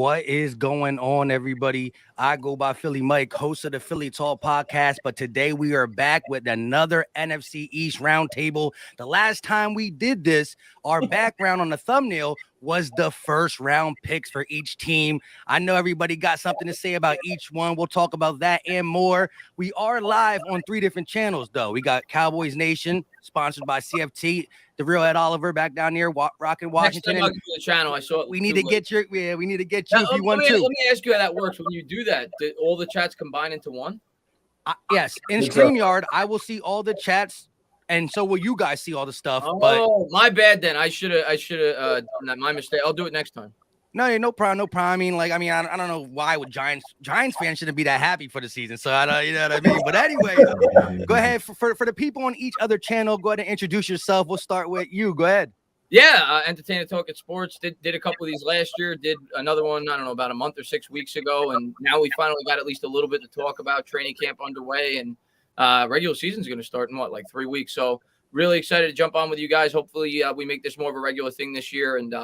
What is going on, everybody? I go by Philly Mike, host of the Philly Talk podcast, but today we are back with another NFC East roundtable. The last time we did this, our background on the thumbnail was the first round picks for each team. I know everybody got something to say about each one. We'll talk about that and more. We are live on 3 different channels, though. We got Cowboys Nation, sponsored by CFT. The real Ed Oliver back down there, rocking Washington. And the channel, I saw it. We need to get you. Yeah, we need to get you now, if you want to. Let me ask you how that works. When you do that, do all the chats combine into one? Yes, in StreamYard, I will see all the chats, and so will you guys see all the stuff. Oh, but my bad. Then I should have. My mistake. I'll do it next time. No problem. I don't know why would Giants fans shouldn't be that happy for the season. So I don't, you know what I mean. But anyway, go ahead for the people on each other channel. Go ahead and introduce yourself. We'll start with you. Go ahead. Yeah, Entertainer Talk at Sports did a couple of these last year. Did another one, I don't know, about a month or 6 weeks ago, and now we finally got at least a little bit to talk about. Training camp underway, and regular season's going to start in like 3 weeks. So really excited to jump on with you guys. Hopefully, we make this more of a regular thing this year, and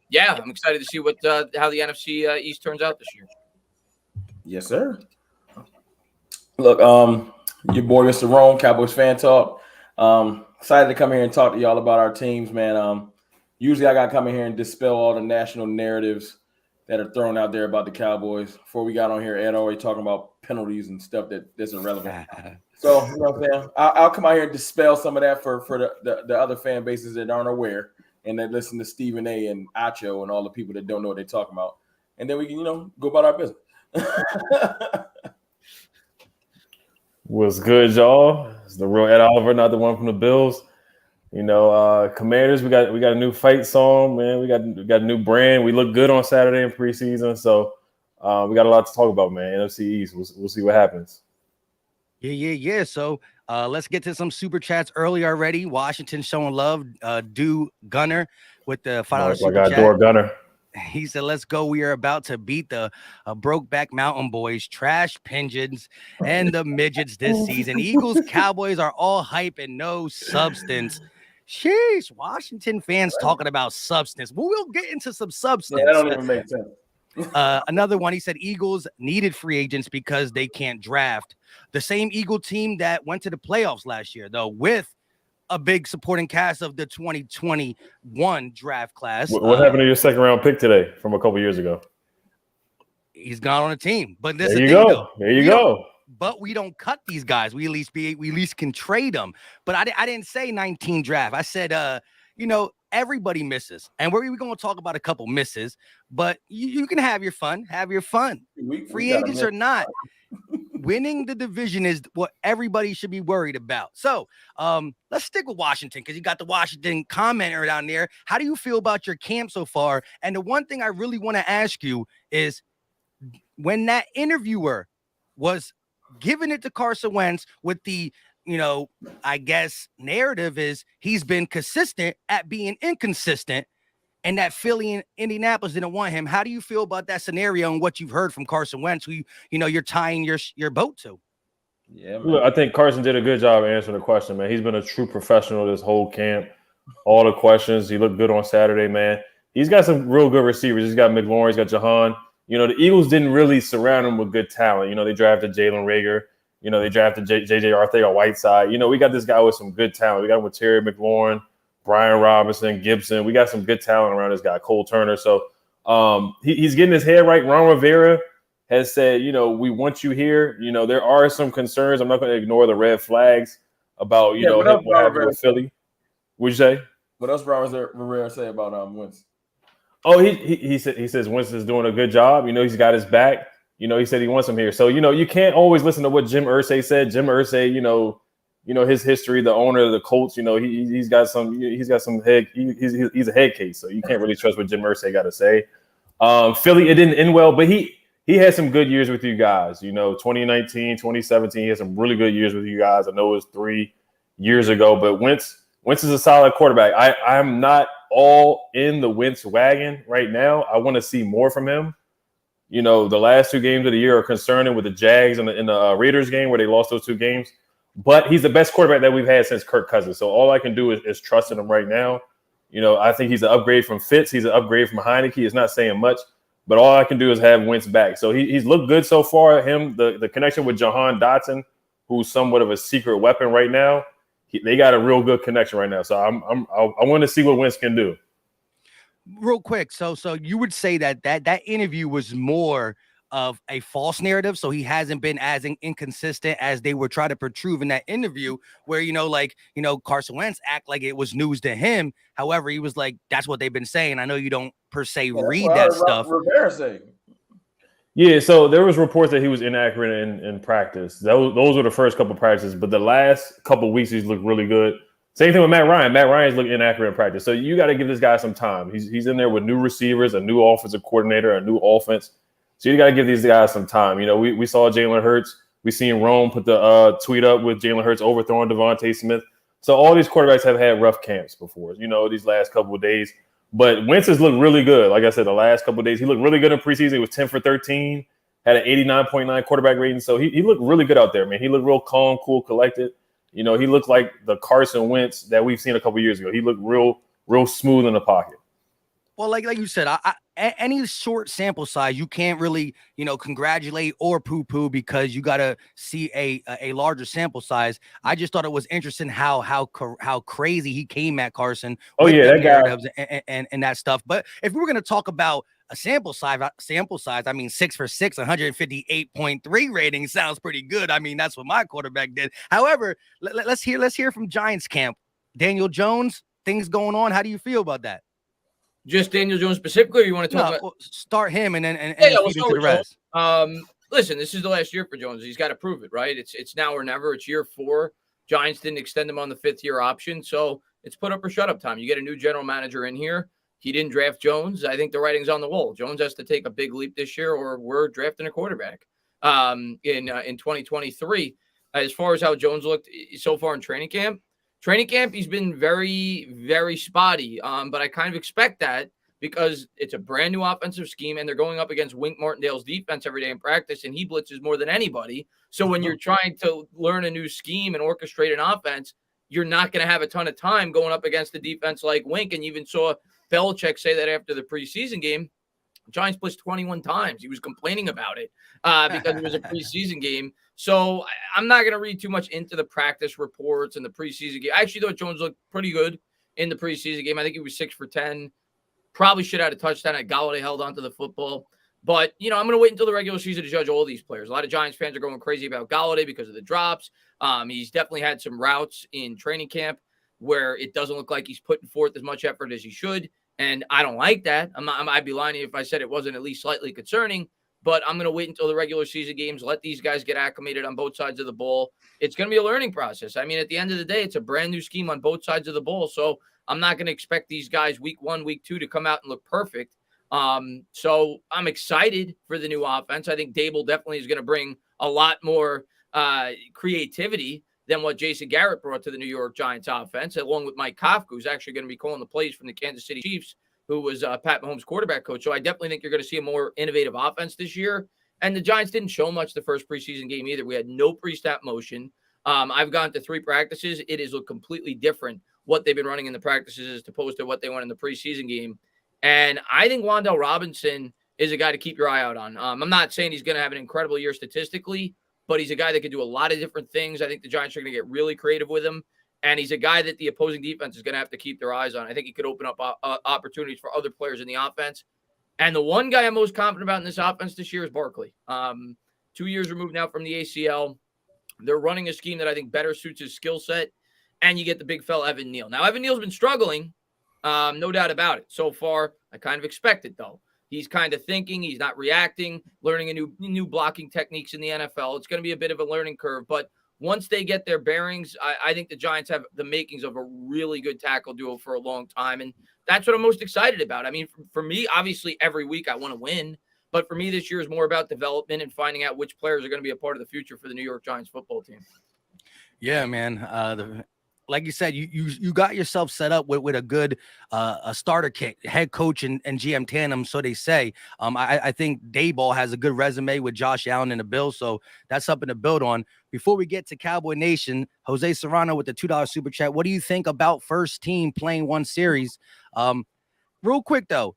yeah, I'm excited to see how the NFC East turns out this year. Yes, sir. Look, your boy Mr. Rome, Cowboys Fan Talk. Excited to come here and talk to y'all about our teams, man. Usually I got to come in here and dispel all the national narratives that are thrown out there about the Cowboys. Before we got on here, Ed already talking about penalties and stuff that's irrelevant. So, you know what I'm saying? I'll come out here and dispel some of that for the other fan bases that aren't aware and that listen to Stephen A. and Acho and all the people that don't know what they're talking about. And then we can, go about our business. What's good, y'all? It's the real Ed Oliver, not the one from the Bills. Commanders, we got a new fight song, man. We got a new brand. We look good on Saturday in preseason, so we got a lot to talk about, man. NFC East, we'll see what happens. Yeah. So let's get to some super chats early already. Washington showing love. Do Gunner with the $5 super chat. Door Gunner. He said, let's go. We are about to beat the Brokeback Mountain Boys, trash pigeons, and the midgets this season. Eagles, Cowboys are all hype and no substance. Sheesh, Washington fans talking about substance. Well, we'll get into some substance. Yeah, that don't even make sense. Another one, he said, Eagles needed free agents because they can't draft. The same Eagle team that went to the playoffs last year, though, with a big supporting cast of the 2021 draft class. What happened to your second round pick today from a couple years ago? He's gone on a team. But this there you go. There you go. But we don't cut these guys. We at least can trade them. But I didn't say 19 draft. I said everybody misses. And we're going to talk about a couple misses, but you can have your fun. Have your fun. Free agents or not. Winning the division is what everybody should be worried about. So let's stick with Washington because you got the Washington commenter down there. How do you feel about your camp so far? And the one thing I really want to ask you is when that interviewer was giving it to Carson Wentz with the, I guess narrative is he's been consistent at being inconsistent and that Philly and Indianapolis didn't want him. How do you feel about that scenario and what you've heard from Carson Wentz, who, you're tying your boat to? Yeah, man. Look, I think Carson did a good job answering the question, man. He's been a true professional this whole camp. All the questions. He looked good on Saturday, man. He's got some real good receivers. He's got McLaurin. He's got Jahan. The Eagles didn't really surround him with good talent. They drafted Jalen Reagor. They drafted J.J. Arthur-Whiteside. We got this guy with some good talent. We got him with Terry McLaurin, Brian Robinson, Gibson. We got some good talent around this guy, Cole Turner. So he's getting his head right. Ron Rivera has said, we want you here. There are some concerns. I'm not going to ignore the red flags about, what happened with Philly. What'd you say? What else Ron Rivera say about Wentz? Oh, he says Wentz is doing a good job. He's got his back. He said he wants him here. So, you can't always listen to what Jim Irsay said. Jim Irsay, his history, the owner of the Colts, he's got some head. He's a head case. So you can't really trust what Jim Irsay got to say. Philly, it didn't end well, but he had some good years with you guys. 2019, 2017, he had some really good years with you guys. I know it was 3 years ago, but Wentz is a solid quarterback. I'm not all in the Wentz wagon right now. I want to see more from him. The last 2 games of the year are concerning with the Jags and the Raiders game where they lost those 2 games. But he's the best quarterback that we've had since Kirk Cousins. So all I can do is trust in him right now. I think he's an upgrade from Fitz. He's an upgrade from Heineke. It's not saying much. but all I can do is have Wentz back. So he's looked good so far. The connection with Jahan Dotson, who's somewhat of a secret weapon right now, they got a real good connection right now. So I want to see what Wentz can do. Real quick, so you would say that interview was more of a false narrative, so he hasn't been as inconsistent as they were trying to prove in that interview, where Carson Wentz act like it was news to him. However, he was like, "That's what they've been saying." I know you don't per se read that stuff. Rivera saying. Yeah, so there was reports that he was inaccurate in practice. Those were the first couple of practices, but the last couple of weeks he's looked really good. Same thing with Matt Ryan. Matt Ryan's looked inaccurate in practice. So you got to give this guy some time. He's in there with new receivers, a new offensive coordinator, a new offense. So you got to give these guys some time. We saw Jalen Hurts. We seen Rome put the tweet up with Jalen Hurts overthrowing Devontae Smith. So all these quarterbacks have had rough camps before, these last couple of days. But Wentz has looked really good. Like I said, the last couple of days, he looked really good in preseason. He was 10 for 13, had an 89.9 quarterback rating. So he looked really good out there, man. He looked real calm, cool, collected. He looked like the Carson Wentz that we've seen a couple of years ago. He looked real smooth in the pocket. Well, like you said, any short sample size, you can't really, congratulate or poo-poo because you got to see a larger sample size. I just thought it was interesting how crazy he came at Carson. Oh yeah, that narratives and that stuff. But if we were going to talk about a sample size, I mean, 6 for 6, 158.3 rating sounds pretty good. I mean, that's what my quarterback did. However, let's hear from Giants camp. Daniel Jones, things going on. How do you feel about that? Just Daniel Jones specifically, or you want to talk about start him and then we'll feed into the rest? Listen, this is the last year for Jones. He's got to prove it, right? It's now or never. It's year 4. Giants didn't extend him on the 5th-year option, so it's put up or shut up time. You get a new general manager in here. He didn't draft Jones. I think the writing's on the wall. Jones has to take a big leap this year, or we're drafting a quarterback in 2023. As far as how Jones looked so far in training camp, he's been very, very spotty. But I kind of expect that because it's a brand new offensive scheme and they're going up against Wink Martindale's defense every day in practice, and he blitzes more than anybody. So when you're trying to learn a new scheme and orchestrate an offense, you're not going to have a ton of time going up against a defense like Wink. And you even saw Belichick say that after the preseason game. Giants blitzed 21 times. He was complaining about it because it was a preseason game. So I'm not going to read too much into the practice reports and the preseason game. I actually thought Jones looked pretty good in the preseason game. I think he was 6 for 10. Probably should have had a touchdown. Galladay held onto the football. But, I'm going to wait until the regular season to judge all these players. A lot of Giants fans are going crazy about Galladay because of the drops. He's definitely had some routes in training camp where it doesn't look like he's putting forth as much effort as he should. And I don't like that. I'd be lying if I said it wasn't at least slightly concerning. But I'm going to wait until the regular season games, let these guys get acclimated on both sides of the ball. It's going to be a learning process. I mean, at the end of the day, it's a brand new scheme on both sides of the ball. So I'm not going to expect these guys week 1, week 2 to come out and look perfect. So I'm excited for the new offense. I think Dable definitely is going to bring a lot more creativity than what Jason Garrett brought to the New York Giants offense, along with Mike Kafka, who's actually going to be calling the plays from the Kansas City Chiefs, who was Pat Mahomes' quarterback coach. So I definitely think you're going to see a more innovative offense this year. And the Giants didn't show much the first preseason game either. We had no pre-snap motion. I've gone to 3 practices. It is looked completely different what they've been running in the practices as opposed to what they went in the preseason game. And I think Wan'Dale Robinson is a guy to keep your eye out on. I'm not saying he's going to have an incredible year statistically, but he's a guy that can do a lot of different things. I think the Giants are going to get really creative with him. And he's a guy that the opposing defense is going to have to keep their eyes on. I think he could open up opportunities for other players in the offense. And the one guy I'm most confident about in this offense this year is Barkley. 2 years removed now from the ACL. They're running a scheme that I think better suits his skill set. And you get the big fella, Evan Neal. Now, Evan Neal's been struggling, no doubt about it. So far, I kind of expect it, though. He's kind of thinking. He's not reacting, learning a new blocking techniques in the NFL. It's going to be a bit of a learning curve. But once they get their bearings, I think the Giants have the makings of a really good tackle duo for a long time. And that's what I'm most excited about. I mean, for me, obviously, every week I want to win. But for me, this year is more about development and finding out which players are going to be a part of the future for the New York Giants football team. Yeah, man. Like you said, you got yourself set up with a good a starter kit, head coach and GM tandem, so they say. I think Dayball has a good resume with Josh Allen and the Bills, so that's something to build on. Before we get to Cowboy Nation, Jose Serrano with the $2 super chat. What do you think about first team playing one series? Real quick though,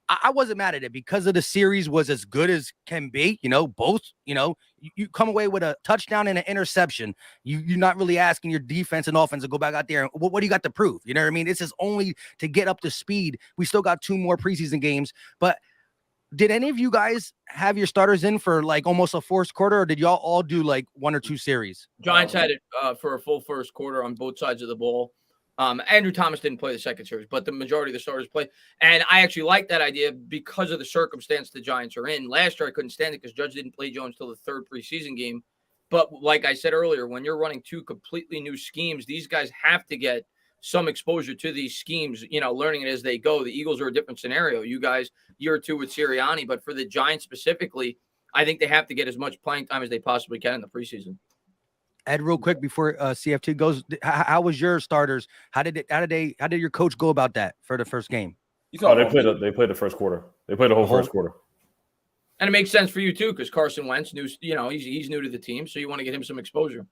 I wasn't mad at it because of the series was as good as can be. Both, you come away with a touchdown and an interception. You're not really asking your defense and offense to go back out there. And what do you got to prove? You know what I mean? This is only to get up to speed. We still got 2 more preseason games. But did any of you guys have your starters in for like almost a fourth quarter, or did y'all all do like 1 or 2 series? Giants had it for a full first quarter on both sides of the ball. Andrew Thomas didn't play the second series, but the majority of the starters play. And I actually like that idea because of the circumstance the Giants are in. Last year, I couldn't stand it because Judge didn't play Jones until the 3rd preseason game. But like I said earlier, when you're running 2 completely new schemes, these guys have to get some exposure to these schemes, learning it as they go. The Eagles are a different scenario. You guys, year or 2 with Sirianni, but for the Giants specifically, I think they have to get as much playing time as they possibly can in the preseason. Ed, real quick before CFT goes, how was your starters? How did your coach go about that for the first game? They played the first quarter. They played the whole first quarter. And it makes sense for you too, because Carson Wentz he's new to the team, so you want to get him some exposure.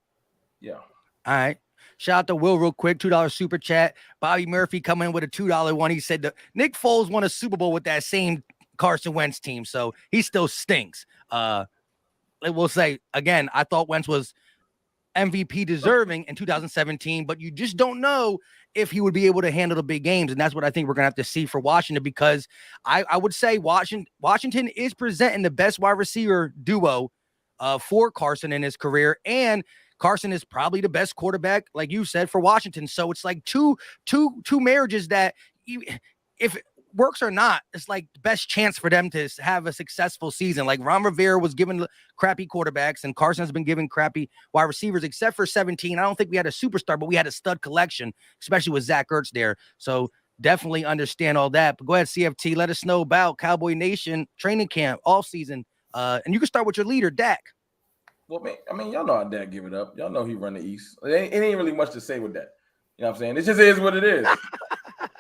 Yeah. All right. Shout out to Will real quick, $2 super chat. Bobby Murphy coming in with a $2 one. He said Nick Foles won a Super Bowl with that same Carson Wentz team, so he still stinks. We'll say again, I thought Wentz was MVP deserving in 2017, but you just don't know if he would be able to handle the big games. And that's what I think we're going to have to see for Washington, because I would say Washington is presenting the best wide receiver duo for Carson in his career. And Carson is probably the best quarterback, like you said, for Washington. So it's like two marriages that if it works or not, it's like the best chance for them to have a successful season. Like Ron Rivera was given crappy quarterbacks and Carson has been given crappy wide receivers, except for 17. I don't think we had a superstar, but we had a stud collection, especially with Zach Ertz there. So definitely understand all that. But go ahead, CFT, let us know about Cowboy Nation training camp, off season. And you can start with your leader, Dak. Well, man, y'all know how Dak give it up. Y'all know he run the East. It ain't really much to say with that. You know what I'm saying? It just is what it is.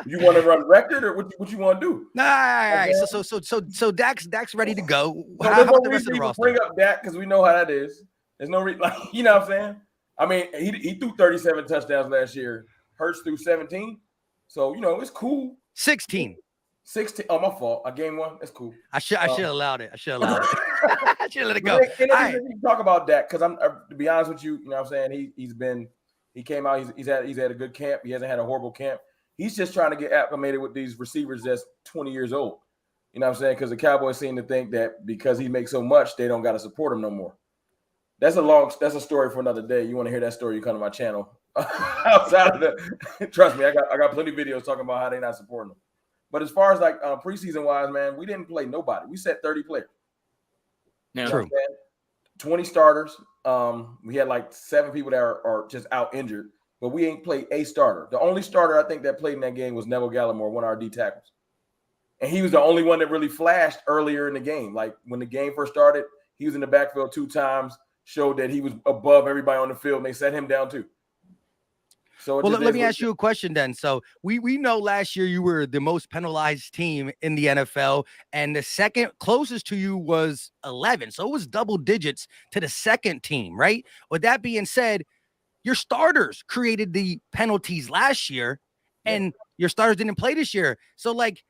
You want to run record, or what you want to do? All right. So Dak's ready to go. So How about the rest of the roster? Bring up Dak because we know how that is. There's no reason, you know what I'm saying? I mean, he threw 37 touchdowns last year. Hurts threw 17. So it's cool. 16. Oh, my fault. I gained 1. That's cool. I should have allowed it. I should have let it go. You talk about Dak because to be honest with you, you know what I'm saying? He came out. He's had a good camp. He hasn't had a horrible camp. He's just trying to get acclimated with these receivers that's 20 years old. You know what I'm saying? Because the Cowboys seem to think that because he makes so much, they don't got to support him no more. That's a story for another day. You want to hear that story, you come to my channel. Outside of that, trust me, I got plenty of videos talking about how they're not supporting him. But as far as like preseason wise, man, we didn't play nobody. We set 30 players. Yeah, true. 20 starters. We had like 7 people that are just out injured. But we ain't played a starter. The only starter I think that played in that game was Neville Gallimore, one of our D tackles. And he was the only one that really flashed earlier in the game. Like when the game first started, he was in the backfield 2 times, showed that he was above everybody on the field, and they set him down too. So let me ask you a question then. So we know last year you were the most penalized team in the NFL, and the second closest to you was 11. So it was double digits to the second team, right? With that being said, your starters created the penalties last year, and your starters didn't play this year. So, like,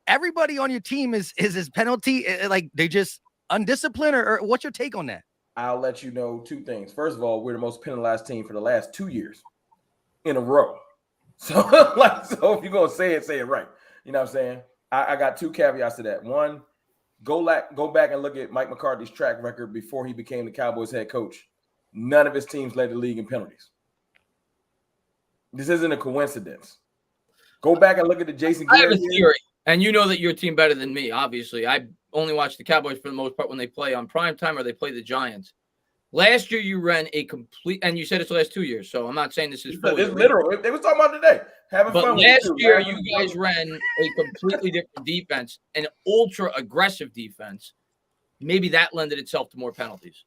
everybody on your team is his penalty, like they just undisciplined, or what's your take on that? I'll let you know 2 things. First of all, we're the most penalized team for the last 2 years in a row. So if you're gonna say it right. You know what I'm saying? I got 2 caveats to that. One, go back and look at Mike McCarthy's track record before he became the Cowboys head coach. None of his teams led the league in penalties. This isn't a coincidence. Go back and look at the Jason Garrett. I have a theory, and you know that your team better than me, obviously. I only watch the Cowboys for the most part when they play on primetime or they play the Giants. Last year, you ran a complete, and you said it's the last 2 years, so I'm not saying this is fully. It's literal. They was talking about today. Having but fun last year, you guys ran a completely different defense, an ultra-aggressive defense. Maybe that lended itself to more penalties.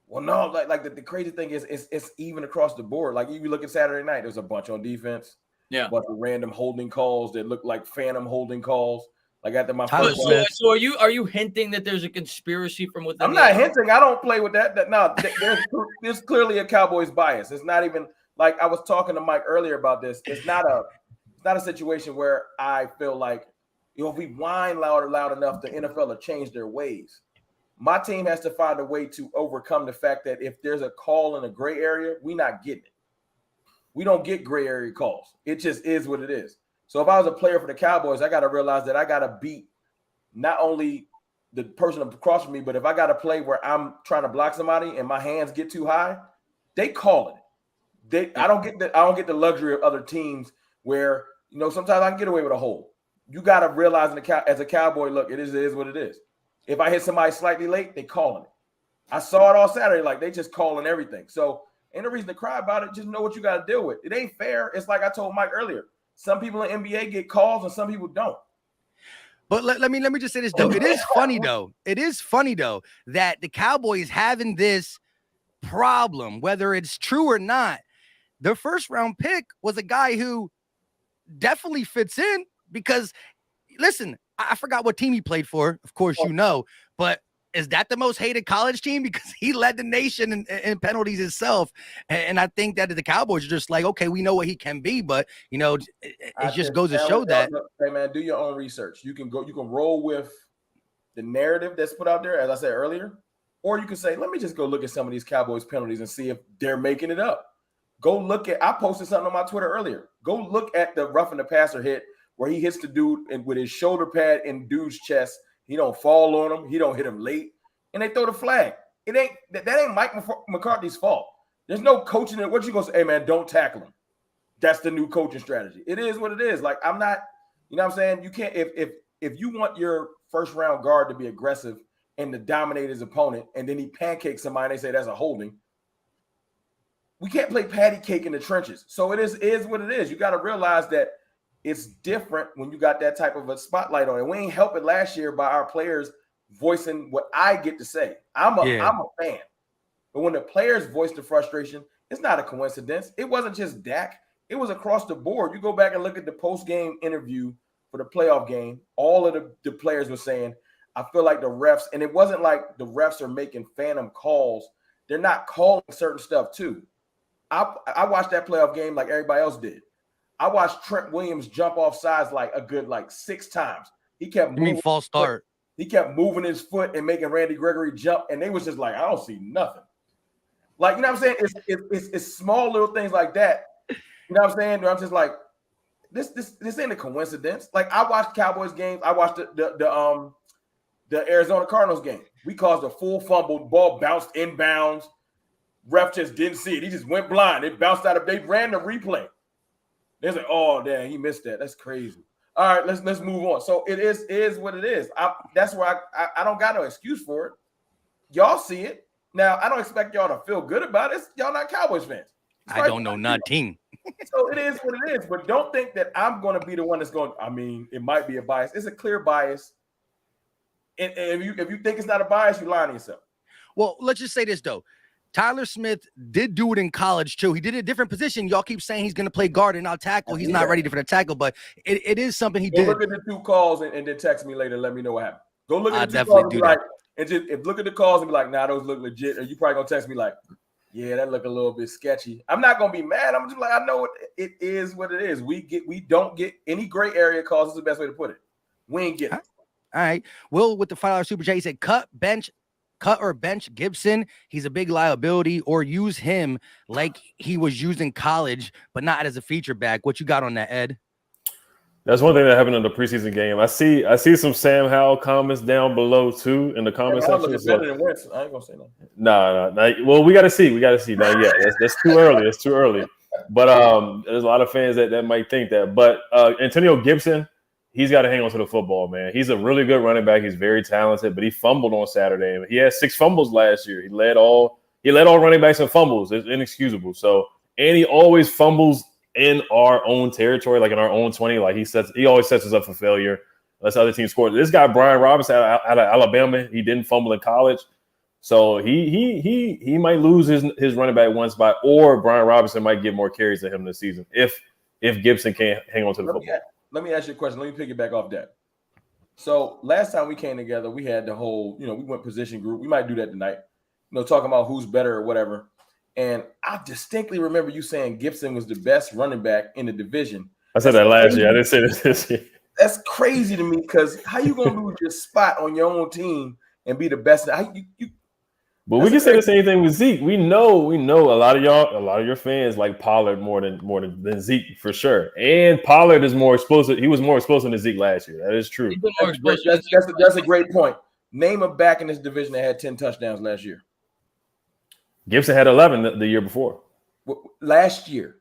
Well, no, like the crazy thing is it's even across the board. Like you look at Saturday night, there's a bunch on defense. Yeah. A bunch of random holding calls that look like phantom holding calls. Like after my So, first so are you hinting that there's a conspiracy from within? I'm not hinting. I don't play with that. No, there's clearly a Cowboys bias. It's not even like I was talking to Mike earlier about this. It's not a situation where I feel like if we whine loud enough, the NFL will change their ways. My team has to find a way to overcome the fact that if there's a call in a gray area, we're not getting it. We don't get gray area calls. It just is what it is. So if I was a player for the Cowboys, I got to realize that I got to beat not only the person across from me, but if I got to play where I'm trying to block somebody and my hands get too high, they call it. I don't get the luxury of other teams where, sometimes I can get away with a hold. You got to realize as a Cowboy, look, it is what it is. If I hit somebody slightly late, they calling it. I saw it all Saturday. Like, they just calling everything. So ain't no reason to cry about it. Just know what you got to deal with. It ain't fair. It's like I told Mike earlier. Some people in NBA get calls and some people don't. But let me just say this, though. It is funny, though. It is funny, though, that the Cowboys having this problem, whether it's true or not. Their first round pick was a guy who definitely fits in because, listen, I forgot what team he played for. Of course, but is that the most hated college team? Because he led the nation in penalties himself. And I think that the Cowboys are just like, okay, we know what he can be, but it just goes to show that. Hey man, do your own research. You can roll with the narrative that's put out there, as I said earlier, or you can say, let me just go look at some of these Cowboys penalties and see if they're making it up. I posted something on my Twitter earlier. Go look at the roughing the passer hit where he hits the dude and with his shoulder pad in dude's chest. He don't fall on him. He don't hit him late. And they throw the flag. That ain't Mike McCarthy's fault. There's no coaching. What you going to say? Hey, man, don't tackle him. That's the new coaching strategy. It is what it is. Like, I'm not, what I'm saying? You can't, if you want your first round guard to be aggressive and to dominate his opponent, and then he pancakes somebody and they say that's a holding, we can't play patty cake in the trenches. So it is what it is. You got to realize that it's different when you got that type of a spotlight on it. We ain't helping last year by our players voicing what I get to say. I'm a fan. But when the players voice the frustration, it's not a coincidence. It wasn't just Dak. It was across the board. You go back and look at the post-game interview for the playoff game. All of the players were saying, I feel like the refs, and it wasn't like the refs are making phantom calls. They're not calling certain stuff too. I watched that playoff game like everybody else did. I watched Trent Williams jump off sides like a good 6 times. He kept moving. False start. He kept moving his foot and making Randy Gregory jump, and they was just like, I don't see nothing. Like, you know what I'm saying? It's small little things like that. You know what I'm saying? Where I'm just like, this ain't a coincidence. Like, I watched Cowboys games. I watched the Arizona Cardinals game. We caused a full fumble. Ball bounced inbounds. Ref just didn't see it. He just went blind. It bounced out of. They ran the replay. They're like, oh, damn, he missed that. That's crazy. All right, let's move on. So it is what it is. That's where I don't got no excuse for it. Y'all see it. Now, I don't expect y'all to feel good about it. Y'all not Cowboys fans. I don't know nothing. So it is what it is. But don't think that I'm going to be the one that's going, it might be a bias. It's a clear bias. And if you think it's not a bias, you're lying to yourself. Well, let's just say this, though. Tyler Smith did do it in college, too. He did a different position. Y'all keep saying he's going to play guard and not tackle. He's not ready for the tackle, but it is something he did. Look at the 2 calls and then text me later. Let me know what happened. Go look at the 2 definitely calls do that. and just look at the calls and be like, nah, those look legit. And you probably going to text me like, yeah, that look a little bit sketchy. I'm not going to be mad. I'm just like, I know it is what it is. We don't get any gray area calls. Is the best way to put it. We ain't getting it. All right. Will with the $5 super chat, he said, cut or bench Gibson. He's a big liability, or use him like he was used in college, but not as a feature back. What you got on that, Ed? That's one thing that happened in the preseason game. I see some Sam Howell comments down below too in the comment section. So, better than Wentz. I ain't gonna say no. Nah. Well, we got to see. Not yet. That's too early. It's too early. But there's a lot of fans that might think that. But Antonio Gibson, he's got to hang on to the football, man. He's a really good running back. He's very talented, but he fumbled on Saturday. He had 6 fumbles last year. He led all running backs in fumbles. It's inexcusable. So, and he always fumbles in our own territory, like in our own 20. Like he always sets us up for failure unless other teams score. This guy Brian Robinson out of Alabama, he didn't fumble in college, so he might lose his running back one spot, or Brian Robinson might get more carries than him this season if Gibson can't hang on to the football. Let me ask you a question. Let me piggyback off that. So last time we came together, we had the whole, we went position group. We might do that tonight, talking about who's better or whatever. And I distinctly remember you saying Gibson was the best running back in the division. I said that last year. I didn't say this year. That's crazy to me because how you gonna lose your spot on your own team and be the best? But we can say the same thing with Zeke. We know a lot of your fans like Pollard more than Zeke for sure. And Pollard is more explosive. He was more explosive than Zeke last year. That is true. That's a great point. Name a back in this division that had 10 touchdowns last year. Gibson had 11 the year before. Last year.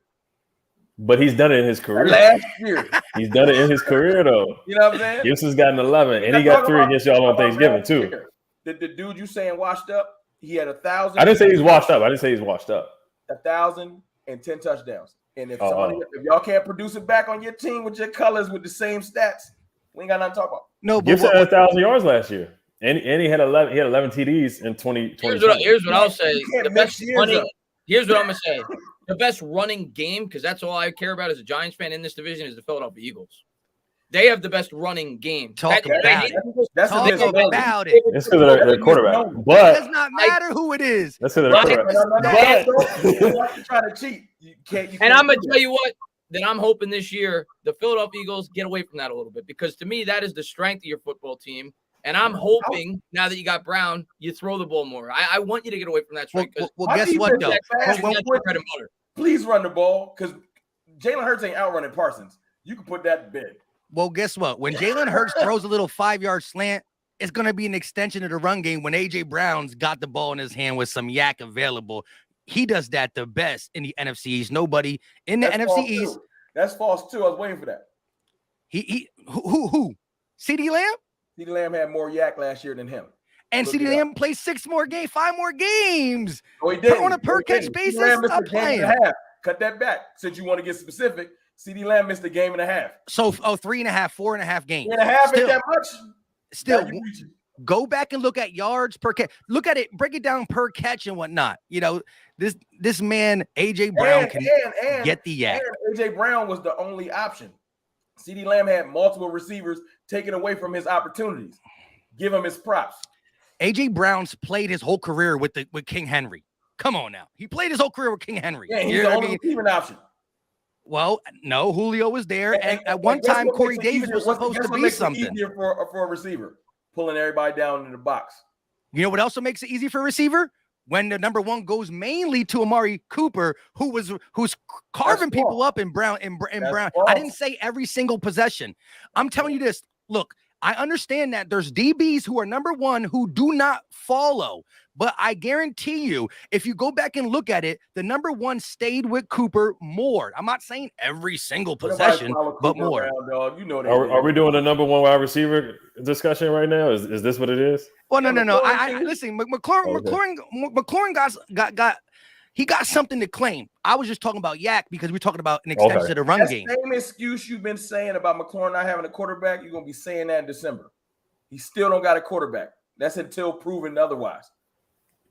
But he's done it in his career. Last year. He's done it in his career, though. You know what I'm saying? Gibson's gotten 11, and he got 3 against y'all on Thanksgiving, too. The dude you saying washed up, he had 1,000. I didn't say he's washed up. 1,010 touchdowns. And if y'all can't produce it back on your team with your colors with the same stats, we ain't got nothing to talk about. No, but Gibson had 1,000 yards last year. And he had 11 TDs in 2020. Here's what I'll say. Here's what I'm gonna say. The best running game, because that's all I care about as a Giants fan in this division, is the Philadelphia Eagles. They have the best running game. Talk about it. It's because of their quarterback. But it does not matter who it is. That's because of their quarterback. You're trying to cheat. And I'm gonna tell you what. Then I'm hoping this year the Philadelphia Eagles get away from that a little bit, because to me that is the strength of your football team. And I'm hoping now that you got Brown, you throw the ball more. I want you to get away from that strength. Well, guess what though? Please run the ball, because Jalen Hurts ain't outrunning Parsons. You can put that to bed. Well, guess what? When Jalen Hurts throws a little 5-yard slant, it's going to be an extension of the run game. When A.J. Brown's got the ball in his hand with some yak available, he does that the best in the NFC East. Nobody in the NFC East. That's false too. I was waiting for that. Who? CeeDee Lamb? CeeDee Lamb had more yak last year than him. And CeeDee Lamb played 5 more games. Oh, he did. On a per catch basis. Stop playing. Cut that back. Since you want to get specific, CeeDee Lamb missed a game and a half. So 3.5, 4.5 games. 3.5 ain't that much. Still, go back and look at yards per catch. Look at it, break it down per catch and whatnot. You know, this man, A.J. Brown, can get the yak. And A.J. Brown was the only option. CeeDee Lamb had multiple receivers taken away from his opportunities. Give him his props. A.J. Brown's played his whole career with King Henry. Come on now. He played his whole career with King Henry. Yeah, he's the only receiving option. Well, no, Julio was there. And at one time, Corey Davis was supposed to be something. Easier for a receiver, pulling everybody down in the box. You know what else makes it easy for a receiver? When the number one goes mainly to Amari Cooper, who's carving people up in Brown. Brown. False. I didn't say every single possession. I'm telling you this. Look, I understand that there's DBs who are number one who do not follow. But I guarantee you, if you go back and look at it, the number one stayed with Cooper more. I'm not saying every single possession, but more. Around, you know are we doing the number one wide receiver discussion right now? Is this what it is? Well, no. I listen. McLaurin got something to claim. I was just talking about yak because we're talking about an extension of the run game. Same excuse you've been saying about McLaurin not having a quarterback, you're gonna be saying that in December. He still don't got a quarterback. That's until proven otherwise.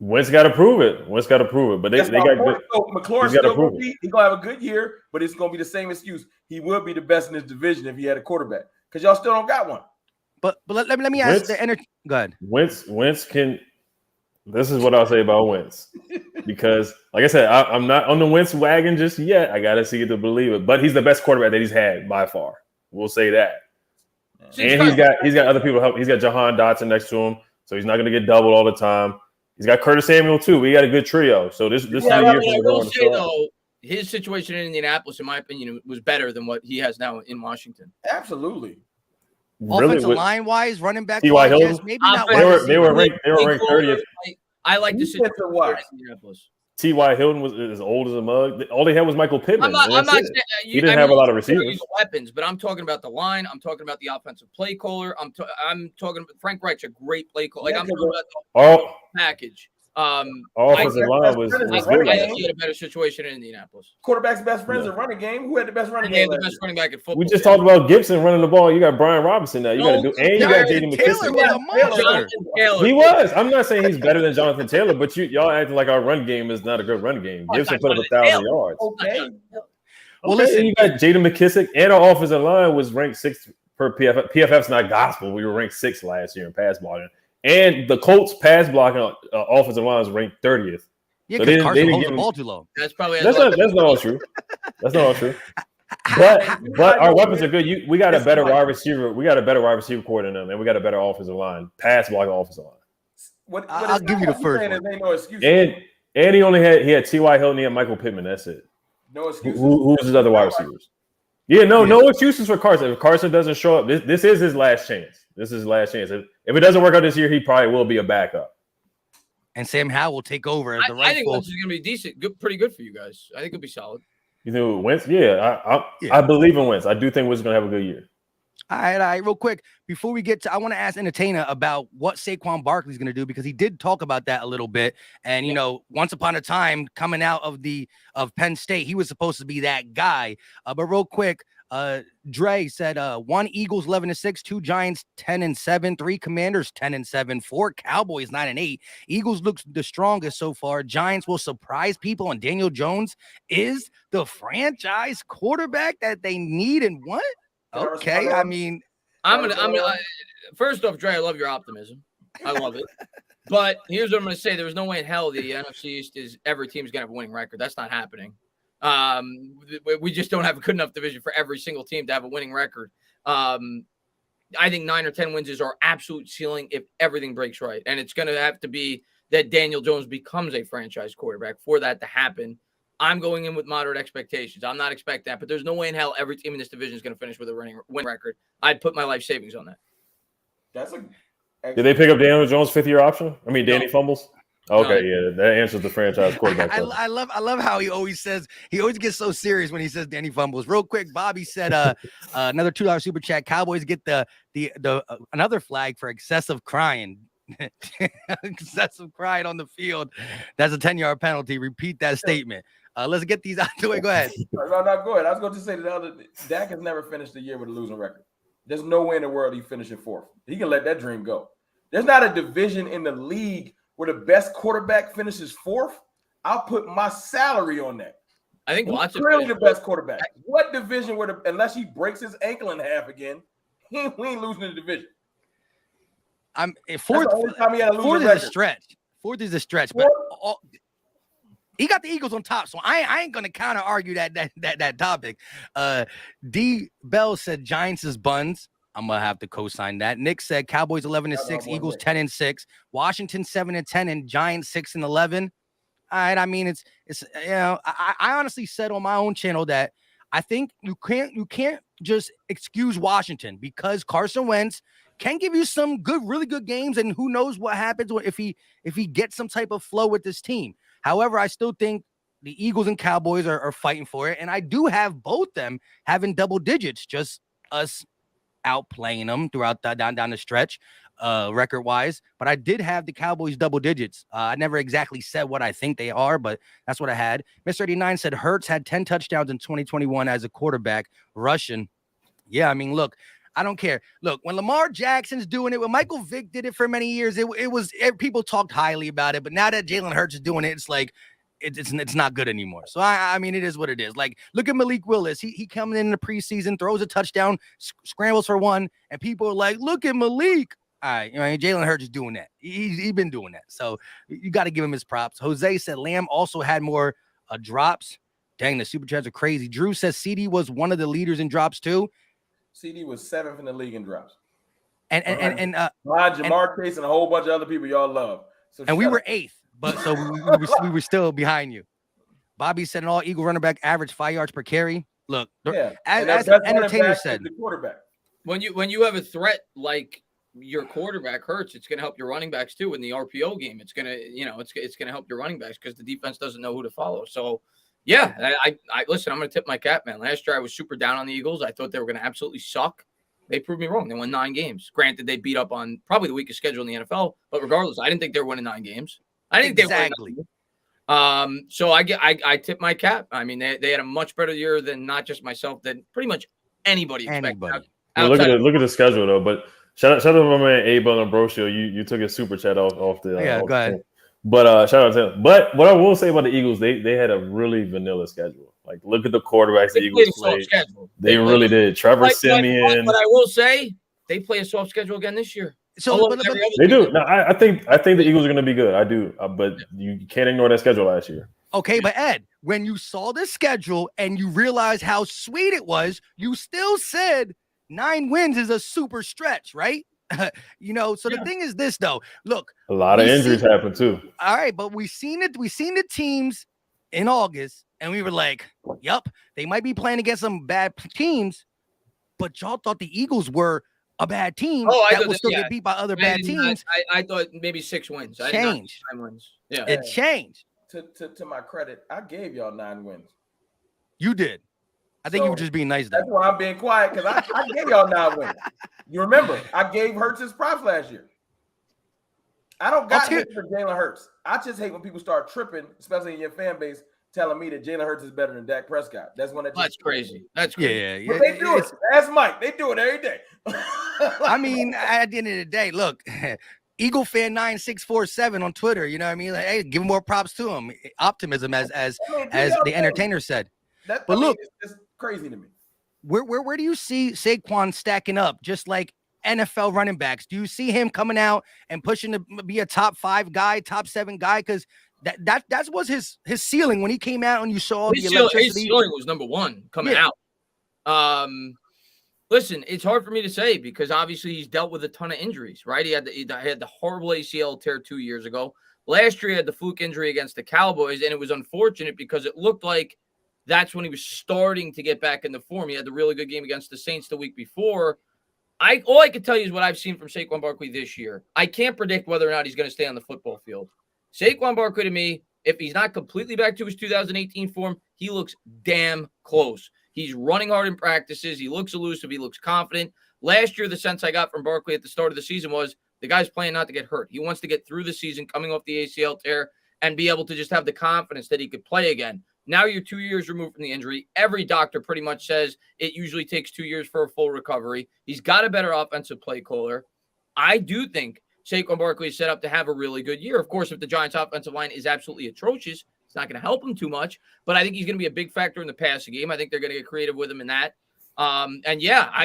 Wentz got to prove it. But they got good. So McLaurin still gonna be. He's gonna have a good year, but it's gonna be the same excuse. He would be the best in his division if he had a quarterback, because y'all still don't got one. But let me ask the energy. Go ahead. Wentz can. This is what I'll say about Wentz, because like I said, I'm not on the Wentz wagon just yet. I gotta see it to believe it. But he's the best quarterback that he's had by far. We'll say that. And he's got other people help. He's got Jahan Dotson next to him, so he's not gonna get doubled all the time. He's got Curtis Samuel too. We got a good trio. So this year. I will say though, his situation in Indianapolis, in my opinion, was better than what he has now in Washington. Absolutely. Offensive line wise, running back. T.Y. Hilton. Maybe not. They were ranked 30th. I like the situation in Indianapolis. T.Y. Hilton was as old as a mug. All they had was Michael Pittman. I'm not saying he didn't have a lot of receivers. Weapons, but I'm talking about the line. I'm talking about the offensive play caller. I'm talking about Frank Reich's a great play caller. Like I'm talking about the whole package. Offensive line was good. I think he had a better situation in Indianapolis. Quarterback's best friends are running game. Who had the best running game? They had the best running back in football. We just talked about Gibson running the ball. You got Brian Robinson now. You got to do, and you got J.D. McKissick. He was. I'm not saying he's better than Jonathan Taylor, but y'all acting like our run game is not a good run game. Gibson put up 1,000 yards. Okay. Well, listen, you got J.D. McKissick, and our offensive line was ranked 6th per PFF. PFF's not gospel. We were ranked 6th last year in pass blocking. And the Colts pass blocking offensive line is ranked 30th. Yeah, because Carson holds the ball too low. That's probably that's not all true. That's not all true. But our weapons are good. We got a better wide receiver. We got a better wide receiver core than them, and we got a better offensive line, pass block offensive line. I'll give you the first one. No excuse. And he had T.Y. Hilton, he had Michael Pittman. That's it. No excuses. Who's his other wide receivers? Yeah, no excuses for Carson. If Carson doesn't show up, this is his last chance. This is his last chance. If it doesn't work out this year, he probably will be a backup. And Sam Howell will take over as the rightful. I think Wentz is going to be decent, pretty good for you guys. I think it'll be solid. You think Wentz? Yeah, I believe in Wentz. I do think Wentz is going to have a good year. All right. Real quick, before we get to, I want to ask Entertainer about what Saquon Barkley's going to do, because he did talk about that a little bit. And, once upon a time, coming out of Penn State, he was supposed to be that guy. But real quick, Dre said 1 Eagles 11-6, 2 Giants 10-7, 3 Commanders 10-7, 4 Cowboys 9-8. Eagles looks the strongest so far. Giants will surprise people, and Daniel Jones is the franchise quarterback that they need and want. Okay, I mean, I'm gonna. First off, Dre, I love your optimism. I love it. But here's what I'm gonna say: there's no way in hell the NFC East is every team's gonna have a winning record. That's not happening. We just don't have a good enough division for every single team to have a winning record. I think 9 or 10 wins is our absolute ceiling if everything breaks right, and it's gonna have to be that Daniel Jones becomes a franchise quarterback for that to happen. I'm going in with moderate expectations. I'm not expecting that, but there's no way in hell every team in this division is going to finish with a win record. I'd put my life savings on that. Did they pick up Daniel Jones' 5th-year option? I mean, Danny Fumbles. Okay, yeah, that answers the franchise quarterback. I love how he always gets so serious when he says Danny Fumbles. Real quick, Bobby said another $2 super chat. Cowboys get the another flag for excessive crying. Excessive crying on the field. That's a 10-yard penalty. Repeat that statement. Let's get these out the way. Go ahead. No, go ahead. I was going to say Dak has never finished the year with a losing record. There's no way in the world he finishing 4th. He can let that dream go. There's not a division in the league where the best quarterback finishes 4th. I'll put my salary on that. I think Watson clearly the best quarterback. What division unless he breaks his ankle in half again, we ain't losing the division. Fourth is a stretch. Fourth is a stretch, but he got the Eagles on top, so I ain't gonna counter argue that topic. D Bell said Giants is buns. I'm gonna have to co-sign that. Nick said Cowboys 11-6, Eagles 10-6, Washington 7-10, and Giants 6-11. All right, I mean it's I honestly said on my own channel that I think you can't just excuse Washington, because Carson Wentz can give you some really good games, and who knows what happens if he gets some type of flow with this team. However, I still think the Eagles and Cowboys are fighting for it, and I do have both them having double digits, just us outplaying them throughout down the stretch, record wise. But I did have the Cowboys double digits. I never exactly said what I think they are, but that's what I had. Mr. 89 said Hurts had 10 touchdowns in 2021 as a quarterback rushing. Yeah, I mean, look, I don't care. Look, when Lamar Jackson's doing it, when Michael Vick did it for many years, it was people talked highly about it. But now that Jalen Hurts is doing it, it's like it's not good anymore. So I mean, it is what it is. Like, look at Malik Willis. He comes in the preseason, throws a touchdown, scrambles for one, and people are like, "Look at Malik." All right, Jalen Hurts is doing that. He's been doing that. So you got to give him his props. Jose said Lamb also had more drops. Dang, the super chats are crazy. Drew says CD was one of the leaders in drops too. CD was 7th in the league in drops. And Jamar Chase and a whole bunch of other people y'all love. So and we were 8th, but so we were still behind you. Bobby said an all Eagle running back average 5 yards per carry. Look, as the Entertainer said, the quarterback. When you have a threat like your quarterback Hurts, it's going to help your running backs too in the RPO game. It's going to it's going to help your running backs because the defense doesn't know who to follow. So. Yeah, I listen, I'm going to tip my cap, man. Last year, I was super down on the Eagles. I thought they were going to absolutely suck. They proved me wrong. They won 9 games. Granted, they beat up on probably the weakest schedule in the NFL, but regardless, I didn't think they were winning 9 games. I didn't think they were winning. So I tip my cap. I mean, they had a much better year than not just myself, than pretty much anybody expected. Look at the schedule, though. But shout out to my man Abel and Ambrosio. You took a super chat off the go ahead. But shout out to them. But what I will say about the Eagles, they had a really vanilla schedule. Like, look at the quarterbacks the Eagles played. They really did. Trevor Siemian. But I will say they play a soft schedule again this year. So they do. No, I think the Eagles are going to be good. I do. But you can't ignore that schedule last year. Okay, but Ed, when you saw the schedule and you realized how sweet it was, you still said 9 wins is a super stretch, right? So the thing is this, though. Look, a lot of injuries happen too. All right, but we seen the teams in August, and we were like, "Yup, they might be playing against some bad teams," but y'all thought the Eagles were a bad team that will still get beat by other bad teams. I thought maybe 6 wins. Changed. 9 wins. Yeah, it changed. To my credit, I gave y'all 9 wins. You did. I think you were just being nice. That's why I'm being quiet, because I gave y'all 9 wins. You remember, I gave Hurts his props last year. I don't got hate for Jalen Hurts. I just hate when people start tripping, especially in your fan base, telling me that Jalen Hurts is better than Dak Prescott. That's crazy. That's crazy. Yeah. But they do it. Ask Mike. They do it every day. I mean, at the end of the day, look, Eagle fan 9647 on Twitter. You know what I mean? Like, hey, give more props to him. Optimism, as the entertainer said. But look, it's crazy to me. Where do you see Saquon stacking up? Just like NFL running backs, do you see him coming out and pushing to be a top 5 guy, top 7 guy? Because that was his ceiling when he came out and you saw the electricity. His ceiling was number 1 coming out. Listen, it's hard for me to say because obviously he's dealt with a ton of injuries, right? He had the horrible ACL tear 2 years ago. Last year he had the fluke injury against the Cowboys, and it was unfortunate because it looked like that's when he was starting to get back into form. He had the really good game against the Saints the week before. All I can tell you is what I've seen from Saquon Barkley this year. I can't predict whether or not he's going to stay on the football field. Saquon Barkley, to me, if he's not completely back to his 2018 form, he looks damn close. He's running hard in practices. He looks elusive. He looks confident. Last year, the sense I got from Barkley at the start of the season was the guy's playing not to get hurt. He wants to get through the season coming off the ACL tear and be able to just have the confidence that he could play again. Now you're 2 years removed from the injury. Every doctor pretty much says it usually takes 2 years for a full recovery. He's got a better offensive play caller. I do think Saquon Barkley is set up to have a really good year. Of course, if the Giants' offensive line is absolutely atrocious, it's not going to help him too much. But I think he's going to be a big factor in the passing game. I think they're going to get creative with him in that. I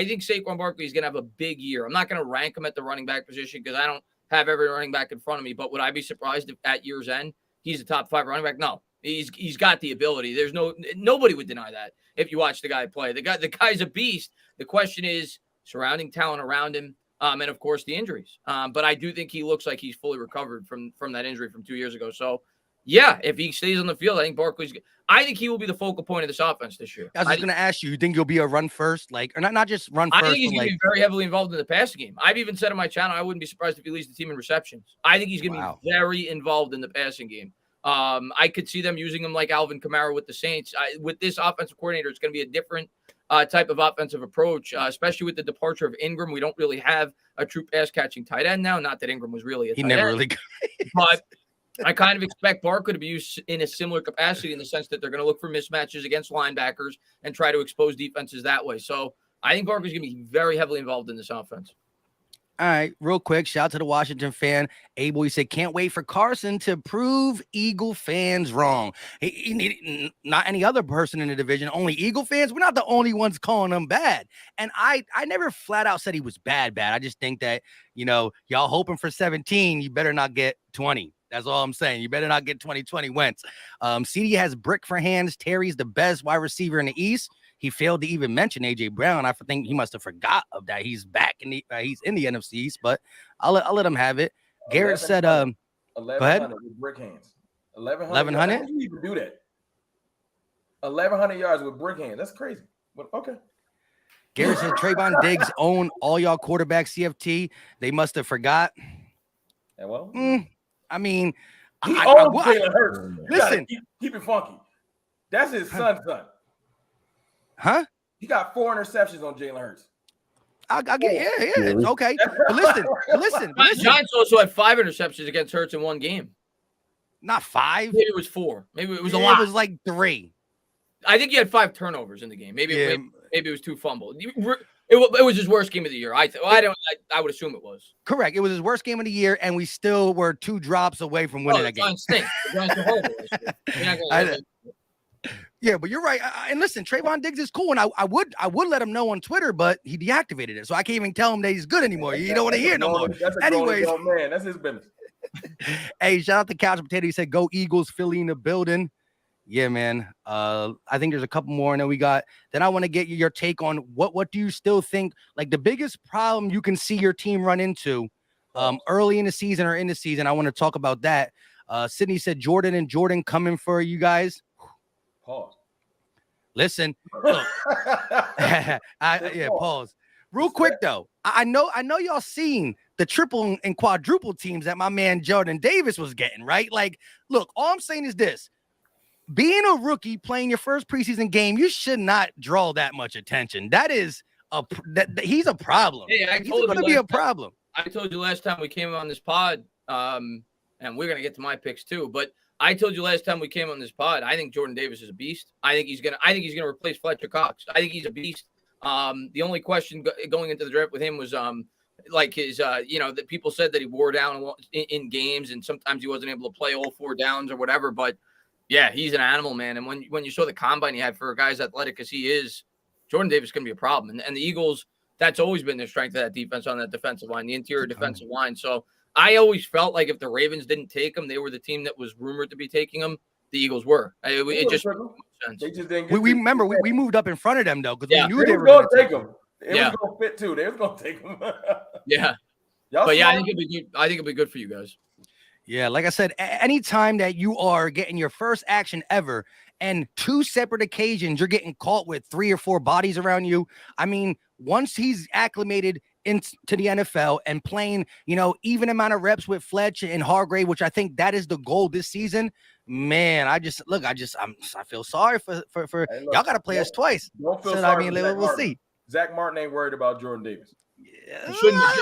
think Saquon Barkley is going to have a big year. I'm not going to rank him at the running back position because I don't have every running back in front of me. But would I be surprised if at year's end he's a top 5 running back? No. He's got the ability. There's nobody would deny that if you watch the guy play. The guy's a beast. The question is surrounding talent around him, and of course the injuries. But I do think he looks like he's fully recovered from that injury from 2 years ago. So yeah, if he stays on the field, I think he will be the focal point of this offense this year. I was just going to ask you think you'll be a run first, or not just run first? I think he's going to be very heavily involved in the passing game. I've even said on my channel, I wouldn't be surprised if he leads the team in receptions. I think he's going to be very involved in the passing game. I could see them using him like Alvin Kamara with the Saints. With this offensive coordinator, it's going to be a different type of offensive approach, especially with the departure of Ingram. We don't really have a true pass-catching tight end now. Not that Ingram was really a tight end. Really but I kind of expect Barkley to be used in a similar capacity in the sense that they're going to look for mismatches against linebackers and try to expose defenses that way. So I think Barkley's going to be very heavily involved in this offense. All right, real quick, shout out to the Washington fan. Abel, he said, can't wait for Carson to prove Eagle fans wrong. Not any other person in the division, only Eagle fans. We're not the only ones calling him bad. And I never flat out said he was bad. I just think that, y'all hoping for 17, you better not get 20. That's all I'm saying. You better not get 2020 Wentz. CD has brick for hands. Terry's the best wide receiver in the East. He failed to even mention AJ Brown. I think he must have forgot of that. He's back he's in the NFC East, but I'll let him have it. Garrett said, go ahead. With brick hands. 1,100. How do you even do that? 1,100 yards with brick hands. That's crazy. But okay. Garrett said Trayvon Diggs own all y'all quarterback CFT. They must have forgot. Yeah, well, I mean, he owns Jalen Hurts. Listen, keep it funky. That's his son's son. Huh? He got 4 interceptions on Jalen Hurts. I get okay. But listen. Giants also had 5 interceptions against Hurts in one game. Not 5. Maybe it was 4. Maybe it was a lot. It was like 3. I think he had 5 turnovers in the game. Maybe it was 2 fumbles. It was his worst game of the year. I would assume it was. Correct. It was his worst game of the year, and we still were 2 drops away from winning that game. The Giants are horrible this year. Yeah, but you're right. And listen, Trayvon Diggs is cool, and I would let him know on Twitter, but he deactivated it, so I can't even tell him that he's good anymore. You don't want to hear no more. Anyways, man, that's his business. Hey, shout out to Couch Potato. He said, "Go Eagles, Philly in the building." Yeah, man. I think there's a couple more, and then I want to get your take on what do you still think, like the biggest problem you can see your team run into early in the season or in the season. I want to talk about that. Sydney said Jordan and Jordan coming for you guys. Pause. Listen, look. Pause. Real quick though. I know y'all seen the triple and quadruple teams that my man Jordan Davis was getting, right? Like, look, all I'm saying is this. Being a rookie playing your first preseason game, you should not draw that much attention. That is he's a problem. Hey, he's going to be a problem. I told you last time we came on this pod, and we're going to get to my picks too, but I told you last time we came on this pod, I think Jordan Davis is a beast. I think he's gonna replace Fletcher Cox. I think he's a beast. The only question going into the draft with him was like his that people said that he wore down in games and sometimes he wasn't able to play all 4 downs or whatever. But yeah, he's an animal, man. And when you saw the combine he had for a guy as athletic as he is, Jordan Davis is going to be a problem. And the Eagles, that's always been their strength of that defense on that defensive line, the interior defensive line. So I always felt like if the Ravens didn't take him, they were the team that was rumored to be taking him. The Eagles were. It just made sense. They just didn't. We remember we moved up in front of them though because we knew they were going to take him. It was going to fit too. They was going to take him. Yeah. But yeah, I think it'll be good. I think it'll be good for you guys. Yeah, like I said, anytime that you are getting your first action ever and 2 separate occasions, you're getting caught with 3 or 4 bodies around you. I mean, once he's acclimated into the NFL and playing, even amount of reps with Fletch and Hargrave, which I think that is the goal this season. Man, I feel sorry for hey, look, y'all got to play us twice. Don't feel sorry. We'll see. Zach Martin ain't worried about Jordan Davis. Yeah.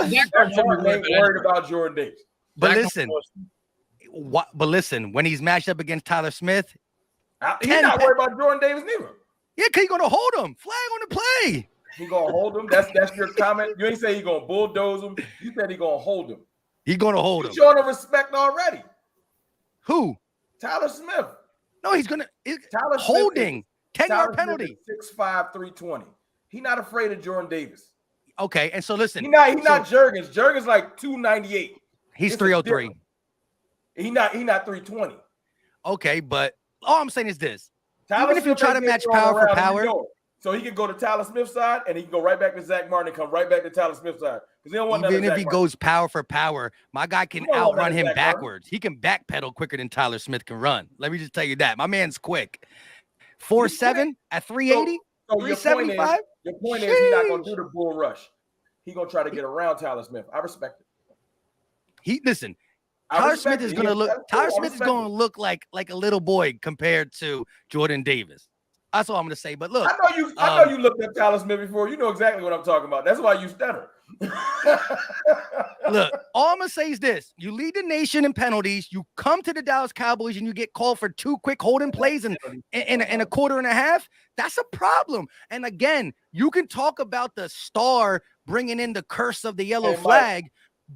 Zach Martin ain't worried about Jordan Davis. But listen, when he's matched up against Tyler Smith, he's not worried about Jordan Davis neither. Yeah, because he's going to hold him. Flag on the play. He going to hold him? That's your comment? You ain't say he's going to bulldoze him. You said he's going to hold him. He's going to hold him. He's showing him respect already. Who? Tyler Smith. No, he's going to – Tyler holding. 10-yard penalty. 6'5", 320. He's not afraid of Jordan Davis. Okay, and so listen. He's not Juergens. Juergens like 298. He's 303. He's not 320. Okay, but all I'm saying is this. Tyler even if you try to match power for power. So he can go to Tyler Smith's side and he can go right back to Zach Martin and come right back to Tyler Smith's side. Because he don't want even if he goes power for power, my guy can outrun him backwards. He can backpedal quicker than Tyler Smith can run. Let me just tell you that. My man's quick. 4'7" at 380, 375. Your point is he's not going to do the bull rush. He's going to try to get around Tyler Smith. I respect it. Tyler Smith is going to look like a little boy compared to Jordan Davis. That's all I'm going to say. But look, I know you looked at Tyler Smith before. You know exactly what I'm talking about. That's why you stutter. Look, all I'm going to say is this. You lead the nation in penalties. You come to the Dallas Cowboys and you get called for 2 quick holding plays in a quarter and a half. That's a problem. And again, you can talk about the star bringing in the curse of the yellow flag,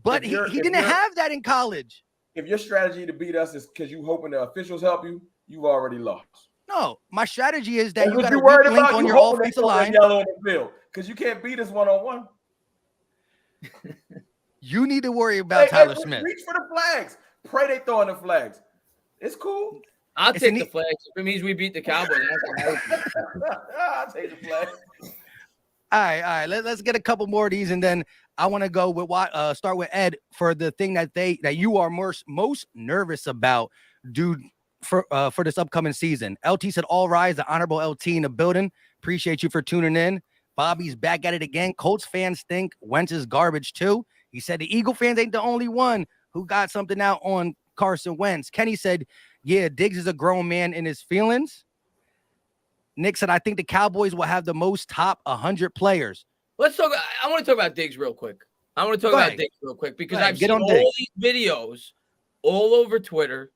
but he didn't have that in college. If your strategy to beat us is because you hoping the officials help you, you've already lost. No, my strategy is that you got to weak link on your offensive line. Yellow on the field because you can't beat us one-on-one. You need to worry about Tyler Smith. Reach for the flags. Pray they throwing the flags. It's cool. I'll take the flags. If it means we beat the Cowboys. I'll take the flags. All right. Let's get a couple more of these, and then I want to go with start with Ed for the thing that you are most nervous about, dude, for this upcoming season. LT said, "All rise." The honorable LT in the building. Appreciate you for tuning in. Bobby's back at it again. Colts fans think Wentz is garbage too. He said the Eagle fans ain't the only one who got something out on Carson Wentz. Kenny said, "Yeah, Diggs is a grown man in his feelings." Nick said, "I think the Cowboys will have the most top 100 players." Let's talk. I want to talk about Diggs real quick. Because I've seen all these videos all over Twitter.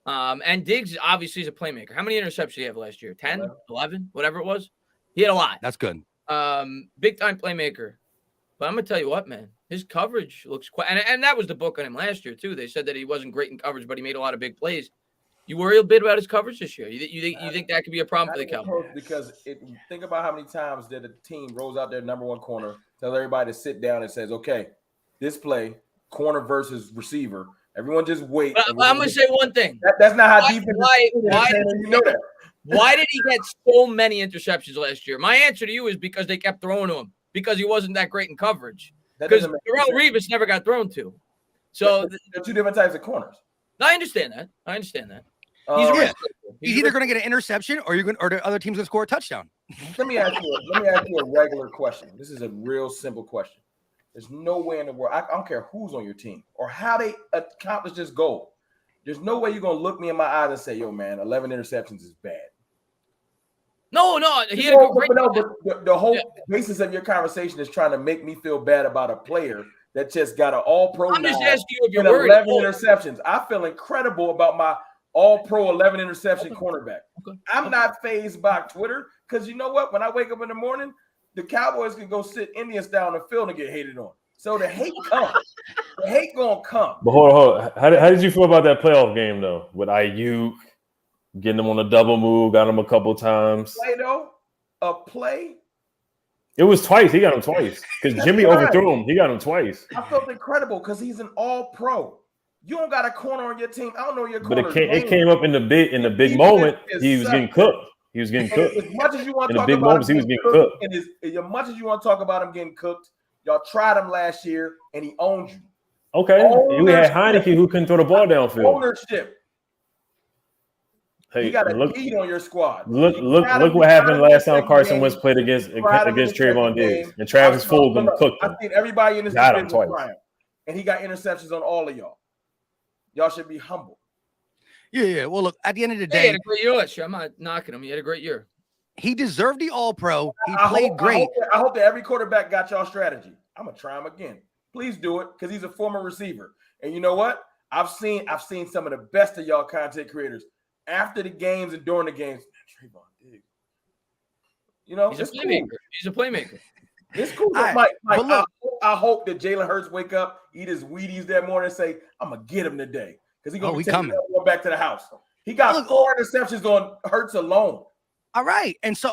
And Diggs obviously is a playmaker. How many interceptions did he have last year? 10, 11, whatever it was. He had a lot. That's good. Big time playmaker. But I'm gonna tell you what, man, his coverage looks quite. And that was the book on him last year too. They said that he wasn't great in coverage, but he made a lot of big plays. You worry a bit about his coverage this year? You think that could be a problem for the Cowboys? Because think about how many times that a team rolls out their number one corner, tell everybody to sit down and says, "Okay, this play, corner versus receiver," Everyone just wait. But I'm going to say one thing. That's not how defense Why did he get so many interceptions last year? My answer to you is because they kept throwing to him, because he wasn't that great in coverage. Because Darrelle Revis never got thrown to. So they're two different types of corners. I understand that. He's either going to get an interception or the other team's going to score a touchdown. Let me ask you a regular question. This is a real simple question. There's no way in the world. I don't care who's on your team or how they accomplish this goal. There's no way you're going to look me in my eyes and say, yo, man, 11 interceptions is bad. No. He had a great the whole basis of your conversation is trying to make me feel bad about a player that just got an all-pro. I'm just asking you if you're worried. 11 interceptions. I feel incredible about my all-pro 11 interception cornerback. Okay. I'm not fazed by Twitter because you know what? When I wake up in the morning, the Cowboys can go sit Indians down the field and get hated on. So the hate comes. The hate gonna come. But hold on. How did you feel about that playoff game though? With Ayuk getting him on a double move, got him a couple times. A play. It was twice. He got him twice because Jimmy overthrew him. He got him twice. I felt incredible because he's an all-pro. You don't got a corner on your team. I don't know your corner. But it came up in the big moment. He was getting cooked. He was getting cooked. As much as you want to talk about moments, he was getting cooked. And as much as you want to talk about him getting cooked, y'all tried him last year and he owned you. Okay. We had Heineke who couldn't throw the ball downfield. Ownership. Hey, you got a lead on your squad. Look what happened last time Carson Wentz played against Trayvon Diggs and Travis Fulgham cooked him. I think everybody in this got him twice. And he got interceptions on all of y'all. Y'all should be humble. Yeah. Well, look, at the end of the day, he had a great year last year. I'm not knocking him. He had a great year. He deserved the All-Pro. He played great. I hope that every quarterback got y'all strategy. I'm gonna try him again. Please do it because he's a former receiver. And you know what? I've seen some of the best of y'all content creators after the games and during the games. Trayvon Diggs. You know, he's a playmaker. Cool. He's a playmaker. It's cool. Mike, I hope that Jalen Hurts wake up, eat his Wheaties that morning, and say, "I'm gonna get him today," because he's gonna be taking one back to the house. He got 4 interceptions on Hurts alone. All right, and so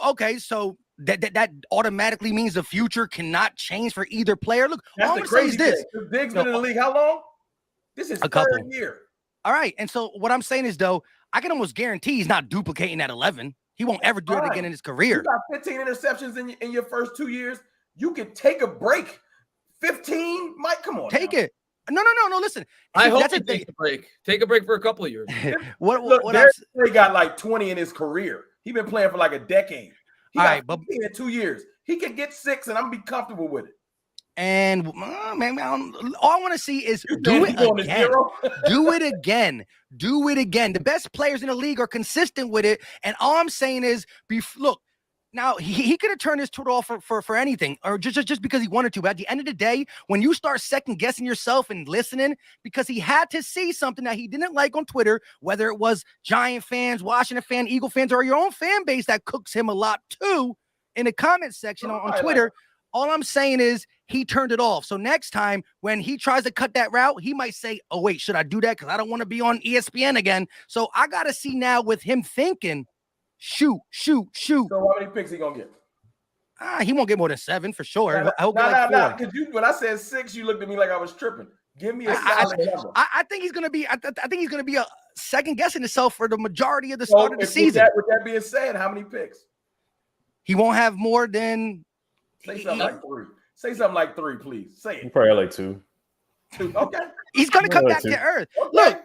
that automatically means the future cannot change for either player. Look, that's all the I'm saying is this: Diggs been in the league how long? This is third year. All right, and so what I'm saying is though, I can almost guarantee he's not duplicating that 11. He won't ever do it again in his career. You got 15 interceptions in your first 2 years. You could take a break. 15, Mike, come on. Take it. No. Listen, I hope he takes a break. Take a break for a couple of years. He got like 20 in his career. He's been playing for like a decade. He got 15 in 2 years. He can get 6, and I'm gonna be comfortable with it. And man, all I want to see is do it again. Do it again. Do it again. The best players in the league are consistent with it. And all I'm saying is, look, now he could have turned his Twitter off for anything, or just because he wanted to. But at the end of the day, when you start second guessing yourself and listening, because he had to see something that he didn't like on Twitter, whether it was Giant fans, Washington fan, Eagle fans, or your own fan base that cooks him a lot too in the comment section on Twitter. All I'm saying is he turned it off. So next time when he tries to cut that route, he might say, oh, wait, should I do that? Because I don't want to be on ESPN again. So I got to see now with him thinking, shoot. So how many picks he going to get? He won't get more than 7 for sure. No, because when I said 6, you looked at me like I was tripping. Give me a solid number. I think he's going to be. I think he's going to be a second guessing himself for the majority of the start of the season. With that being said, how many picks? He won't have more than. Say something like 3. Say something like 3, please. Say it. He probably like 2. 2. Okay. He's going to come back to earth. Okay. Look.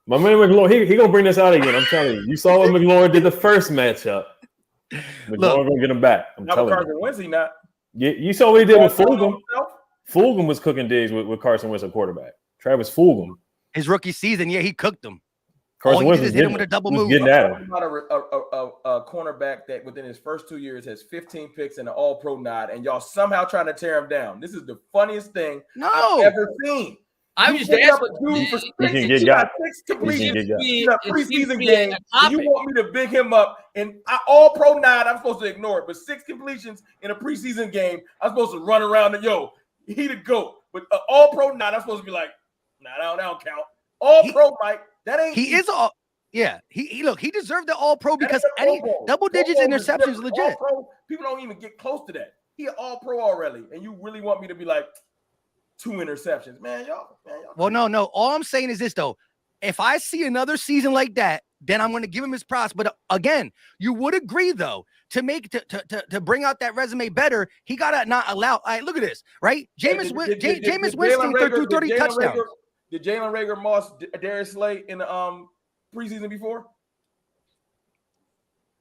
My man McLaurin, he gonna bring this out again. I'm telling you. You saw what McLaurin did the first matchup. McLaurin gonna get him back. I'm telling you. Carson Wentz, he not. You saw what he did with Fulgham. Fulgham was cooking Diggs with Carson Wentz, a quarterback. Travis Fulgham. His rookie season, he cooked him. Carson Wentz hit him with a double move. Getting at him. About a cornerback that within his first 2 years has 15 picks and an All-Pro nod, and y'all somehow trying to tear him down. This is the funniest thing I've ever seen. I'm just asking. He got 6 completions in a preseason game. You want me to big him up and All-Pro nod? I'm supposed to ignore it, but 6 completions in a preseason game, I'm supposed to run around and he the GOAT. But All-Pro nod, I'm supposed to be like, that don't count. All-Pro, Mike. That ain't. He is all. Yeah. He deserved the All-Pro because any double digits interceptions legit. All-Pro, people don't even get close to that. He an All-Pro already, and you really want me to be like, 2 interceptions. Man, y'all. Well, no. All I'm saying is this, though. If I see another season like that, then I'm going to give him his props. But again, you would agree, though, to bring out that resume better, he got to not allow. All right, look at this, right? Jameis Winston threw 30 touchdowns. Did Jalen Reagor moss Darius Slay in the preseason before?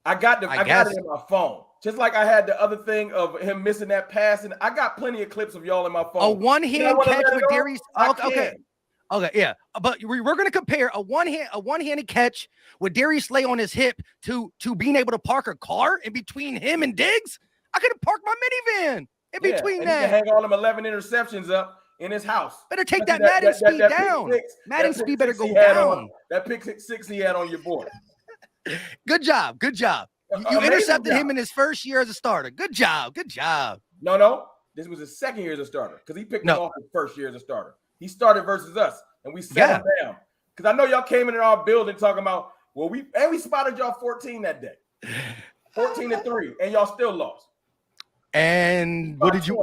I got it in my phone. Just like I had the other thing of him missing that pass, and I got plenty of clips of y'all in my phone. A one-hand catch with Darius. Okay, yeah. But we're going to compare a one-handed catch with Darius Slay on his hip to being able to park a car in between him and Diggs. I could have parked my minivan in between that. He can hang all them 11 interceptions up in his house. Better take that Madden speed down. Madden speed better go down. That pick six he had on your board. Good job. You intercepted him in his first year as a starter. Good job. No. This was his second year as a starter because he picked him off his first year as a starter. He started versus us, and we sat him down. Because I know y'all came in our building talking about, we spotted y'all 14 that day. 14-3, and y'all still lost. And what did you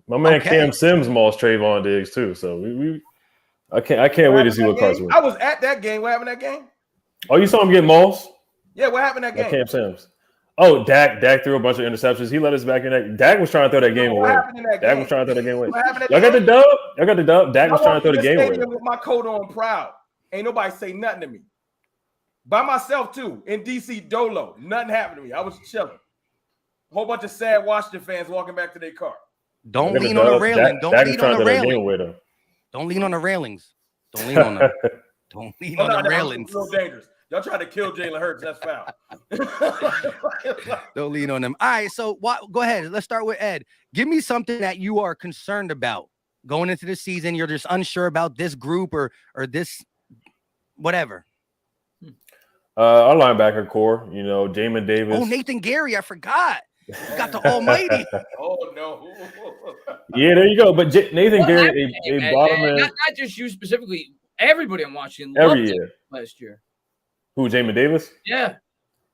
my man Cam Sims mossed Trayvon Diggs too. So I can't wait to see what Carson I was at that game. What happened that game? Oh, you saw him get mossed? Yeah, what happened that game? Cam Sims. Oh, Dak threw a bunch of interceptions. He let us back in that. Dak was trying to throw that game away. Dak was trying to throw that game away. Y'all got the dub. Dak was trying to throw the game away. With my coat on, proud. Ain't nobody say nothing to me. By myself too. In DC Dolo, nothing happened to me. I was chilling. A whole bunch of sad Washington fans walking back to their car. Don't lean on the railing. Don't lean on the railing. Don't lean on the railings. Don't lean on them. Don't lean on the railings. Real dangerous. Y'all trying to kill Jalen Hurts. That's foul. Don't lean on them. All right, so go ahead. Let's start with Ed. Give me something that you are concerned about going into the season. You're just unsure about this group or this whatever. Our linebacker core, Jamin Davis. Oh, Nathan Gary, I forgot. You got the almighty. Oh, no. Yeah, there you go. But Nathan Gary, they brought him in. Not just you specifically. Everybody I'm watching every year. Last year. Who, Jamin Davis? Yeah.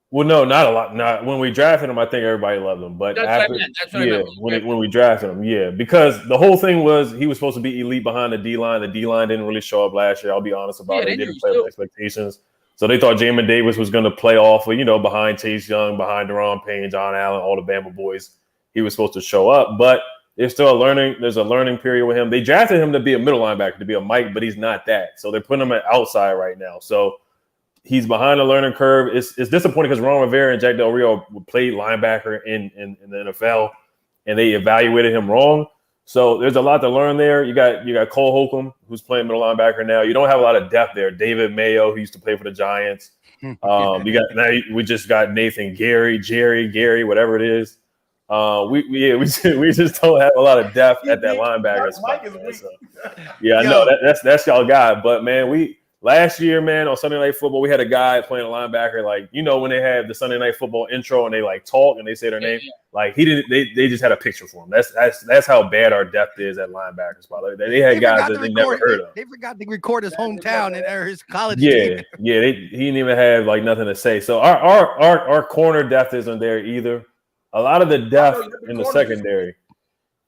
Well, no, not a lot. Not when we drafted him, I think everybody loved him. But that's what I meant. When we drafted him, because the whole thing was he was supposed to be elite behind the D-line. The D-line didn't really show up last year. I'll be honest about it. They didn't play with expectations. So they thought Jamin Davis was going to play off, behind Chase Young, behind Deron Payne, John Allen, all the Bama boys. He was supposed to show up, but there's still there's a learning period with him. They drafted him to be a middle linebacker, to be a Mike, but he's not that. So they're putting him at outside right now. So he's behind the learning curve. It's disappointing because Ron Rivera and Jack Del Rio played linebacker in the NFL, and they evaluated him wrong. So there's a lot to learn there. You got Cole Holcomb, who's playing middle linebacker now. You don't have a lot of depth there. David Mayo, who used to play for the Giants. We just got Nathan Gary, whatever it is. We just don't have a lot of depth at that linebacker spot. I know that's y'all guy. But man, last year, man, on Sunday Night Football, we had a guy playing a linebacker. Like, when they have the Sunday Night Football intro and they like talk and they say their name, like he didn't. They just had a picture for him. That's how bad our depth is at linebacker spot. They had guys that they never heard of. They forgot to record his hometown and his college. He team. didn't even have like nothing to say. So our corner depth isn't there either. A lot of the depth in the secondary.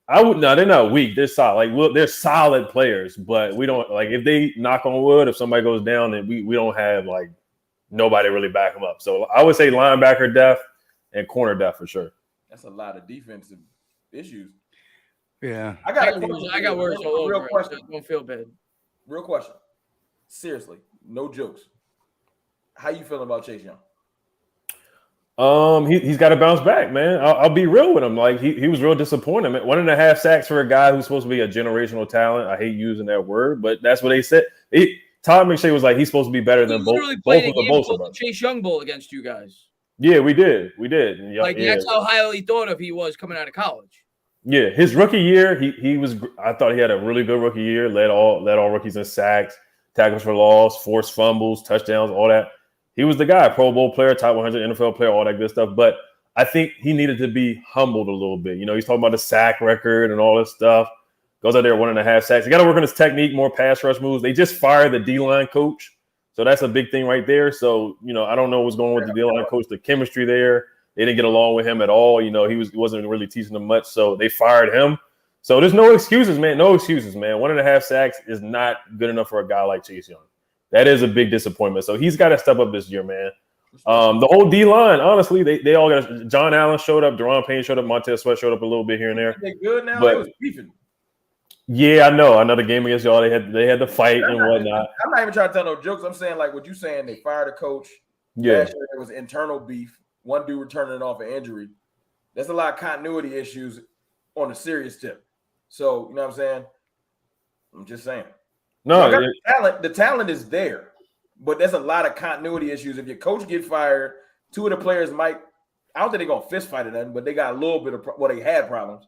They're not weak. They're solid. Like they're solid players, but we don't if they knock on wood, if somebody goes down, then we don't have like nobody really back them up. So I would say linebacker depth and corner depth for sure. That's a lot of defensive issues. Yeah. I got words all over. Real question. Don't feel bad. Real question. Seriously, no jokes. How you feeling about Chase Young? He's got to bounce back, man. I'll be real with him. Like he was real disappointed. 1.5 sacks for a guy who's supposed to be a generational talent. I hate using that word, but that's what they said. Todd McShay was like he's supposed to be better than both of the Chase Young Bowl against you guys. Yeah, we did. That's how highly thought of he was coming out of college. Yeah, his rookie year, he was. I thought he had a really good rookie year. Led all rookies in sacks, tackles for loss, forced fumbles, touchdowns, all that. He was the guy, Pro Bowl player, top 100 NFL player, all that good stuff. But I think he needed to be humbled a little bit. He's talking about the sack record and all this stuff. Goes out there 1.5 sacks. He got to work on his technique, more pass rush moves. They just fired the D-line coach. So that's a big thing right there. So, I don't know what's going on with the D-line coach, the chemistry there. They didn't get along with him at all. He wasn't really teaching them much. So they fired him. So there's no excuses, man. No excuses, man. 1.5 sacks is not good enough for a guy like Chase Young. That is a big disappointment. So he's got to step up this year, man. The whole D line, honestly, they all got. John Allen showed up, Deron Payne showed up, Montez Sweat showed up a little bit here and there. They good now. But, they was beefing. Yeah, I know. Another game against y'all, they had to fight and whatnot. I'm not even trying to tell no jokes. I'm saying like what you saying. They fired a coach. Yeah, last year there was internal beef. One dude returning off an injury. There's a lot of continuity issues on a serious tip. So you know what I'm saying. I'm just saying. No, the talent is there, but there's a lot of continuity issues. If your coach get fired, two of the players might. I don't think they're gonna fist fight or nothing, but they got a little bit of they had problems.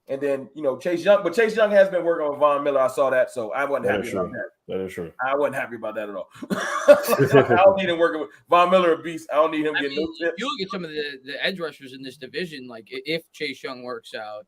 And then Chase Young, but Chase Young has been working with Von Miller. I saw that, so I wasn't happy about that. That is true. I wasn't happy about that at all. I don't need him working with Von Miller, a beast. I don't need him getting no tips. You look at some of the edge rushers in this division, like if Chase Young works out,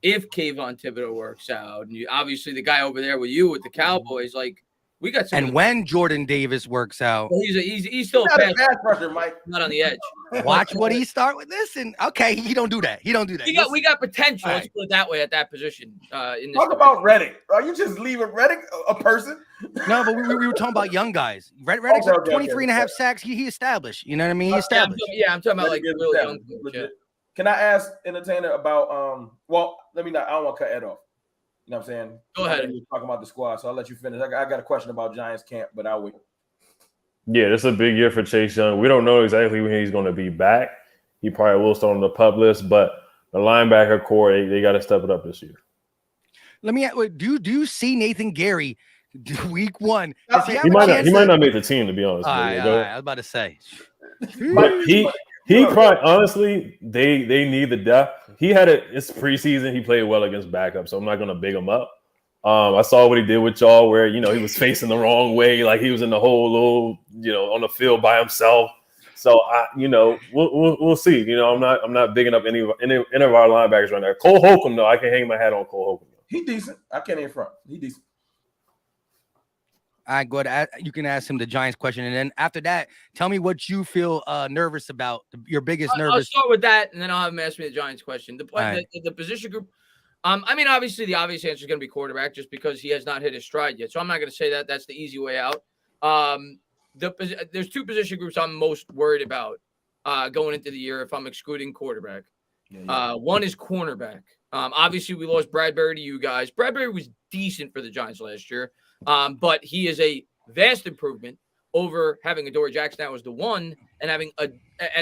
if Kayvon Thibodeau works out, and obviously the guy over there with you with the Cowboys, like we got some. And when Jordan Davis works out, he's still not a pass rusher, Mike. Not on the edge. Watch what he start with. Listen, okay, he don't do that. We got potential. Let's put it that way at that position. In this Talk about Reddick. Are you just leaving Reddick a person? No, but we were talking about young guys. Reddick's 23.5 sacks. He established. You know what I mean? He established. I'm talking about like really young. Yeah. Can I ask Entertainer about well, let me not. I don't want to cut Ed off. You know what I'm saying? Go ahead. You're talking about the squad, so I'll let you finish. I got a question about Giants camp, but I'll wait. Yeah, this is a big year for Chase Young. We don't know exactly when he's going to be back. He probably will start on the PUP list, but the linebacker core, they got to step it up this year. Let me do you see Nathan Gary week 1? He might not make the team, to be honest. All right, I was about to say. But he probably, honestly, they need the depth. It's preseason. He played well against backup, so I'm not going to big him up. I saw what he did with y'all where, he was facing the wrong way. Like he was in the whole little, on the field by himself. So, we'll see. I'm not bigging up any of our linebackers right now. Cole Holcomb, though, I can hang my hat on Cole Holcomb. He decent. I can't even front. He decent. All right, go ahead. You can ask him the Giants question. And then after that, tell me what you feel nervous about, your biggest nervous. I'll start with that, and then I'll have him ask me the Giants question. The position group. Obviously, the obvious answer is going to be quarterback just because he has not hit his stride yet. So I'm not going to say that. That's the easy way out. There's two position groups I'm most worried about going into the year if I'm excluding quarterback. One is cornerback. Obviously, we lost Bradbury to you guys. Bradbury was decent for the Giants last year, but he is a vast improvement over having Adoree Jackson that was the 1 and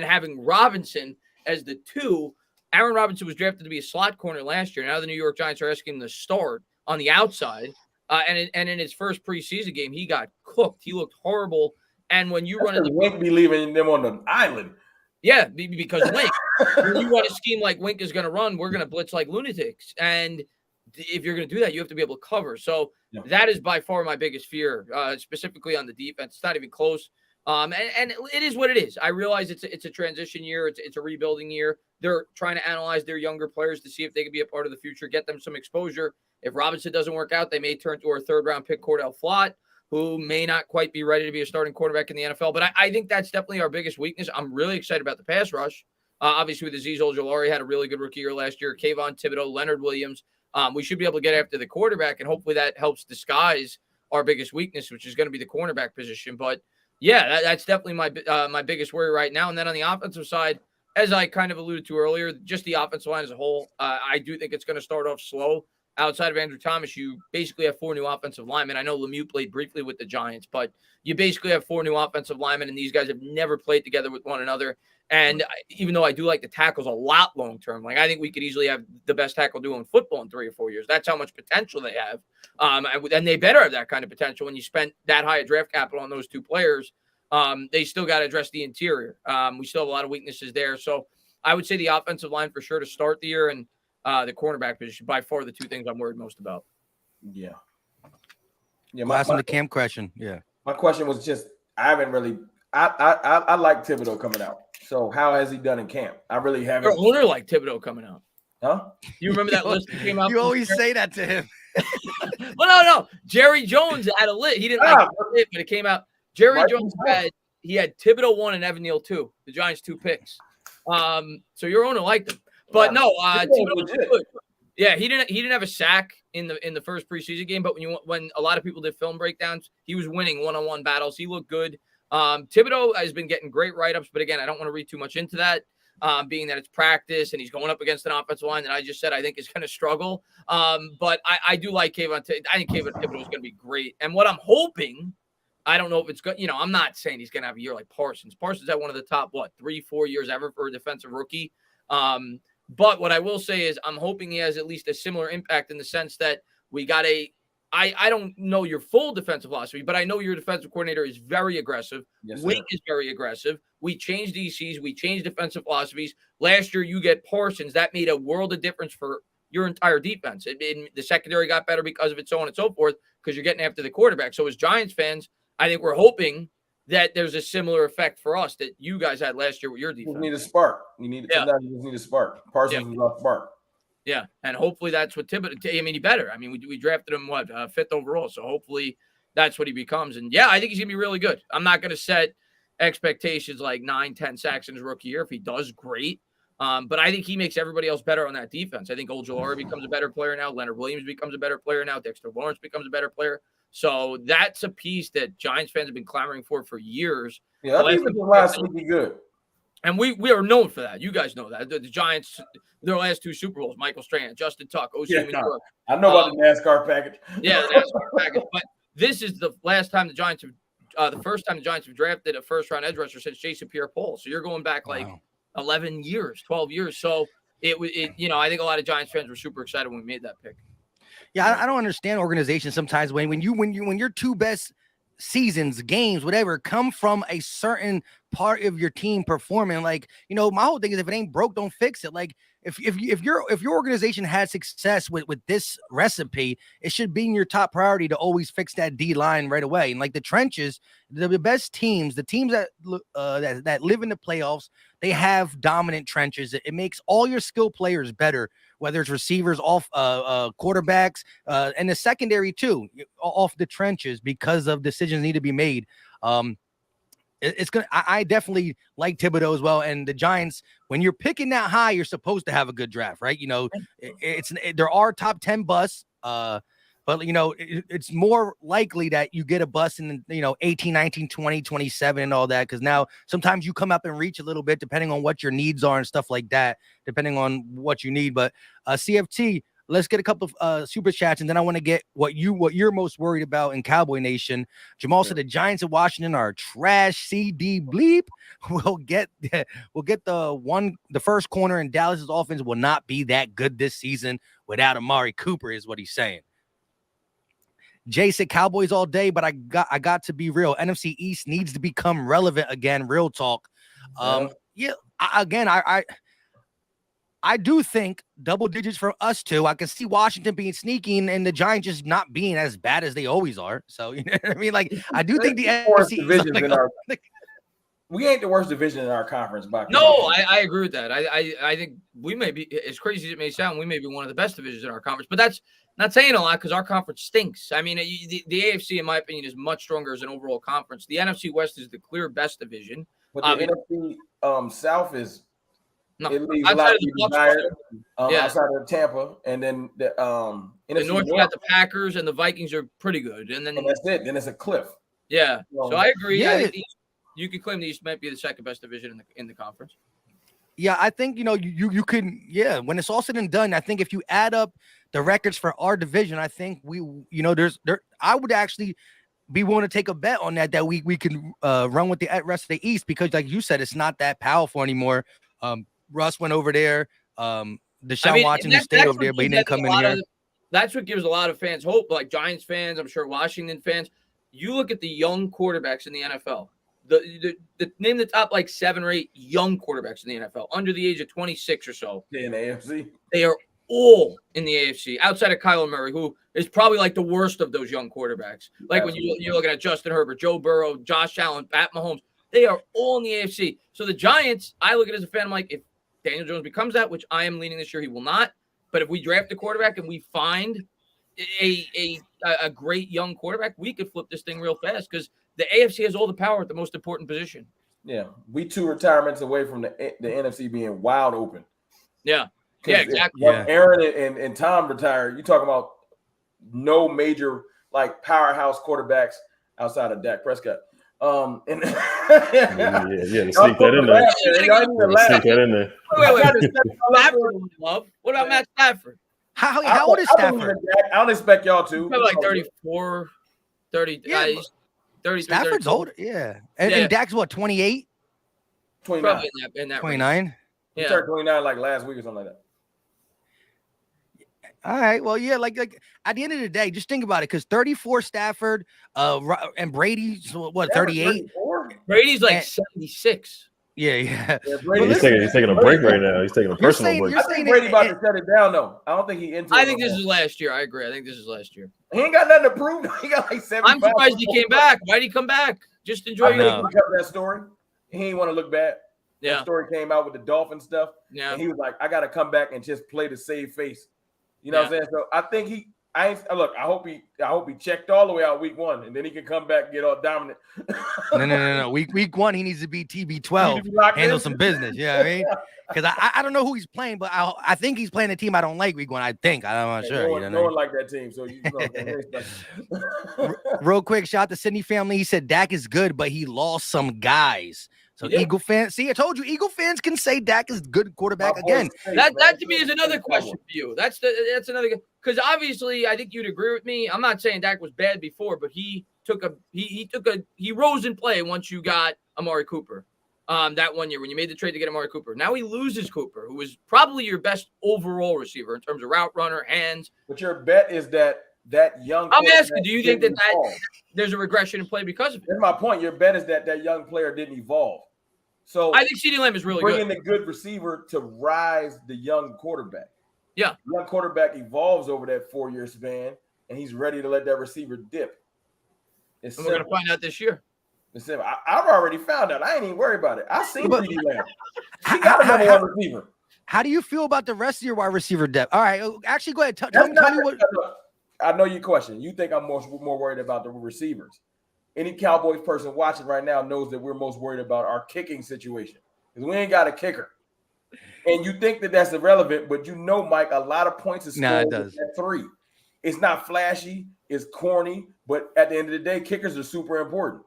having Robinson as the 2. Aaron Robinson was drafted to be a slot corner last year. Now the New York Giants are asking him to start on the outside. And in his first preseason game, he got cooked. He looked horrible. And when you run into Wink be leaving them on the island. Yeah, because Wink. When you run a scheme like Wink is going to run, we're going to blitz like lunatics. And if you're going to do that, you have to be able to cover. So that is by far my biggest fear, specifically on the defense. It's not even close. And it is what it is. I realize it's a transition year. It's a rebuilding year. They're trying to analyze their younger players to see if they can be a part of the future, get them some exposure. If Robinson doesn't work out, they may turn to our 3rd-round pick, Cordell Flott, who may not quite be ready to be a starting quarterback in the NFL. But I think that's definitely our biggest weakness. I'm really excited about the pass rush. Obviously, with Azeez Ojulari, had a really good rookie year last year. Kayvon Thibodeau, Leonard Williams. We should be able to get after the quarterback, and hopefully that helps disguise our biggest weakness, which is going to be the cornerback position. But yeah, that's definitely my biggest worry right now. And then on the offensive side, as I kind of alluded to earlier, just the offensive line as a whole, I do think it's going to start off slow. Outside of Andrew Thomas, you basically have 4 new offensive linemen. I know Lemieux played briefly with the Giants, but you basically have 4 new offensive linemen, and these guys have never played together with one another. And even though I do like the tackles a lot long-term, like I think we could easily have the best tackle duo in football in 3 or 4 years. That's how much potential they have. And they better have that kind of potential when you spend that high a draft capital on those 2 players. They still got to address the interior. We still have a lot of weaknesses there. So I would say the offensive line for sure to start the year, and the cornerback position, by far the 2 things I'm worried most about. Yeah. Last one, the camp question. Yeah. My question was just, I haven't really, I like Thibodeau coming out. So how has he done in camp? I really haven't. Your owner liked Thibodeau coming out. Huh? You remember that list that came out? You always say that to him. Well, no. Jerry Jones had a list. He didn't like it, but it came out. Jerry Jones had Thibodeau 1 and Evan Neal 2. The Giants 2 picks. So your owner liked him. But no, Thibodeau was good. Yeah, he didn't have a sack in the first preseason game, but when a lot of people did film breakdowns, he was winning one-on-one battles. He looked good. Thibodeau has been getting great write-ups, but again, I don't want to read too much into that, being that it's practice and he's going up against an offensive line that I just said I think is going to struggle. But I do like Kayvon. I think Kayvon Thibodeau is going to be great. And what I'm hoping, I don't know if it's good. I'm not saying he's going to have a year like Parsons. Parsons had one of the top 3-4 years ever for a defensive rookie. But what I will say is I'm hoping he has at least a similar impact in the sense that we got I don't know your full defensive philosophy, but I know your defensive coordinator is very aggressive. Yes, Wink is very aggressive. We changed DCs. We changed defensive philosophies. Last year, you get Parsons. That made a world of difference for your entire defense. The secondary got better because of it, so on and so forth, because you're getting after the quarterback. So as Giants fans, I think we're hoping that there's a similar effect for us that you guys had last year with your defense. You need a spark. Sometimes you just need a spark. Parsons is a spark. Yeah, and hopefully that's what Thibodeau. He better. We drafted him 5th overall, so hopefully that's what he becomes. And yeah, I think he's gonna be really good. I'm not gonna set expectations like 9-10 sacks in his rookie year. If he does, great. But I think he makes everybody else better on that defense. I think Ojulari becomes a better player now. Leonard Williams becomes a better player now. Dexter Lawrence becomes a better player. So that's a piece that Giants fans have been clamoring for years. Yeah, I think the last week be good. And we are known for that. You guys know that. The Giants, their last 2 Super Bowls, Michael Strahan, Justin Tuck, O.C. Manure. I know about the NASCAR package. Yeah, the NASCAR package. But this is the last time the Giants have, the first time the Giants have drafted a first-round edge rusher since Jason Pierre-Paul. So you're going back 11 years, 12 years. So I think a lot of Giants fans were super excited when we made that pick. Yeah, I don't understand organizations sometimes when your 2 best seasons, games, whatever, come from a certain part of your team performing. My whole thing is if it ain't broke, don't fix it. Like if your organization had success with this recipe, it should be in your top priority to always fix that D line right away. And like the trenches, the best teams, the teams that live in the playoffs, they have dominant trenches. It makes all your skill players better, whether it's receivers, off quarterbacks, and the secondary too, off the trenches because of decisions need to be made. I definitely like Thibodeau as well. And the Giants, when you're picking that high, you're supposed to have a good draft, right? There are top 10 busts, but it's more likely that you get a bust in 18, 19, 20, 27 and all that, because now sometimes you come up and reach a little bit depending on what your needs are and stuff like that, depending on what you need. But CFT, let's get a couple of super chats, and then I want to get what you're most worried about in Cowboy Nation. Jamal said the Giants of Washington are trash. CD bleep. We'll get the first corner, and Dallas's offense will not be that good this season without Amari Cooper, is what he's saying. Jay said Cowboys all day, but I got to be real. NFC East needs to become relevant again. Real talk. I do think double digits for us too. I can see Washington being sneaky and the Giants just not being as bad as they always are. So you know what I mean? Like I do think the NFC divisions in our we ain't the worst division in our conference. No, I agree with that. I think we may be, as crazy as it may sound, we may be one of the best divisions in our conference. But that's not saying a lot because our conference stinks. I mean, the AFC, in my opinion, is much stronger as an overall conference. The NFC West is the clear best division. But the NFC South is. No, it leaves a lot to be desired outside of Tampa, and then the North, you got the Packers and the Vikings are pretty good, and that's it. Then it's a cliff. Yeah, so I agree. Yeah. You could claim the East might be the second best division in the conference. Yeah, I think you can. Yeah, when it's all said and done, I think if you add up the records for our division, I think I would actually be willing to take a bet on that we can run with the rest of the East because, like you said, it's not that powerful anymore. Russ went over there. Deshaun Watson stayed over there, but he didn't come in here. That's what gives a lot of fans hope, like Giants fans, I'm sure Washington fans. You look at the young quarterbacks in the NFL. The name the top 7 or 8 young quarterbacks in the NFL under the age of 26 or so. In the AFC, they are all in the AFC outside of Kyler Murray, who is probably the worst of those young quarterbacks. Like when you're looking at Justin Herbert, Joe Burrow, Josh Allen, Pat Mahomes, they are all in the AFC. So the Giants, I look at it as a fan, I'm like, if Daniel Jones becomes that, which I am leaning this year, he will not. But if we draft a quarterback and we find a great young quarterback, we could flip this thing real fast because the AFC has all the power at the most important position. Yeah, we 2 retirements away from the NFC being wild open. Yeah, Yeah, exactly. Once Aaron and Tom retire, you talking about no major like powerhouse quarterbacks outside of Dak Prescott. To sneak that in there. Sneak that in there. Wait. What about Matt Stafford? How old is Stafford? I don't expect y'all to. Probably like 34, 30. Yeah, He's 33. Stafford's 34. older. Yeah. And Dak's what, 28? 29. Probably in that 29? range. He turned 29 like last week or something like that. All right. Well, yeah, like at the end of the day, just think about it, because 34 Stafford, and Brady's what, 38? Brady's like 76. Yeah. He's taking a break right now. He's taking a personal break. I think Brady about to shut it down though. I don't think he into. I think this is last year. I agree. I think this is last year. He ain't got nothing to prove. He got like 75. I'm surprised he came back. Why did he come back? Just enjoy I think your. he covered that story. He ain't want to look bad. Yeah. The story came out with the Dolphin stuff. Yeah. And he was like, I got to come back and just play the save face. You know what I'm saying? So I think I hope he checked all the way out week 1, and then he can come back and get all dominant. No. Week 1, he needs to be TB12, handle some business. Yeah, I mean, because I don't know who he's playing, but I think he's playing a team I don't like week 1. I'm not sure. No one like that team. So Real quick, shout out to Sydney family. He said Dak is good, but he lost some guys. So Eagle fans, see, I told you, Eagle fans can say Dak is good quarterback again. That to me is another question for you. That's another, because obviously I think you'd agree with me. I'm not saying Dak was bad before, but he rose in play once you got Amari Cooper. That 1 year when you made the trade to get Amari Cooper. Now he loses Cooper, who was probably your best overall receiver in terms of route runner, hands. But your bet is that young. I'm asking, do you think that there's a regression in play because of it? That's my point. Your bet is that young player didn't evolve. So I think CeeDee Lamb is really bringing good. the good receiver to rise the young quarterback. Yeah. The young quarterback evolves over that 4-year span, and he's ready to let that receiver dip. And we're going to find out this year. I've already found out. I ain't even worried about it. I've seen CeeDee Lamb. He got a number 1 receiver. How do you feel about the rest of your wide receiver depth? All right. Actually, go ahead. Tell me what. I know your question. You think I'm more worried about the receivers. Any Cowboys person watching right now knows that we're most worried about our kicking situation, because we ain't got a kicker. And you think that that's irrelevant, but you know, Mike, a lot of points is scored at 3. It's not flashy, it's corny, but at the end of the day, kickers are super important.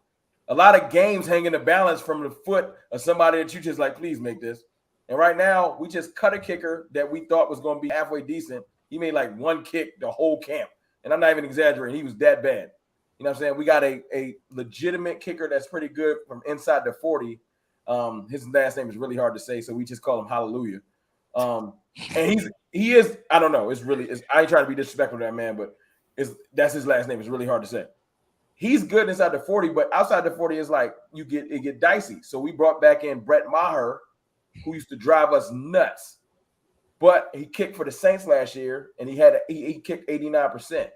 A lot of games hang in the balance from the foot of somebody that you just like, please make this. And right now, we just cut a kicker that we thought was going to be halfway decent. He made like 1 kick the whole camp. And I'm not even exaggerating. He was that bad. You know what I'm saying? We got a legitimate kicker that's pretty good from inside the 40. His last name is really hard to say, so we just call him Hallelujah. And he is, I don't know. I ain't trying to be disrespectful to that man, but that's his last name. It's really hard to say. He's good inside the 40, but outside the 40 is like it get dicey. So we brought back in Brett Maher, who used to drive us nuts. But he kicked for the Saints last year, and he kicked 89%.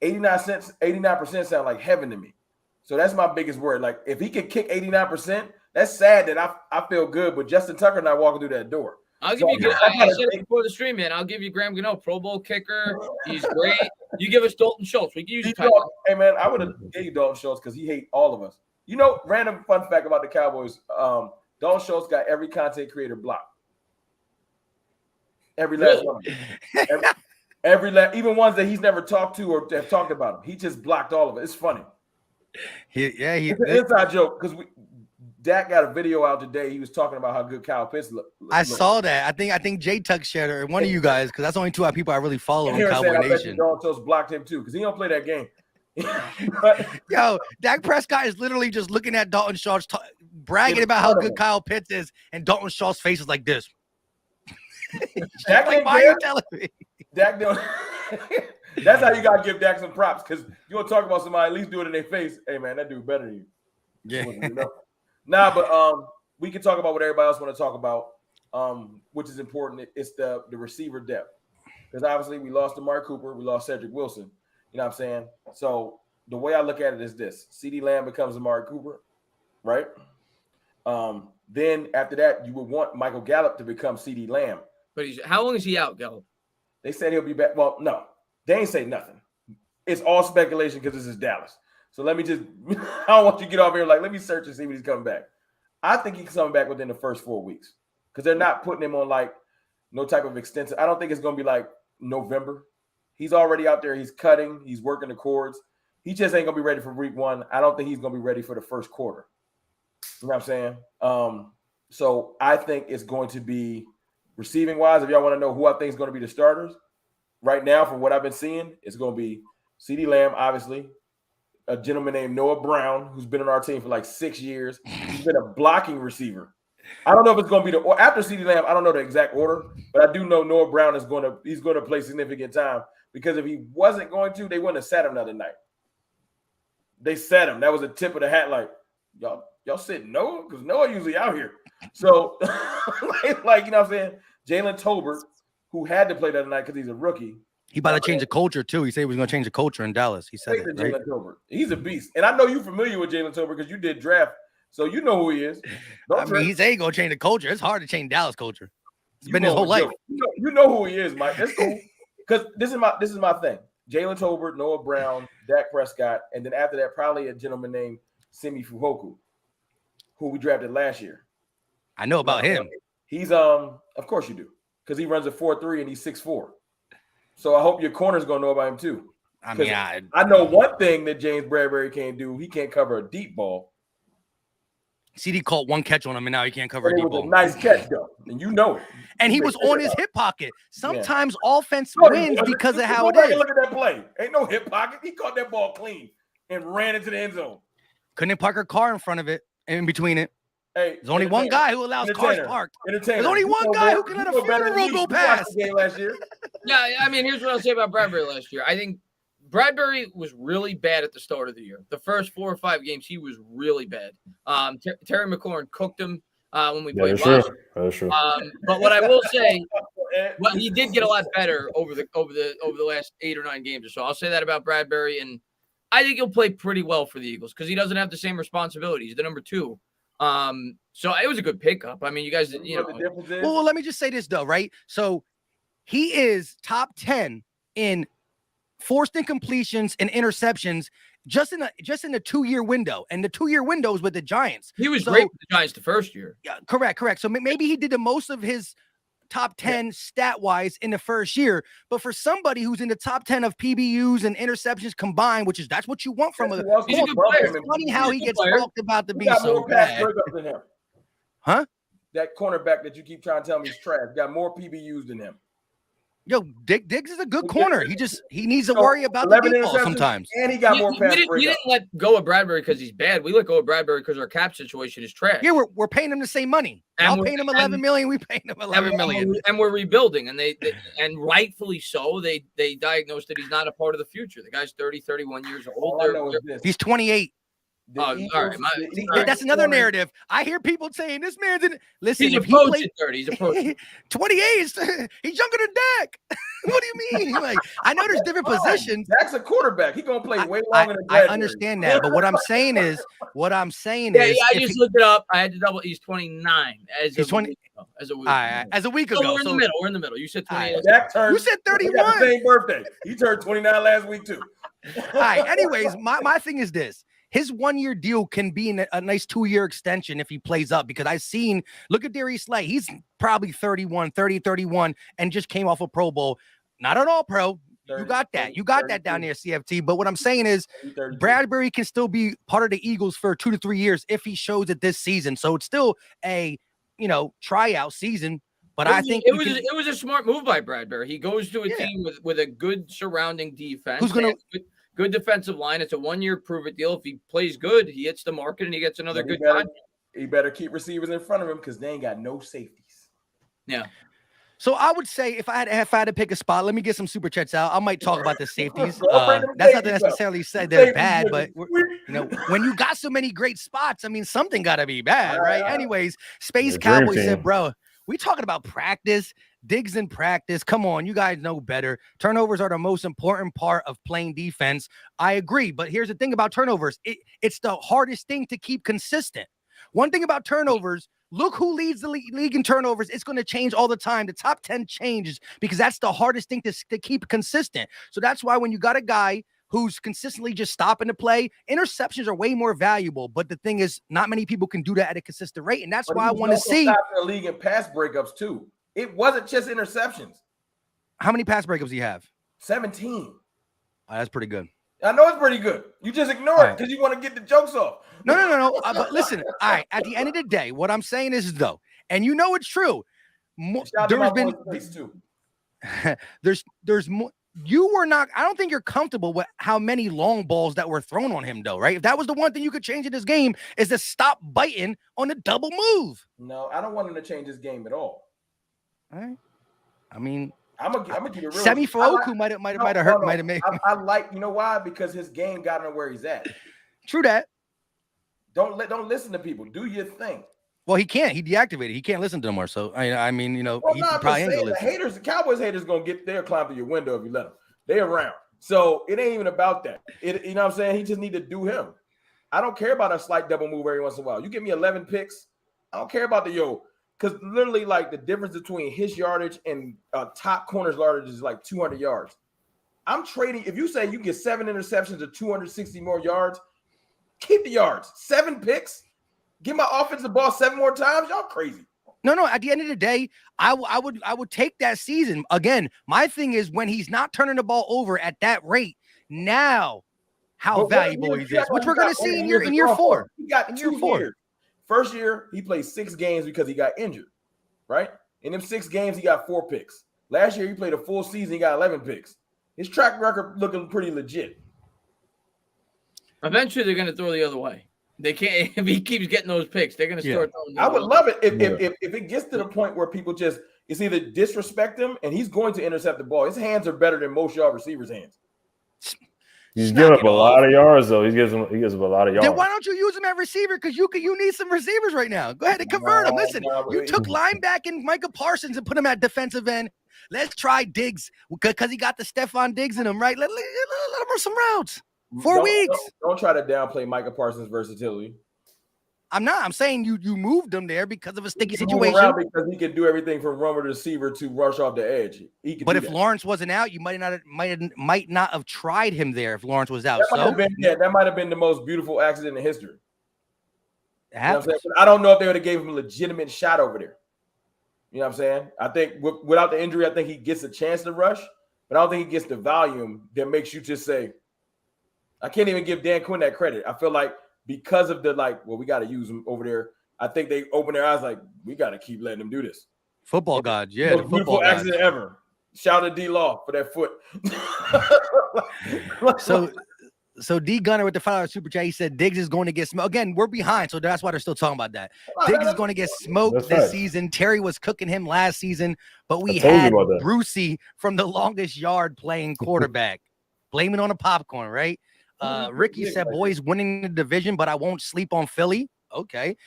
89% sound like heaven to me. So that's my biggest worry. Like, if he could kick 89%, that's sad that I feel good, but Justin Tucker not walking through that door. I'll give you. I said it before the stream, man. I'll give you Graham Gano, Pro Bowl kicker. He's great. You give us Dalton Schultz. We can use Hey man, I would have gave you Dalton Schultz because he hates all of us. You know, random fun fact about the Cowboys. Dalton Schultz got every content creator blocked. Every last one. Even ones that he's never talked to or have talked about him. He just blocked all of it. It's funny. It's an inside joke because Dak got a video out today. He was talking about how good Kyle Pitts looked. I saw that. I think J Tuck shared it, or one of you guys, because that's only 2 people I really follow on Cowboy Nation. Dalton Schultz blocked him too because he don't play that game. Yo, Dak Prescott is literally just looking at Dalton Schultz, bragging about how good Kyle Pitts is, and Dalton Schultz's face is like this. Dak like, why are you telling me? Dak don't. That's how you gotta give Dak some props, because you want to talk about somebody, at least do it in their face. Hey man, that dude better than you. Yeah. Nah, but we can talk about what everybody else want to talk about, which is important. It's the receiver depth, because obviously we lost Amari Cooper, we lost Cedric Wilson. You know what I'm saying? So the way I look at it is this: CeeDee Lamb becomes Amari Cooper, right? Then after that, you would want Michael Gallup to become CeeDee Lamb. But how long is he out, Gallup? They said he'll be back. Well, no, they ain't say nothing. It's all speculation because this is Dallas. So let me just, I don't want you to get off here like, let me search and see when he's coming back. I think he's coming back within the first 4 weeks, because they're not putting him on like, no type of extensive. I don't think it's going to be like November. He's already out there. He's cutting. He's working the cords. He just ain't going to be ready for week 1. I don't think he's going to be ready for the first quarter. You know what I'm saying? So I think it's going to be receiving wise. If y'all want to know who I think is going to be the starters right now, from what I've been seeing, it's going to be CeeDee Lamb, obviously, a gentleman named Noah Brown, who's been on our team for like 6 years. He's been a blocking receiver. I don't know if it's going to be or after CeeDee Lamb. I don't know the exact order, but I do know Noah Brown he's going to play significant time, because if he wasn't going to, they wouldn't have sat him the other night. They sat him. That was a tip of the hat. Like, y'all sit Noah, because Noah usually out here. So, like, you know what I'm saying? Jalen Tolbert, who had to play the other night because he's a rookie. He about to change the culture too. He said he was going to change the culture in Dallas. He said it, right? Jalen Tolbert. He's a beast, and I know you're familiar with Jalen Tolbert because you did draft, so you know who he is. He said he's going to change the culture. It's hard to change Dallas culture. It's been his whole life. You know who he is, Mike. That's cool. Because this is my thing. Jalen Tolbert, Noah Brown, Dak Prescott, and then after that, probably a gentleman named Simi Fuhoku, who we drafted last year. I know about him. He's of course you do, because he runs a 4.3 and he's 6'4". So I hope your corner's gonna know about him too. I mean, I know one thing that James Bradbury can't do. He can't cover a deep ball. CD caught one catch on him, and now he can't cover a deep ball. A nice catch though, and you know it. And he was on his hip pocket. Sometimes offense wins because of how it is. Look at that play. Ain't no hip pocket. He caught that ball clean and ran into the end zone. Couldn't park a car in front of it, in between it. Hey, there's only one guy who allows cars parked. There's only one guy who can let a funeral go past. Last year. Yeah, I mean, here's what I'll say about Bradbury last year. I think Bradbury was really bad at the start of the year. The first 4 or 5 games, he was really bad. Terry McLaurin cooked him when we played last year. That's true. But what I will say, he did get a lot better over the last 8 or 9 games or so. I'll say that about Bradbury, and I think he'll play pretty well for the Eagles because he doesn't have the same responsibilities. He's the number 2. So it was a good pickup. I mean, you guys, you know. Well, let me just say this though, right? So he is top 10 in forced incompletions and interceptions just in the 2-year window, and the 2-year window is with the Giants. He was great with the Giants the first year. Yeah, correct. So maybe he did the most of his top 10 stat-wise in the first year, but for somebody who's in the top 10 of PBUs and interceptions combined, that's what you want from he's a good player. It's funny how he gets talked about to be so bad. Than him. Huh? That cornerback that you keep trying to tell me is trash got more PBUs than him. Yo, Diggs is a good corner. He needs to worry about the deep ball sometimes. And he got more pass breakups. We didn't let go of Bradbury because he's bad. We let go of Bradbury because our cap situation is trash. Yeah, we're paying him the same money. I'll pay him $11 million. We paying him $11 million. And we're rebuilding, and they and rightfully so. They diagnosed that he's not a part of the future. The guy's 30, 31 years old. He's 28. All right. That's another narrative. I hear people saying this man's in. Listen, he's approaching 30. He's approaching 28. He's younger than Dak. What do you mean? Like, I know there's different positions. Dak's a quarterback. He's gonna play way longer than Bradbury. I understand that, but what I'm saying is, I just looked it up. I had to double. He's 29. He's 20. As a week ago. So we're in the middle. We're in the middle. You said 28. You said 31. Same birthday. He turned 29 last week too. All right. Anyways, my thing is this. His 1-year deal can be a nice 2-year extension if he plays up, because look at Darius Slay. He's probably 31, and just came off a Pro Bowl. Not an all-pro. You got that. You got that down there, CFT. But what I'm saying is Bradbury can still be part of the Eagles for 2 to 3 years if he shows it this season. So it's still a, tryout season. But I think it was a smart move by Bradbury. He goes to a team with a good surrounding defense. Who's going to good defensive line. It's a 1-year prove-it deal. If he plays good, he hits the market and he gets another good contract. He better keep receivers in front of him because they ain't got no safeties. Yeah. So I would say if I had to pick a spot, let me get some super chats out. I might talk about the safeties. That's not to necessarily say they're bad, but when you got so many great spots, I mean, something got to be bad, right? Anyways, Space Cowboy said, bro, we talking about practice. Diggs in practice. Come on, you guys know better. Turnovers are the most important part of playing defense. I agree, but here's the thing about turnovers. It's the hardest thing to keep consistent. One thing about turnovers, look who leads the league in turnovers. It's going to change all the time. The top 10 changes because that's the hardest thing to keep consistent. So that's why when you got a guy who's consistently just stopping the play, interceptions are way more valuable. But the thing is, not many people can do that at a consistent rate, and that's why I want to see the league in pass breakups too. It wasn't just interceptions. How many pass breakups do you have? 17. Oh, that's pretty good. I know it's pretty good. You just ignore it because you want to get the jokes off. No. But listen, all right. At the end of the day, what I'm saying is though, and you know it's true. There's been there's more. You were not. I don't think you're comfortable with how many long balls that were thrown on him, though, right? If that was the one thing you could change in this game, is to stop biting on the double move. No, I don't want him to change his game at all. All right. I mean, I'm gonna keep it real. Semi Foroku might have hurt. Might have made. I like. You know why? Because his game got him where he's at. True that. Don't listen to people. Do your thing. Well, he can't. He deactivated. He can't listen to them more. So I mean, you know, well, he probably ain't gonna listen. The Cowboys haters gonna get there, climb through your window if you let them. They're around. So it ain't even about that. You know what I'm saying? He just need to do him. I don't care about a slight double move every once in a while. You give me 11 picks. I don't care about the because literally like the difference between his yardage and top corner's yardage is like 200 yards. I'm trading. If you say you get 7 interceptions or 260 more yards, keep the yards. 7 picks. Give my offensive ball 7 more times. Y'all crazy. No. At the end of the day, I would take that season. Again, my thing is when he's not turning the ball over at that rate, now how valuable he is, which we're going to see in year 4. He got 2 years. First year, he played 6 games because he got injured, right? In them 6 games, he got 4 picks. Last year, he played a full season. He got 11 picks. His track record looking pretty legit. Eventually, they're going to throw the other way. They can't. If he keeps getting those picks, they're going to start throwing. I would love it if it gets to the point where people just it's either disrespect him and he's going to intercept the ball. His hands are better than most y'all receivers' hands. He's giving up a lot of yards though. He gives up a lot of yards. Then why don't you use him at receiver? Because you need some receivers right now. Go ahead and convert him. Listen, you took linebacker Micah Parsons and put him at defensive end. Let's try Diggs because he got the Stephon Diggs in him, right? Let him run some routes. 4 weeks. Don't try to downplay Micah Parsons' versatility. I'm not. I'm saying you moved him there because of a sticky situation. Because he can do everything from run with the receiver to rush off the edge. But if Lawrence wasn't out, you might not have tried him there if Lawrence was out. That might have been the most beautiful accident in history. You know I don't know if they would have gave him a legitimate shot over there. You know what I'm saying? I think without the injury, I think he gets a chance to rush, but I don't think he gets the volume that makes you just say, I can't even give Dan Quinn that credit. I feel like because of we got to use him over there. I think they open their eyes like, we got to keep letting him do this. Football gods, yeah. The beautiful accident ever. Shout out to D Law for that foot. So D Gunner with the $5 super chat, he said Diggs is going to get smoked. Again, we're behind, so that's why they're still talking about that. Diggs is going to get smoked this season. Terry was cooking him last season, but we had Brucey from the longest yard playing quarterback. Blame it on the popcorn, right? Ricky said, boys winning the division, but I won't sleep on Philly. Okay.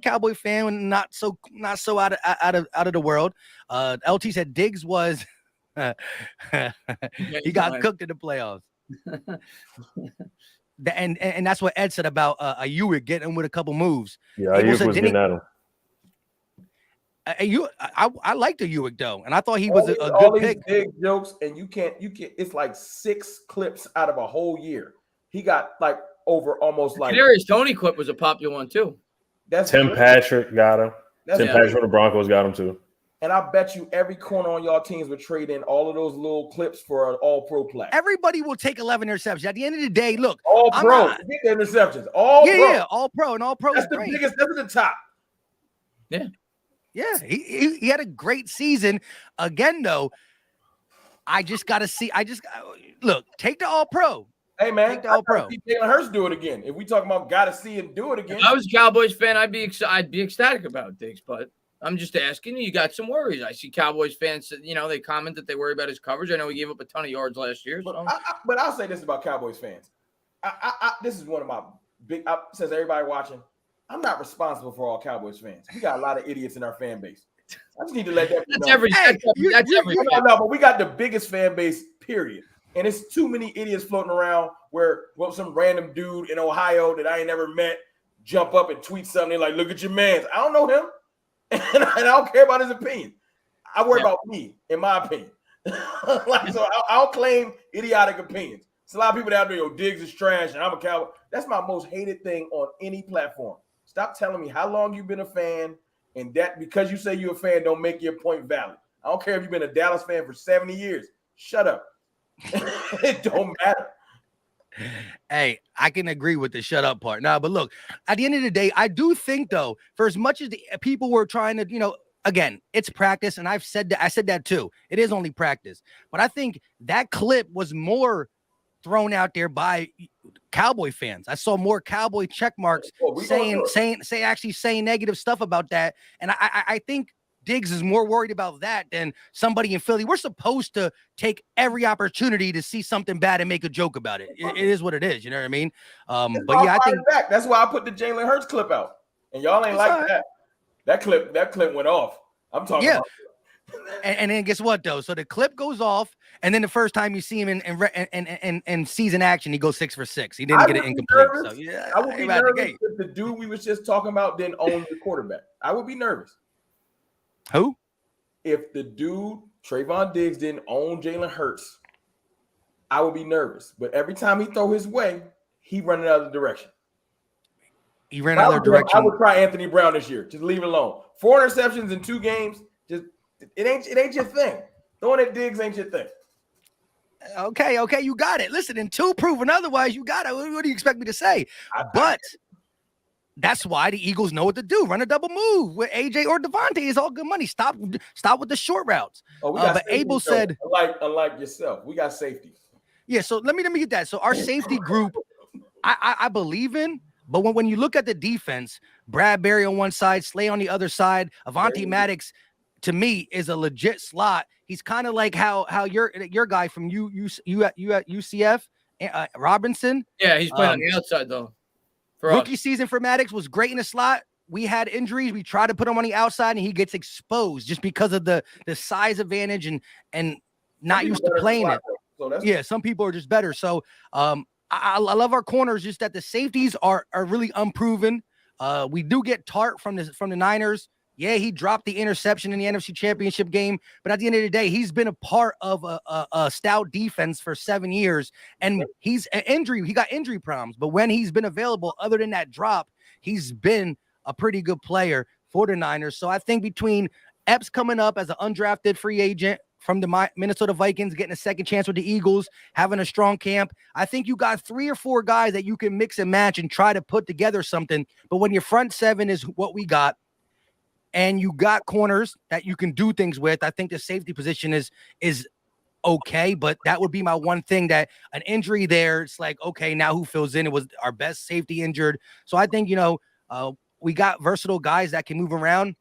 Cowboy fan, not so out of the world. LT said Diggs was he got cooked in the playoffs. and that's what Ed said about Ayuk getting him with a couple moves. Yeah, Ayuk was getting at him. I liked Ayuk though, and I thought he was a good pick. Big jokes, and you can't. It's like 6 clips out of a whole year. He got like over almost like. Kadarius Toney clip was a popular one too. That's Tim Patrick got him. Patrick from the Broncos got him too. And I bet you every corner on y'all teams would trade in all of those little clips for an all-pro play. Everybody will take 11 interceptions. At the end of the day, look. All-pro. Get the interceptions. All-pro. Yeah, all-pro. And all-pro is great. Biggest. That's at the top. Yeah. Yeah, he had a great season. Again, though, I just got to see. Look, take the all-pro. Hey, man, take the all-pro. See Jalen Hurts do it again. If we talk about got to see him do it again. If I was a Cowboys fan, I'd be ecstatic about Diggs, but I'm just asking you got some worries. I see Cowboys fans, they comment that they worry about his coverage. I know he gave up a ton of yards last year. So. But I'll say this about Cowboys fans. This is one of my big, since everybody watching, I'm not responsible for all Cowboys fans. We got a lot of idiots in our fan base. I just need to let that be known. That's every no, but we got the biggest fan base, period. And it's too many idiots floating around where some random dude in Ohio that I ain't never met jump up and tweet something like, look at your mans. I don't know him. And I don't care about his opinion. I worry about me, in my opinion. So I'll claim idiotic opinions. It's a lot of people out there, Diggs is trash and I'm a Cowboy. That's my most hated thing on any platform. Stop telling me how long you've been a fan And that, because you say you're a fan, don't make your point valid. I don't care if you've been a Dallas fan for 70 years. Shut up. It don't matter. Hey, I can agree with the shut up part. Now, but look, at the end of the day, I do think, though, for as much as the people were trying to, again, it's practice. And I said that too. It is only practice. But I think that clip was more thrown out there by Cowboy fans. I saw more Cowboy check marks saying negative stuff about that. And I think Diggs is more worried about that than somebody in Philly. We're supposed to take every opportunity to see something bad and make a joke about it. It is what it is. You know what I mean? But yeah, I think that's why I put the Jalen Hurts clip out, and y'all ain't like that. That clip went off. I'm talking about. And then guess what though? So the clip goes off, and then the first time you see him in season action, he goes 6 for 6. He didn't get it incomplete. So yeah, I would be nervous if the dude we was just talking about didn't own the quarterback. I would be nervous. Who? If the dude Trayvon Diggs didn't own Jalen Hurts, I would be nervous. But every time he throw his way, he running out of the direction. He ran another direction. I would try Anthony Brown this year. Just leave it alone. 4 interceptions in 2 games. Just it ain't your thing. Throwing at Diggs ain't your thing. Okay, you got it. Listen, and 2 proven otherwise, you got it. What do you expect me to say? But that's why the Eagles know what to do. Run a double move with AJ or Devontae is all good money. Stop with the short routes. But Abel said, unlike yourself, we got safety. Yeah, so let me get that. So our safety group, I believe in. But when you look at the defense, Bradbury on one side, Slay on the other side, Avonte Maddox, to me, is a legit slot. He's kind of like how your guy from UCF, Robinson. Yeah, he's playing on the outside though. Rookie season for Maddox was great in the slot. We had injuries. We tried to put him on the outside, and he gets exposed just because of the size advantage and not used to playing it. So some people are just better. So I love our corners, just that the safeties are really unproven. We do get Tart from the Niners. Yeah, he dropped the interception in the NFC Championship game, but at the end of the day, he's been a part of a stout defense for 7 years, and he's an injury. He got injury problems, but when he's been available, other than that drop, he's been a pretty good player for the Niners. So I think between Epps coming up as an undrafted free agent from the Minnesota Vikings, getting a second chance with the Eagles, having a strong camp, I think you got 3 or 4 guys that you can mix and match and try to put together something. But when your front 7 is what we got, and you got corners that you can do things with, I think the safety position is okay, but that would be my one thing, that an injury there, it's like, okay, now who fills in? It was our best safety injured. So I think, we got versatile guys that can move around,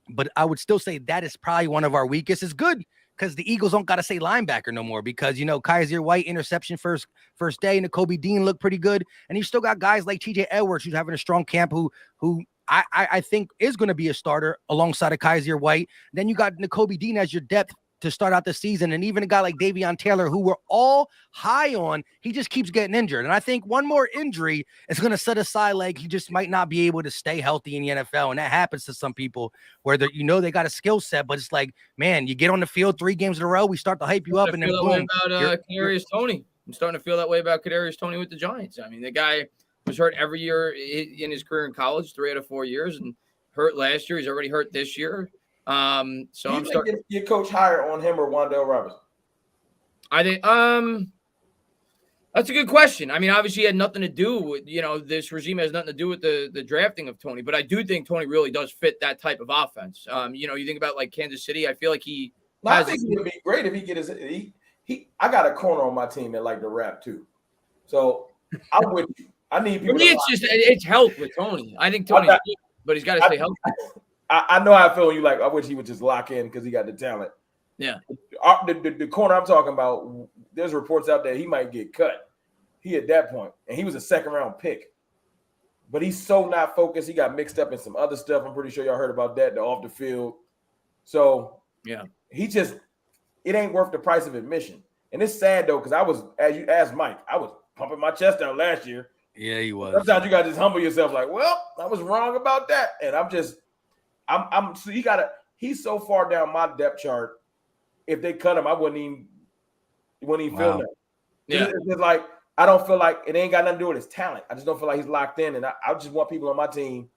but I would still say that is probably one of our weakest. It's good because the Eagles don't got to say linebacker no more, because, Kaiser White interception first day, and Kobe Dean looked pretty good. And you still got guys like TJ Edwards, who's having a strong camp, who I think is going to be a starter alongside of Kaiser White. Then you got Kobe Dean as your depth to start out the season. And even a guy like Davion Taylor, who we're all high on, he just keeps getting injured. And I think one more injury is going to set aside, like, he just might not be able to stay healthy in the NFL. And that happens to some people where they got a skill set, but it's like, man, you get on the field 3 games in a row, we start to hype you up, and then boom. Kadarius Toney. I'm starting to feel that way about Kadarius Toney with the Giants. I mean, the guy was hurt every year in his career in college, 3 out of 4 years, and hurt last year. He's already hurt this year. So I'm starting. Your coach higher on him or Wan'Dale Robinson? I think that's a good question. I mean, obviously, he had nothing to do with, this regime has nothing to do with the drafting of Toney, but I do think Toney really does fit that type of offense. You think about like Kansas City. I feel like I think he would be great if he get his. I got a corner on my team that like to rap too, so I'm with you. I need people. It's health with Toney. I think Toney's good, but he's got to stay healthy. I know how I feel when you like. I wish he would just lock in because he got the talent. Yeah. The corner I'm talking about, there's reports out there he might get cut. He at that point, and he was a 2nd-round pick. But he's so not focused. He got mixed up in some other stuff. I'm pretty sure y'all heard about that, the off the field. So yeah, it ain't worth the price of admission. And it's sad though, because I was, as you asked Mike, I was pumping my chest out last year. Yeah, he was. Sometimes you gotta just humble yourself, like, well, I was wrong about that. And so he's so far down my depth chart. If they cut him, I wouldn't even feel that. Yeah. It's like, I don't feel like it ain't got nothing to do with his talent. I just don't feel like he's locked in. And I just want people on my team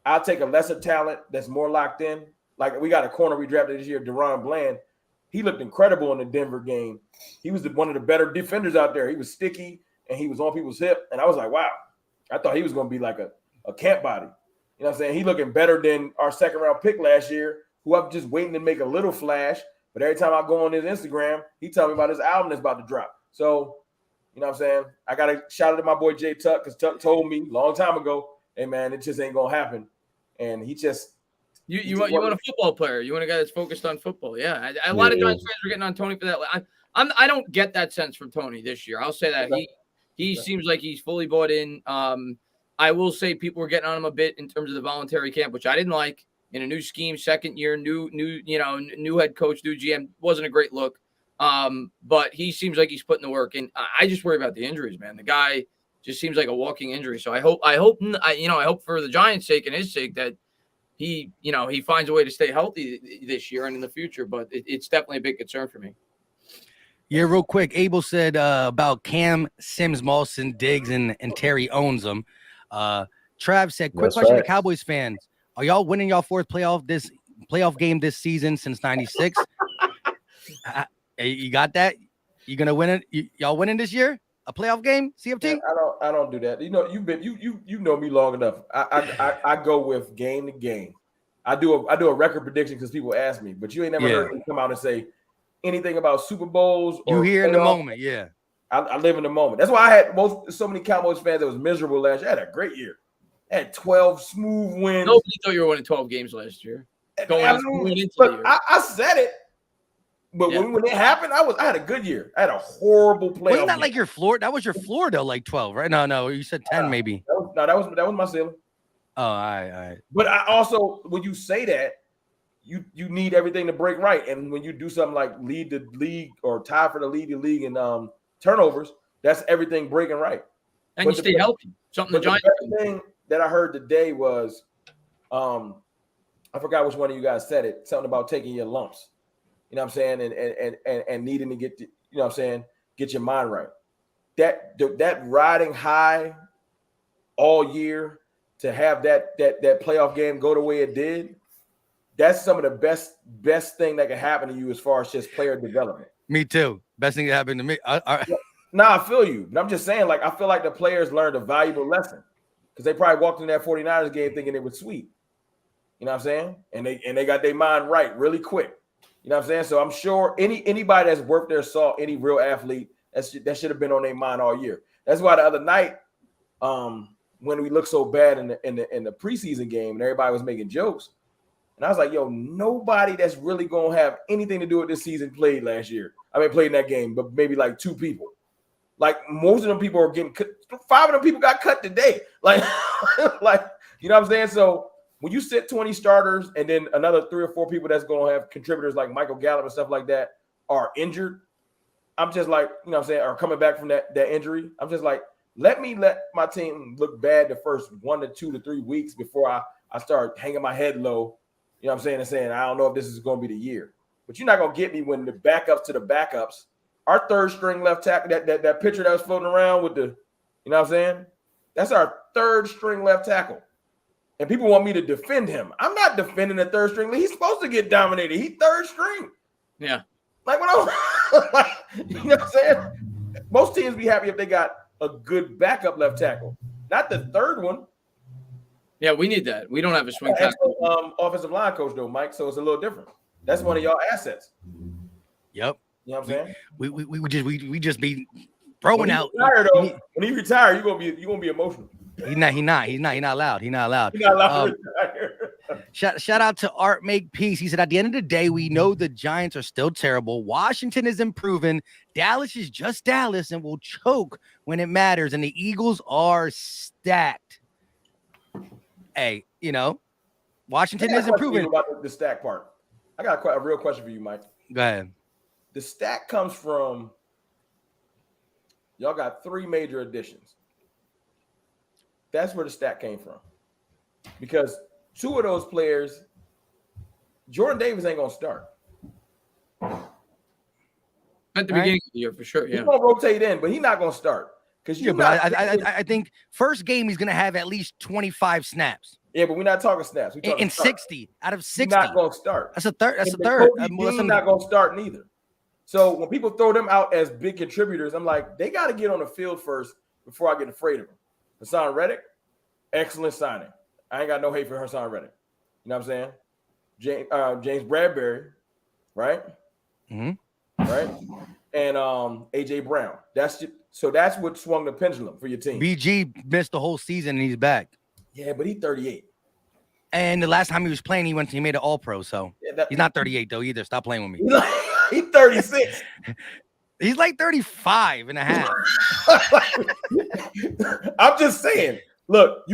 I'll take a lesser talent that's more locked in. Like we got a corner we drafted this year, Deron Bland. He looked incredible in the Denver game. He was one of the better defenders out there. He was sticky and he was on people's hip. And I was like, wow, I thought he was going to be like a camp body. You know what I'm saying? He looking better than our second round pick last year, who I'm just waiting to make a little flash. But every time I go on his Instagram, he tell me about his album that's about to drop. So, you know what I'm saying? I got to shout out to my boy Jay Tuck, because Tuck told me a long time ago, hey, man, it just ain't going to happen. And he just – You want a football player. You want a guy that's focused on football. Yeah. A lot of Giants fans are getting on Tony for that. I don't get that sense from Tony this year. I'll say that. He seems like he's fully bought in. I will say people were getting on him a bit in terms of the voluntary camp, which I didn't like. In a new scheme, second year, new head coach, new GM, wasn't a great look. But he seems like he's putting the work in. I just worry about the injuries, man. The guy just seems like a walking injury. So I hope for the Giants' sake and his sake that he finds a way to stay healthy this year and in the future. But it's definitely a big concern for me. Yeah, real quick. Abel said about Cam, Sims, Mawson, Diggs, and Terry owns them. Trav said, quick question to Cowboys fans. Are y'all winning y'all fourth playoff game this season since '96? You got that? You gonna win it? Y'all winning this year? A playoff game? CFT? Yeah, I don't do that. You know, you know me long enough. I go with game to game. I do a record prediction because people ask me, but you ain't never heard me come out and say anything about Super Bowls. You hear in the moment, yeah. I live in the moment. That's why I had so many Cowboys fans that was miserable last year. I had a great year. I had 12 smooth wins. Nobody thought you were winning 12 games last year. Going into the year. I said it. But when it happened, I had a good year. I had a horrible playoff. Wasn't that like your floor? That was your floor though, like 12, right? No, you said 10 maybe. That was my ceiling. Oh, all right. But I also, when you say that, you need everything to break right. And when you do something like lead the league or tie for the lead in turnovers, that's everything breaking right. And you stay healthy. Something the Giants thing that I heard today was, I forgot which one of you guys said it. Something about taking your lumps. You know what I'm saying? And needing to get, you know what I'm saying, get your mind right. That riding high all year to have that playoff game go the way it did, that's some of the best thing that can happen to you as far as just player development. Me too. Best thing that happened to me. I feel you. But I'm just saying, like, I feel like the players learned a valuable lesson because they probably walked in that 49ers game thinking it was sweet. You know what I'm saying? And they got their mind right really quick. You know what I'm saying? So I'm sure anybody that's worth their salt, any real athlete, that should have been on their mind all year. That's why the other night, when we looked so bad in the preseason game and everybody was making jokes, and I was like, yo, nobody that's really gonna have anything to do with this season played last year. I mean, played in that game, but maybe like 2 people. Like most of them people are getting cut. 5 of them people got cut today. Like, you know what I'm saying? So when you sit 20 starters and then another 3 or 4 people that's going to have contributors like Michael Gallup and stuff like that are injured, I'm just like, you know what I'm saying, are coming back from that injury. I'm just like, let my team look bad the first 1 to 2 to 3 weeks before I start hanging my head low, you know what I'm saying, and saying, I don't know if this is going to be the year. But you're not going to get me when the backups to the backups, our third string left tackle, that pitcher that was floating around with the, you know what I'm saying, that's our third string left tackle. And people want me to defend him. I'm not defending the third string. He's supposed to get dominated. He's third string. Yeah. Like, you know what I'm saying? Most teams be happy if they got a good backup left tackle, not the third one. Yeah, we need that. We don't have a swing tackle. Offensive line coach, though, Mike, so it's a little different. That's one of y'all assets. Yep. You know what I'm saying? We just be throwing out. When he retire, you're gonna be emotional. He's not allowed. He's not allowed to retire. Shout out to Art Make Peace. He said, at the end of the day, we know the Giants are still terrible. Washington is improving. Dallas is just Dallas and will choke when it matters. And the Eagles are stacked. Hey, Washington is improving. About the stack part. I got a real question for you, Mike. Go ahead. The stack comes from y'all got 3 major additions. That's where the stack came from. Because 2 of those players, Jordan Davis ain't going to start. At the beginning of the year, for sure, yeah. He's going to rotate in, but he's not going to start. I think first game he's going to have at least 25 snaps. Yeah, but we're not talking snaps. We're talking in 60 out of 60. He's not going to start. That's a third. That's a And third. Kobe Dean not going to start neither. So when people throw them out as big contributors, I'm like, they got to get on the field first before I get afraid of them. Hassan Reddick, excellent signing. I ain't got no hate for Hassan Reddick. You know what I'm saying? James Bradbury, right? Mm-hmm. Right? And AJ Brown. That's what swung the pendulum for your team. BG missed the whole season and he's back. Yeah, but he's 38. And the last time he was playing, he made an All-Pro. So he's not 38 though either. Stop playing with me. He's 36. He's like 35 and a half. I'm just saying. Look,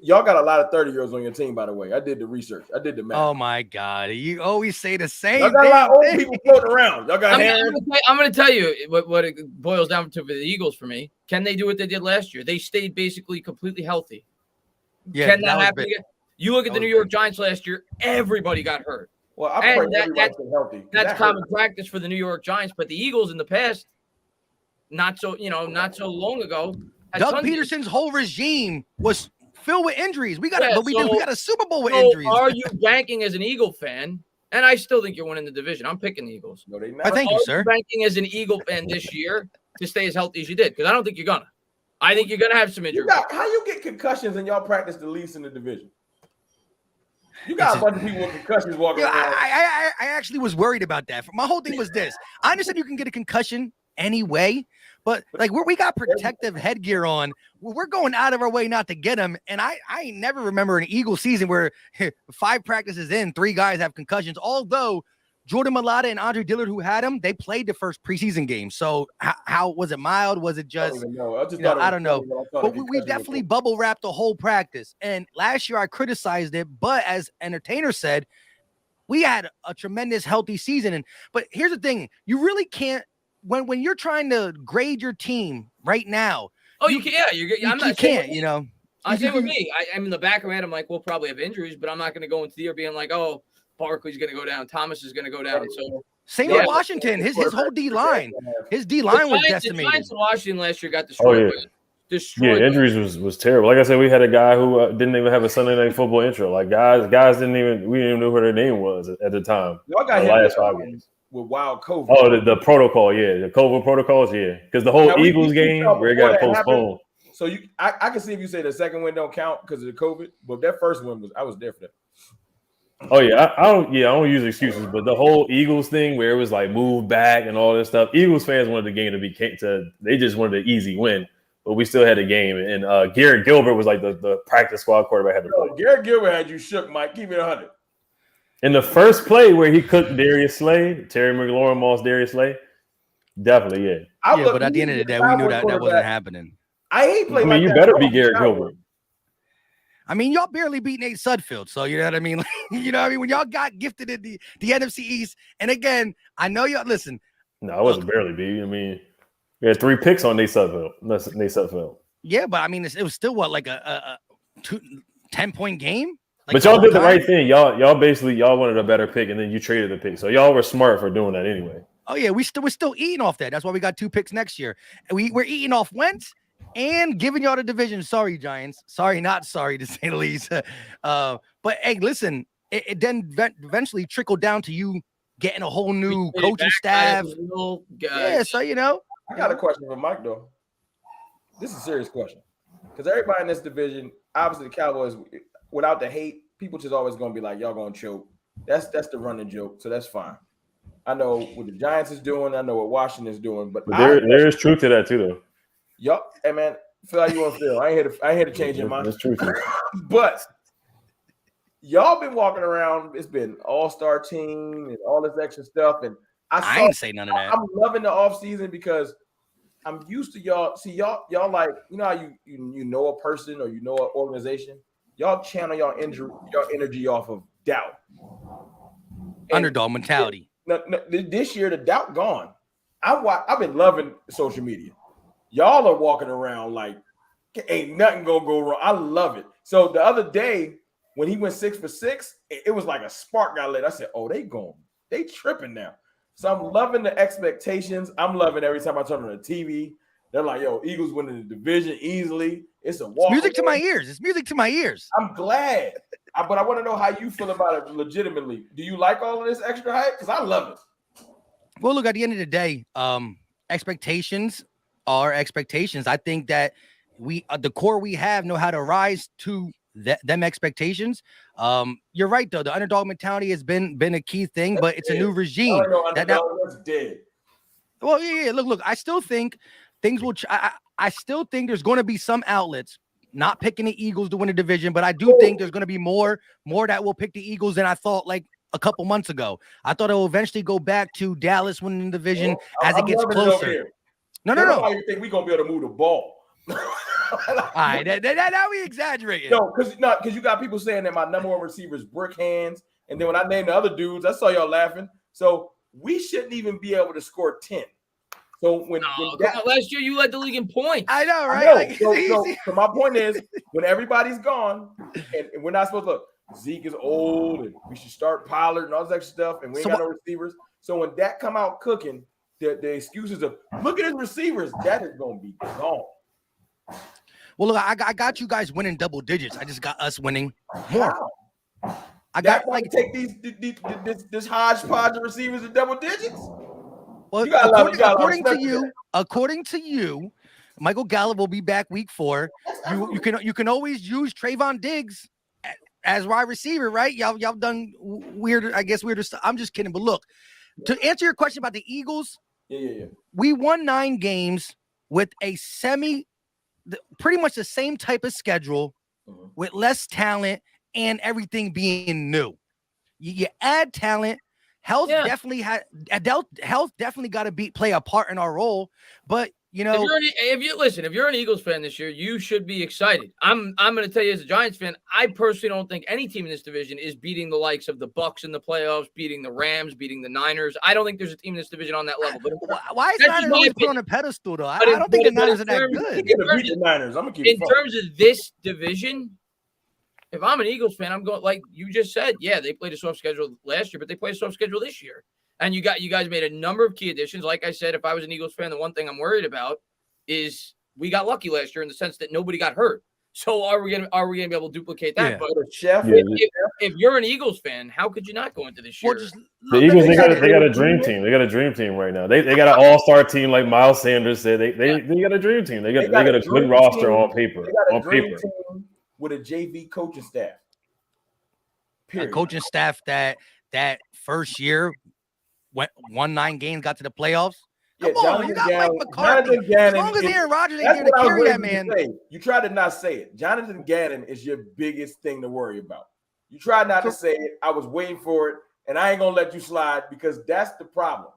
y'all got a lot of 30-year-olds on your team, by the way. I did the research. I did the math. Oh my God. You always say the same Y'all got a lot of old people floating around. Y'all got I'm going to tell you what it boils down to for the Eagles for me. Can they do what they did last year? They stayed basically completely healthy. Yeah, Can that happen again? You look at the New York Giants last year, everybody got hurt. Well, I pray everybody's healthy. That's common practice for the New York Giants, but the Eagles in the past, not so long ago. Doug Peterson's whole regime was filled with injuries. We got a Super Bowl with injuries. Are you banking as an Eagle fan? And I still think you're winning the division. I'm picking the Eagles. No, they not. I thank you, sir. Banking as an Eagle fan this year to stay as healthy as you did, because I don't think you're gonna. I think you're gonna have some injuries. How you get concussions and y'all practice the least in the division? You got a bunch of people with concussions walking around. I actually was worried about that. My whole thing was this. I understand you can get a concussion anyway, but like we got protective headgear on. We're going out of our way not to get them. And I ain't never remember an Eagle season where 5 practices in, 3 guys have concussions. Although Jordan Mailata and Andre Dillard, who had them, they played the first preseason game. So how was it mild? Was it just? I don't know. But we definitely bubble wrapped the whole practice. And last year I criticized it, but as entertainer said, we had a tremendous healthy season. But here's the thing: you really can't when you're trying to grade your team right now. Oh, you can't. You can't. You know. I say with me, I'm in the back of my head. I'm like, we'll probably have injuries, but I'm not going to go into the year being like, oh, Barkley's going to go down. Thomas is going to go down. So same with Washington. His whole D line. His D line was decimated. The Giants in Washington last year got destroyed. Oh, yeah. Injuries was terrible. Like I said, we had a guy who didn't even have a Sunday Night Football intro. Like guys we didn't even know who their name was at the time. Y'all got the last 5 games with wild COVID. Oh, the protocol, the COVID protocols, because the whole Eagles game where it got postponed. So I can see if you say the second win don't count because of the COVID, but that first one I was there for that. Oh yeah, I don't use excuses, but the whole Eagles thing where it was like move back and all this stuff. Eagles fans wanted the game they just wanted an easy win, but we still had a game. And Garrett Gilbert was like the practice squad quarterback had to play. Garrett Gilbert had you shook, Mike. Keep it 100. In the first play where he cooked Darius Slay, Terry McLaurin, Moss, Darius Slay, definitely but at the end of the day, we knew that wasn't happening. I hate playing. I mean, you better be Garrett Gilbert. I mean, y'all barely beat Nate Sudfeld, so you know what I mean. You know what I mean. When y'all got gifted in the NFC East, and again, I know y'all listen. No, it wasn't barely beat. I mean, we had 3 picks on Nate Sudfeld. Yeah, but I mean, it was still like a 10-point game. Like but y'all did the right thing. Y'all wanted a better pick, and then you traded the pick. So y'all were smart for doing that anyway. Oh yeah, we're still eating off that. That's why we got 2 picks next year. And we're eating off Wentz and giving y'all the division. Sorry, Giants. Sorry, not sorry to say the least. But hey, listen, it then eventually trickled down to you getting a whole new coaching staff. Yeah, so you know. I got a question for Mike though. This is a serious question because everybody in this division, obviously the Cowboys, without the hate, people just always gonna be like, y'all gonna choke. That's the running joke, so that's fine. I know what the Giants is doing. I know what Washington is doing, but there is truth to that too, though. Yup, hey man, feel how you want to feel. I ain't here to change your mind. That's true. But y'all been walking around. It's been all-star team and all this extra stuff, and I ain't say none of that. I'm loving the offseason because I'm used to y'all. See, y'all like how you know a person or you know an organization. Y'all channel y'all energy off of doubt, underdog mentality. No, this year the doubt gone. I've been loving social media. Y'all are walking around like ain't nothing gonna go wrong. I love it. So the other day when he went 6 for 6, it was like a spark got lit. I said, "Oh, they tripping now." So I'm loving the expectations. I'm loving every time I turn on the TV. They're like, yo, Eagles winning the division easily. It's a walk. It's music to my ears. It's music to my ears. I'm glad. But I want to know how you feel about it legitimately. Do you like all of this extra hype? Because I love it. Well, look, at the end of the day, expectations are expectations. I think that the core we have know how to rise to them expectations. You're right, though. The underdog mentality has been a key thing, but it's a new regime. That's dead. Well, yeah. Look. I still think things will. I still think there's going to be some outlets not picking the Eagles to win a division, but I do think there's going to be more that will pick the Eagles than I thought like a couple months ago. I thought it will eventually go back to Dallas winning the division as it gets closer. No. You think we're going to be able to move the ball? All right, now we exaggerating. No, because you got people saying that my number one receiver is brick hands, and then when I named the other dudes, I saw y'all laughing. So we shouldn't even be able to score 10. So last year you led the league in points. I know, right? So my point is, when everybody's gone, and we're not supposed to look, Zeke is old, and we should start Pollard and all this extra stuff, and we ain't got no receivers. So when that come out cooking, the excuses of look at his receivers, that is going to be gone. Well, look, I got you guys winning double digits. I just got us winning more. Wow. I got like take this hodgepodge of receivers in double digits. Well, according to you, Michael Gallup will be back week 4. You can always use Trayvon Diggs as wide receiver, right? Y'all done weirder stuff. I'm just kidding. But look, to answer your question about the Eagles, yeah. We won 9 games with a pretty much the same type of schedule, with less talent and everything being new. You add talent. Health definitely got to play a part in our role, but if you're an Eagles fan this year, you should be excited. I'm going to tell you as a Giants fan, I personally don't think any team in this division is beating the likes of the Bucs in the playoffs, beating the Rams, beating the Niners. I don't think there's a team in this division on that level. But why is Niners always put on a pedestal though? I don't think the Niners are that good. In terms of this division, if I'm an Eagles fan, I'm going like you just said. Yeah, they played a soft schedule last year, but they played a soft schedule this year. And you guys made a number of key additions. Like I said, if I was an Eagles fan, the one thing I'm worried about is we got lucky last year in the sense that nobody got hurt. So are we gonna be able to duplicate that? Yeah. But if you're an Eagles fan, how could you not go into this year? The Eagles they got a dream team. They got a dream team right now. They got an all-star team like Miles Sanders said. They got a dream team. They got a good roster on paper. Team with a JV coaching staff. Period. A coaching staff that first year won 9 games, got to the playoffs. Come on, you got Mike McCarthy. As long as Aaron Rodgers ain't here to carry that man. You try to not say it. Jonathan Gannon is your biggest thing to worry about. You try not to say it. I was waiting for it, and I ain't gonna let you slide because that's the problem.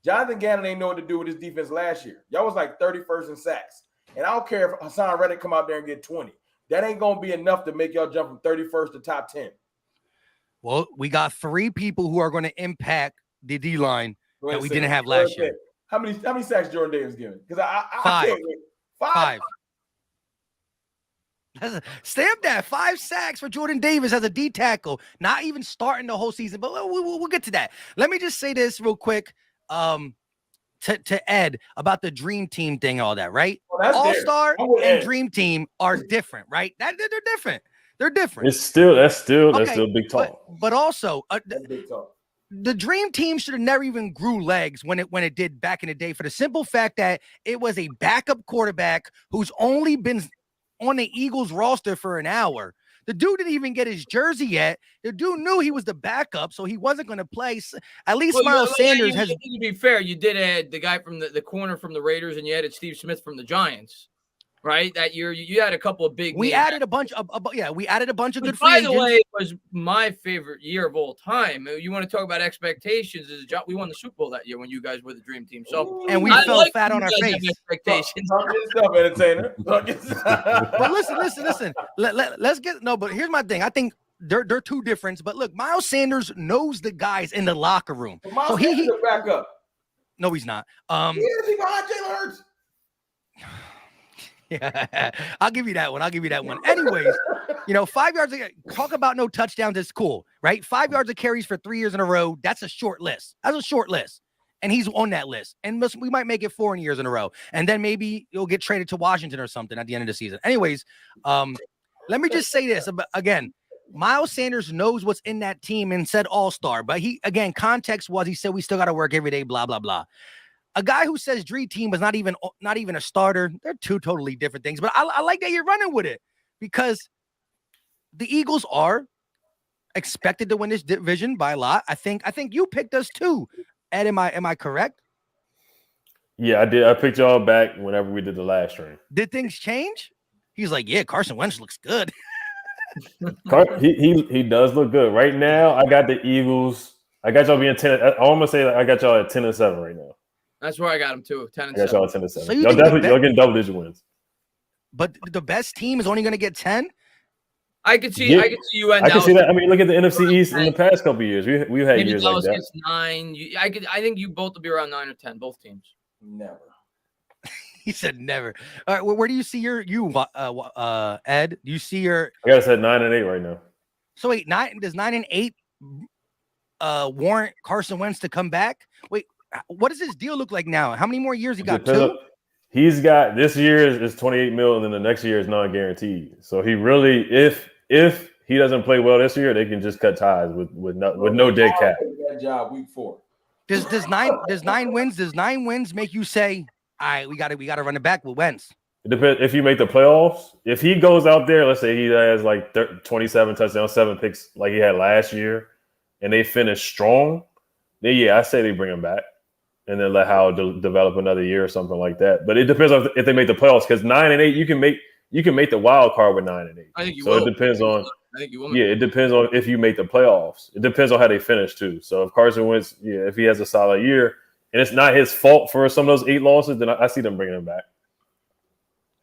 Jonathan Gannon ain't know what to do with his defense last year. Y'all was like 31st in sacks, and I don't care if Hassan Reddick come out there and get 20. That ain't gonna be enough to make y'all jump from 31st to top 10. Well, we got 3 people who are going to impact the D line that we didn't have last year. How many sacks Jordan Davis given? Because I 5. can't wait. 5. Stamp that 5 sacks for Jordan Davis as a D tackle. Not even starting the whole season, but we'll get to that. Let me just say this real quick. To Ed about the dream team thing, all that, right? Well, All-Star and dream team are different, right? They're different. They're different. That's still big talk. But also, the dream team should have never even grew legs when it did back in the day, for the simple fact that it was a backup quarterback who's only been on the Eagles roster for an hour. The dude didn't even get his jersey yet. The dude knew he was the backup, so he wasn't going to play. At least Miles Sanders has. To be fair, you did add the guy from the corner from the Raiders, and you added Steve Smith from the Giants, right? That year, you had a couple of big. We added a bunch of we added a bunch of good. By the way, it was my favorite year of all time. You want to talk about expectations? We won the Super Bowl that year when you guys were the dream team. So and we fell fat on our face. Expectations. Entertainer. But listen. Let's get But here's my thing. I think they're 2 different. But look, Miles Sanders knows the guys in the locker room. But Miles Sanders is back up. No, he's not. He is behind Jalen Hurts. Yeah, I'll give you that one. Anyways, 5 yards. Talk about no touchdowns. It's cool, right? 5 yards of carries for 3 years in a row. That's a short list. and he's on that list. And we might make it 4 years in a row. And then maybe you'll get traded to Washington or something at the end of the season. Anyways, let me just say this again. Miles Sanders knows what's in that team and said all-star. But context was he said we still got to work every day, blah, blah, blah. A guy who says Dream Team was not even a starter. They're two totally different things. But I like that you're running with it because the Eagles are expected to win this division by a lot. I think you picked us too. Ed, am I correct? Yeah, I did. I picked y'all back whenever we did the last stream. Did things change? He's like, yeah, Carson Wentz looks good. He does look good. Right now, I got the Eagles. I got y'all being 10. I almost say I got y'all at 10-7 right now. That's where I got him too. 10-7. I got y'all at 10-7. So y'all getting double-digit wins. But the best team is only going to get 10? I could see you end. I can see that. I mean, look at the NFC East in the past couple of years. We've had years like that. Gets 9. I think you both will be around 9 or 10. Both teams. Never. He said never. All right, where do you see Ed? Do you see your? I got said 9-8 right now. So wait, 9 does 9 and 8 warrant Carson Wentz to come back? Wait, what does his deal look like now? How many more years he got? 2? He's got this year is $28 million, and then the next year is non-guaranteed. So he really, if he doesn't play well this year, they can just cut ties with no dead cap. That job week 4. Does 9 wins make you say, all right, we got to run it back with Wentz? It depends if you make the playoffs. If he goes out there, let's say he has like 27 touchdowns, 7 picks like he had last year, and they finish strong, then yeah, I say they bring him back. And then let Howard develop another year or something like that. But it depends on if they make the playoffs, because 9 and 8, you can make the wild card with 9 and 8. I think you so will. It depends on. I think you will. Yeah, it depends on if you make the playoffs. It depends on how they finish too. So if Carson Wentz, if he has a solid year, and it's not his fault for some of those 8 losses, then I see them bringing him back.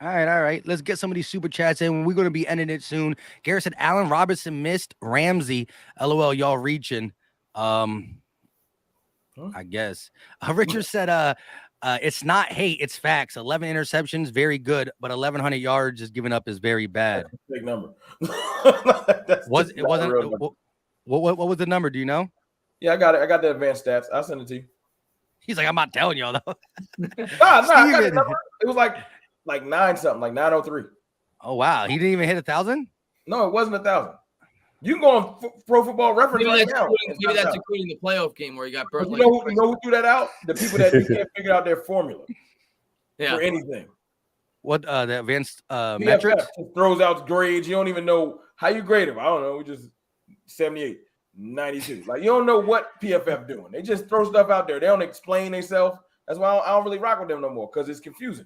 All right. Let's get some of these super chats in. We're going to be ending it soon. Garrett said Allen Robinson missed Ramsey. LOL, y'all reaching. I guess. Richard said, it's not hate, it's facts. 11 interceptions, very good, but 1,100 yards just giving up is very bad. Big number. What was the number? Do you know? Yeah, I got it. I got the advanced stats. I'll send it to you. He's like, I'm not telling y'all though. I got the number. It was like 9 something, like 903. Oh wow, he didn't even hit 1,000. No, it wasn't 1,000. You can go on Pro Football Reference maybe right now. Maybe that's including the playoff game where he got burnt. You know who threw that out? The people that you can't figure out their formula for anything. What the advanced metrics? Just throws out grades. You don't even know how you grade them. I don't know. We just 78, 92. Like you don't know what PFF doing. They just throw stuff out there. They don't explain themselves. That's why I don't really rock with them no more because it's confusing.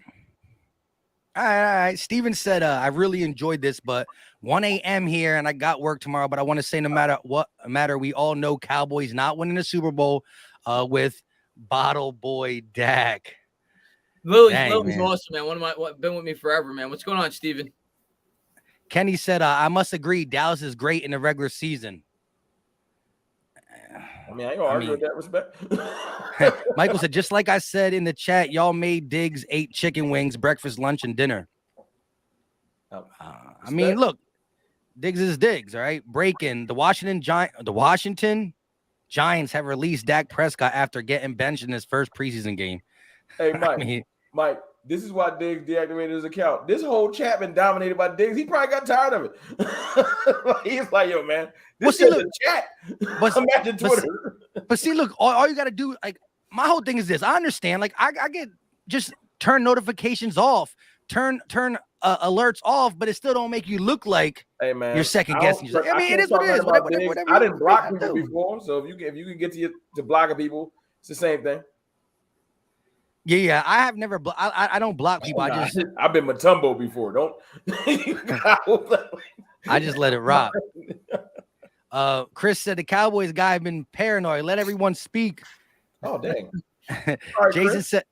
All right. Steven said, I really enjoyed this, but 1 a.m. here and I got work tomorrow. But I want to say no matter, we all know Cowboys not winning the Super Bowl with Bottle Boy Dak. Lily's awesome, man. Been with me forever, man. What's going on, Steven? Kenny said, I must agree, Dallas is great in the regular season. I mean, I ain't gonna argue with that respect. Michael said, just like I said in the chat, y'all made Diggs 8 chicken wings, breakfast, lunch, and dinner. I mean, look, Diggs is Diggs, all right? Breaking the Washington Giants have released Dak Prescott after getting benched in his first preseason game. Hey, Mike, Mike, this is why Diggs deactivated his account. This whole chat been dominated by Diggs. He probably got tired of it. He's like, yo, man, this is a chat. Imagine Twitter. But see, look, all you got to do, like, my whole thing is this. I understand, like, I get just turn notifications off, turn alerts off, but it still don't make you look like you're second guessing. Like, I mean, it is what it is. Whatever I didn't block people before, so if you can get to blocking people, it's the same thing. Yeah. I have never. I don't block people. I've been Matumbo before. Don't. I just let it rock. Chris said the Cowboys guy have been paranoid. Let everyone speak. Oh dang. Right, Jason Chris said,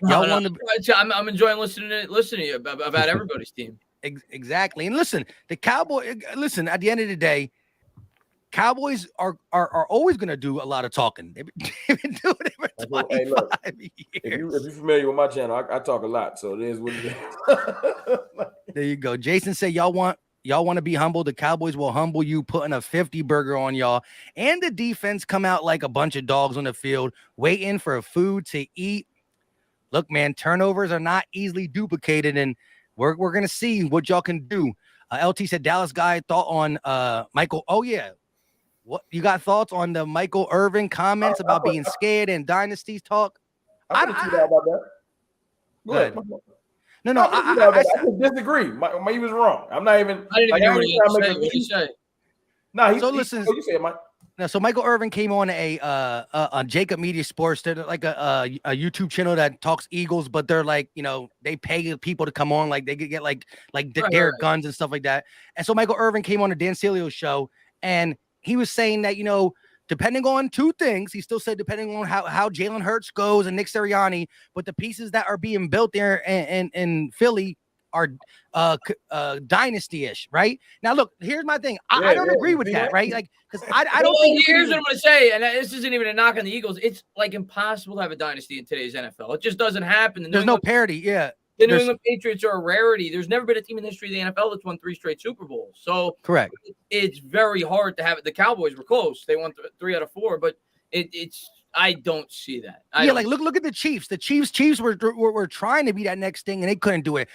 "Y'all want to." I'm enjoying listening to you about everybody's team. Exactly, and listen, the Cowboys. Listen, at the end of the day, Cowboys are always going to do a lot of talking. They've been doing it for 25 years. If you're familiar with my channel, I talk a lot, so it is what it is. There you go. Jason said, y'all want Y'all want to be humble. The Cowboys will humble you, putting a 50 burger on y'all. And the defense come out like a bunch of dogs on the field, waiting for food to eat. Look, man, turnovers are not easily duplicated, and we're going to see what y'all can do. LT said Dallas guy thought on Michael. Oh, yeah. What you got thoughts on the Michael Irvin comments about being scared and dynasties talk? I about that. Go ahead. No, I disagree. He was wrong. I'm not even. I didn't even hear what he said. No, listen. You say it, Mike. No, so Michael Irvin came on on Jacob Media Sports. They're like a YouTube channel that talks Eagles, but they're like, they pay people to come on, like they could get like Derek Guns and stuff like that. And so Michael Irvin came on the Dan Celio's show, and he was saying that depending on two things, he still said depending on how Jalen Hurts goes and Nick Sirianni, but the pieces that are being built there in Philly are dynasty-ish, right? Now, look, here's my thing. I don't agree with that, right? Like, because I don't think. Here's what I'm going to say, and this isn't even a knock on the Eagles. It's like impossible to have a dynasty in today's NFL. It just doesn't happen. There's no parity. Yeah. The New England Patriots are a rarity. There's never been a team in the history of the NFL that's won 3 straight Super Bowls. So correct. It's very hard to have it. The Cowboys were close. They won 3 out of 4, but it's. I don't see that. Look at the Chiefs. The Chiefs were trying to be that next thing, and they couldn't do it.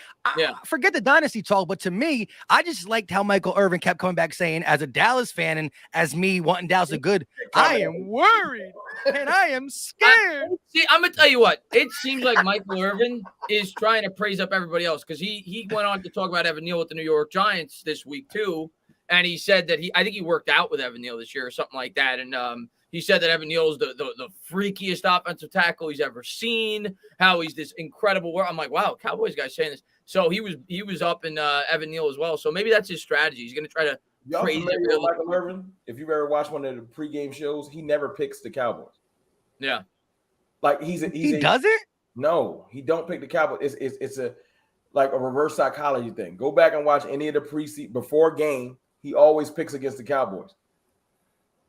Forget the dynasty talk, but to me, I just liked how Michael Irvin kept coming back saying, as a Dallas fan and as me wanting Dallas to good, I am worried and I am scared. I'm gonna tell you what. It seems like Michael Irvin is trying to praise up everybody else because he went on to talk about Evan Neal with the New York Giants this week too, and he said that I think he worked out with Evan Neal this year or something like that, and he said that Evan Neal is the freakiest offensive tackle he's ever seen. How he's this incredible. I'm like, wow, Cowboys guy saying this. So he was up in Evan Neal as well. So maybe that's his strategy. He's going to try to praise Michael Irvin. If you've ever watched one of the pregame shows, he never picks the Cowboys. Yeah, like he doesn't. No, he don't pick the Cowboys. It's a reverse psychology thing. Go back and watch any of the preseason before game. He always picks against the Cowboys.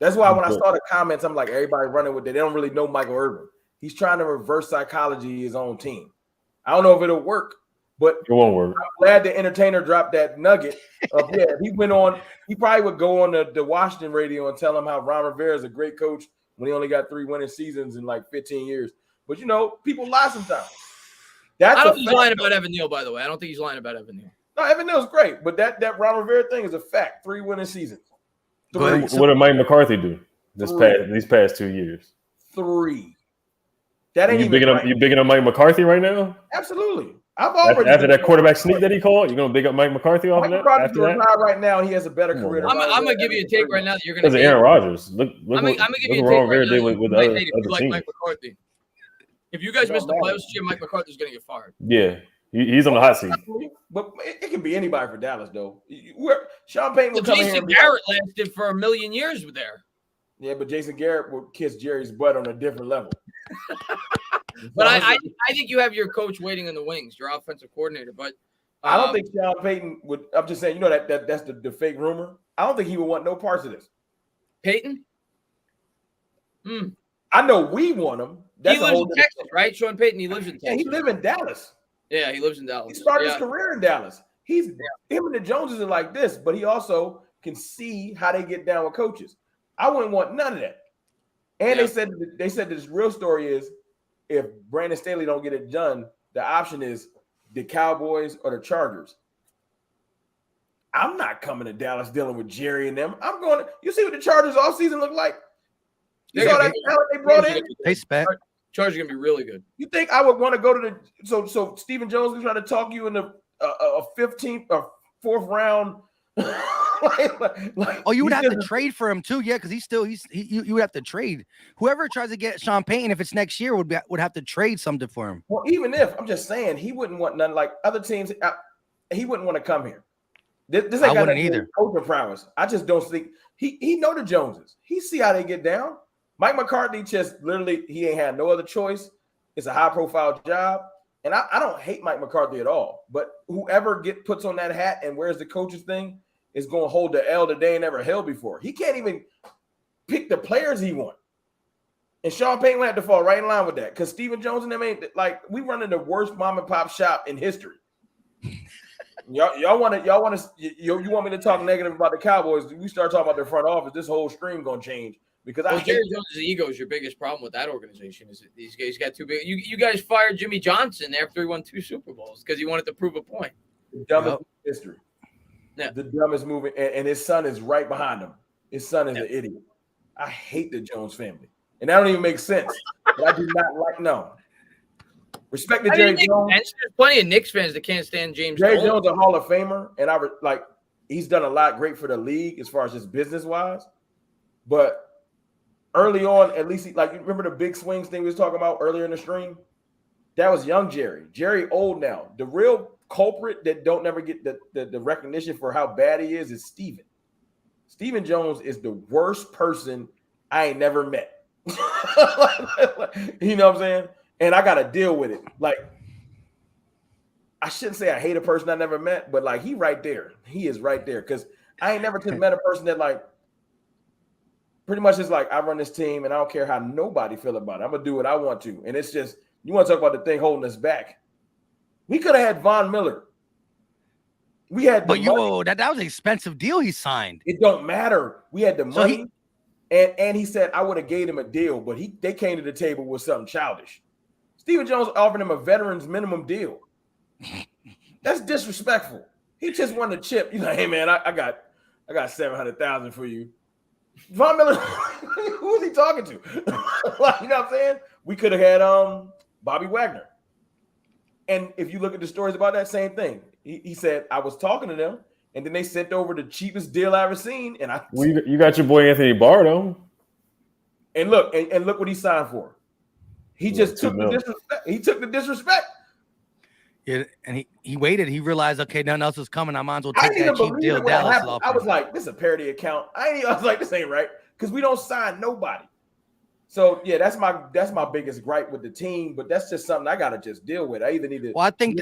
That's why when I saw the comments, I'm like, everybody running with it. They don't really know Michael Irvin. He's trying to reverse psychology his own team. I don't know if it'll work, but it won't work. I'm glad the entertainer dropped that nugget. He went on. He probably would go on the Washington radio and tell him how Ron Rivera is a great coach when he only got 3 winning seasons in like 15 years. But people lie sometimes. I don't think he's lying about Evan Neal, by the way. I don't think he's lying about Evan Neal. No, Evan Neal's great, but that Ron Rivera thing is a fact. 3 winning seasons. What did Mike McCarthy do these past 2 years? 3. That ain't you bigging up Mike McCarthy right now? Absolutely. I've already after that quarterback sneak that he called, you're gonna big up Mike McCarthy off of that? After that? Right now, he has a better career. I'm gonna give you a take right now that you're gonna. Because Aaron Rodgers. Look I'm gonna give you a take right now. With other teams. Mike McCarthy. If you guys miss the playoffs this year, Mike McCarthy's gonna get fired. Yeah. He's on the hot seat. But it can be anybody for Dallas, though. Sean Payton will come Jason here. Garrett lasted for a million years there. Yeah, but Jason Garrett would kiss Jerry's butt on a different level. But I think you have your coach waiting in the wings, your offensive coordinator. But I don't think Sean Payton would. I'm just saying, that's the fake rumor. I don't think he would want no parts of this. Payton? I know we want him. He lives in Texas, right? Sean Payton, he lives in Texas. Yeah, he lives in Dallas. Yeah, he lives in Dallas. He started his career in Dallas. Him and the Joneses are like this, but he also can see how they get down with coaches. I wouldn't want none of that. And they said this real story is if Brandon Staley don't get it done, the option is the Cowboys or the Chargers. I'm not coming to Dallas dealing with Jerry and them. I'm going to – you see what the Chargers offseason look like? You saw that talent they brought in? They spec. Chargers are going to be really good. You think I would want to go to the – so Stephen Jones is trying to talk you into a 15th or 4th round you would have to trade for him too, because you would have to trade. Whoever tries to get Sean Payton, if it's next year, would have to trade something for him. Well, even if I'm just saying, he wouldn't want none like other teams. He wouldn't want to come here. This ain't got either coaching prowess. I just don't think he know the Joneses. He see how they get down. Mike McCarthy just literally he ain't had no other choice. It's a high profile job. And I don't hate Mike McCarthy at all, but whoever puts on that hat and wears the coach's thing is going to hold the L that they ain't never held before. He can't even pick the players he wants. And Sean Payton will have to fall right in line with that because Stephen Jones and them ain't like we running the worst mom and pop shop in history. Y'all want to you want me to talk negative about the Cowboys? We start talking about their front office. This whole stream gonna change because Jerry Jones' ego is your biggest problem with that organization. Is that these guys got too big? You guys fired Jimmy Johnson after he won 2 Super Bowls because he wanted to prove a point. The dumbest history. Yeah. The dumbest movie, and his son is right behind him. His son is an idiot. I hate the Jones family, and that don't even make sense. But I do not like respect to Jerry Jones. There's plenty of Knicks fans that can't stand James. Jerry Jones, a Hall of Famer, and he's done a lot great for the league as far as just business wise. But early on, at least, you remember the big swings thing we was talking about earlier in the stream? That was young Jerry. Jerry old now. The real culprit that don't never get the recognition for how bad he is Steven. Steven Jones is the worst person I ain't never met. You know what I'm saying? And I got to deal with it. I shouldn't say I hate a person I never met, but he right there. He is right there because I ain't never met a person that pretty much is I run this team and I don't care how nobody feel about it. I'm going to do what I want to. And it's just, you want to talk about the thing holding us back. We could have had Von Miller. We had, that was an expensive deal he signed. It don't matter. We had the money, and he said I would have gave him a deal, but they came to the table with something childish. Steven Jones offered him a veteran's minimum deal. That's disrespectful. He just wanted a chip. He's like, hey man, I got $700,000 for you. Von Miller, who is he talking to? You know what I'm saying? We could have had Bobby Wagner. And if you look at the stories about that same thing, he said, I was talking to them, and then they sent over the cheapest deal I ever seen. And you got your boy Anthony Barr, though. And look what he signed for. He just took the disrespect. He took the disrespect. Yeah, and he waited. He realized, okay, nothing else is coming. I might as well take that cheap deal. Dallas I was like, this is a parody account. I was like, this ain't right because we don't sign nobody. So yeah, that's my biggest gripe with the team. But that's just something I gotta just deal with. I either need to. Well, I think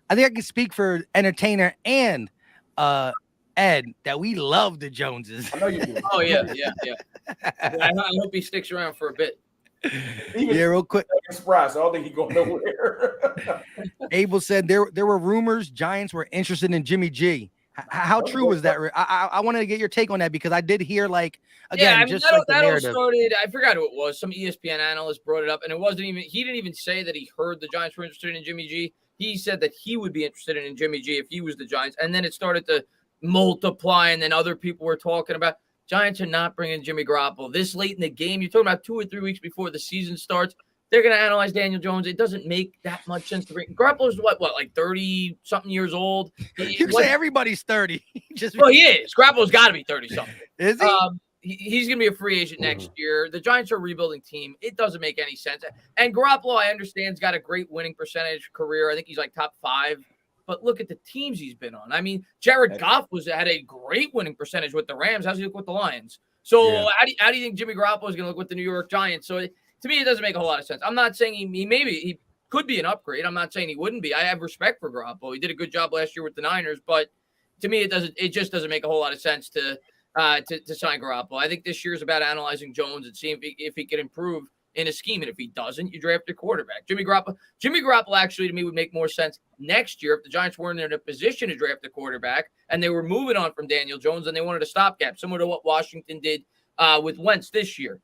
I can speak for Entertainer and Ed that we love the Joneses. I know you do. Oh yeah. I hope he sticks around for a bit. Real quick. Surprise! I don't think he's going nowhere. Abel said there were rumors Giants were interested in Jimmy G. How true was that? I wanted to get your take on that because I did hear that all started. I forgot who it was. Some ESPN analyst brought it up, and he didn't even say that he heard the Giants were interested in Jimmy G. He said that he would be interested in Jimmy G if he was the Giants, and then it started to multiply, and then other people were talking about Giants are not bringing Jimmy Garoppolo this late in the game. You're talking about 2 or 3 weeks before the season starts. They're going to analyze Daniel Jones. It doesn't make that much sense to bring. Garoppolo's what, 30-something years old? You say everybody's 30. He is. Garoppolo's got to be 30-something. Is he? He's going to be a free agent next year. The Giants are a rebuilding team. It doesn't make any sense. And Garoppolo, I understand, has got a great winning percentage career. I think he's top 5. But look at the teams he's been on. I mean, Jared Goff had a great winning percentage with the Rams. How's he look with the Lions? So how do you think Jimmy Garoppolo is going to look with the New York Giants? So to me, it doesn't make a whole lot of sense. I'm not saying he could be an upgrade. I'm not saying he wouldn't be. I have respect for Garoppolo. He did a good job last year with the Niners, but to me, it just doesn't make a whole lot of sense to sign Garoppolo. I think this year is about analyzing Jones and seeing if he can improve in a scheme. And if he doesn't, you draft a quarterback. Jimmy Garoppolo actually to me would make more sense next year if the Giants weren't in a position to draft a quarterback and they were moving on from Daniel Jones and they wanted a stopgap, similar to what Washington did with Wentz this year.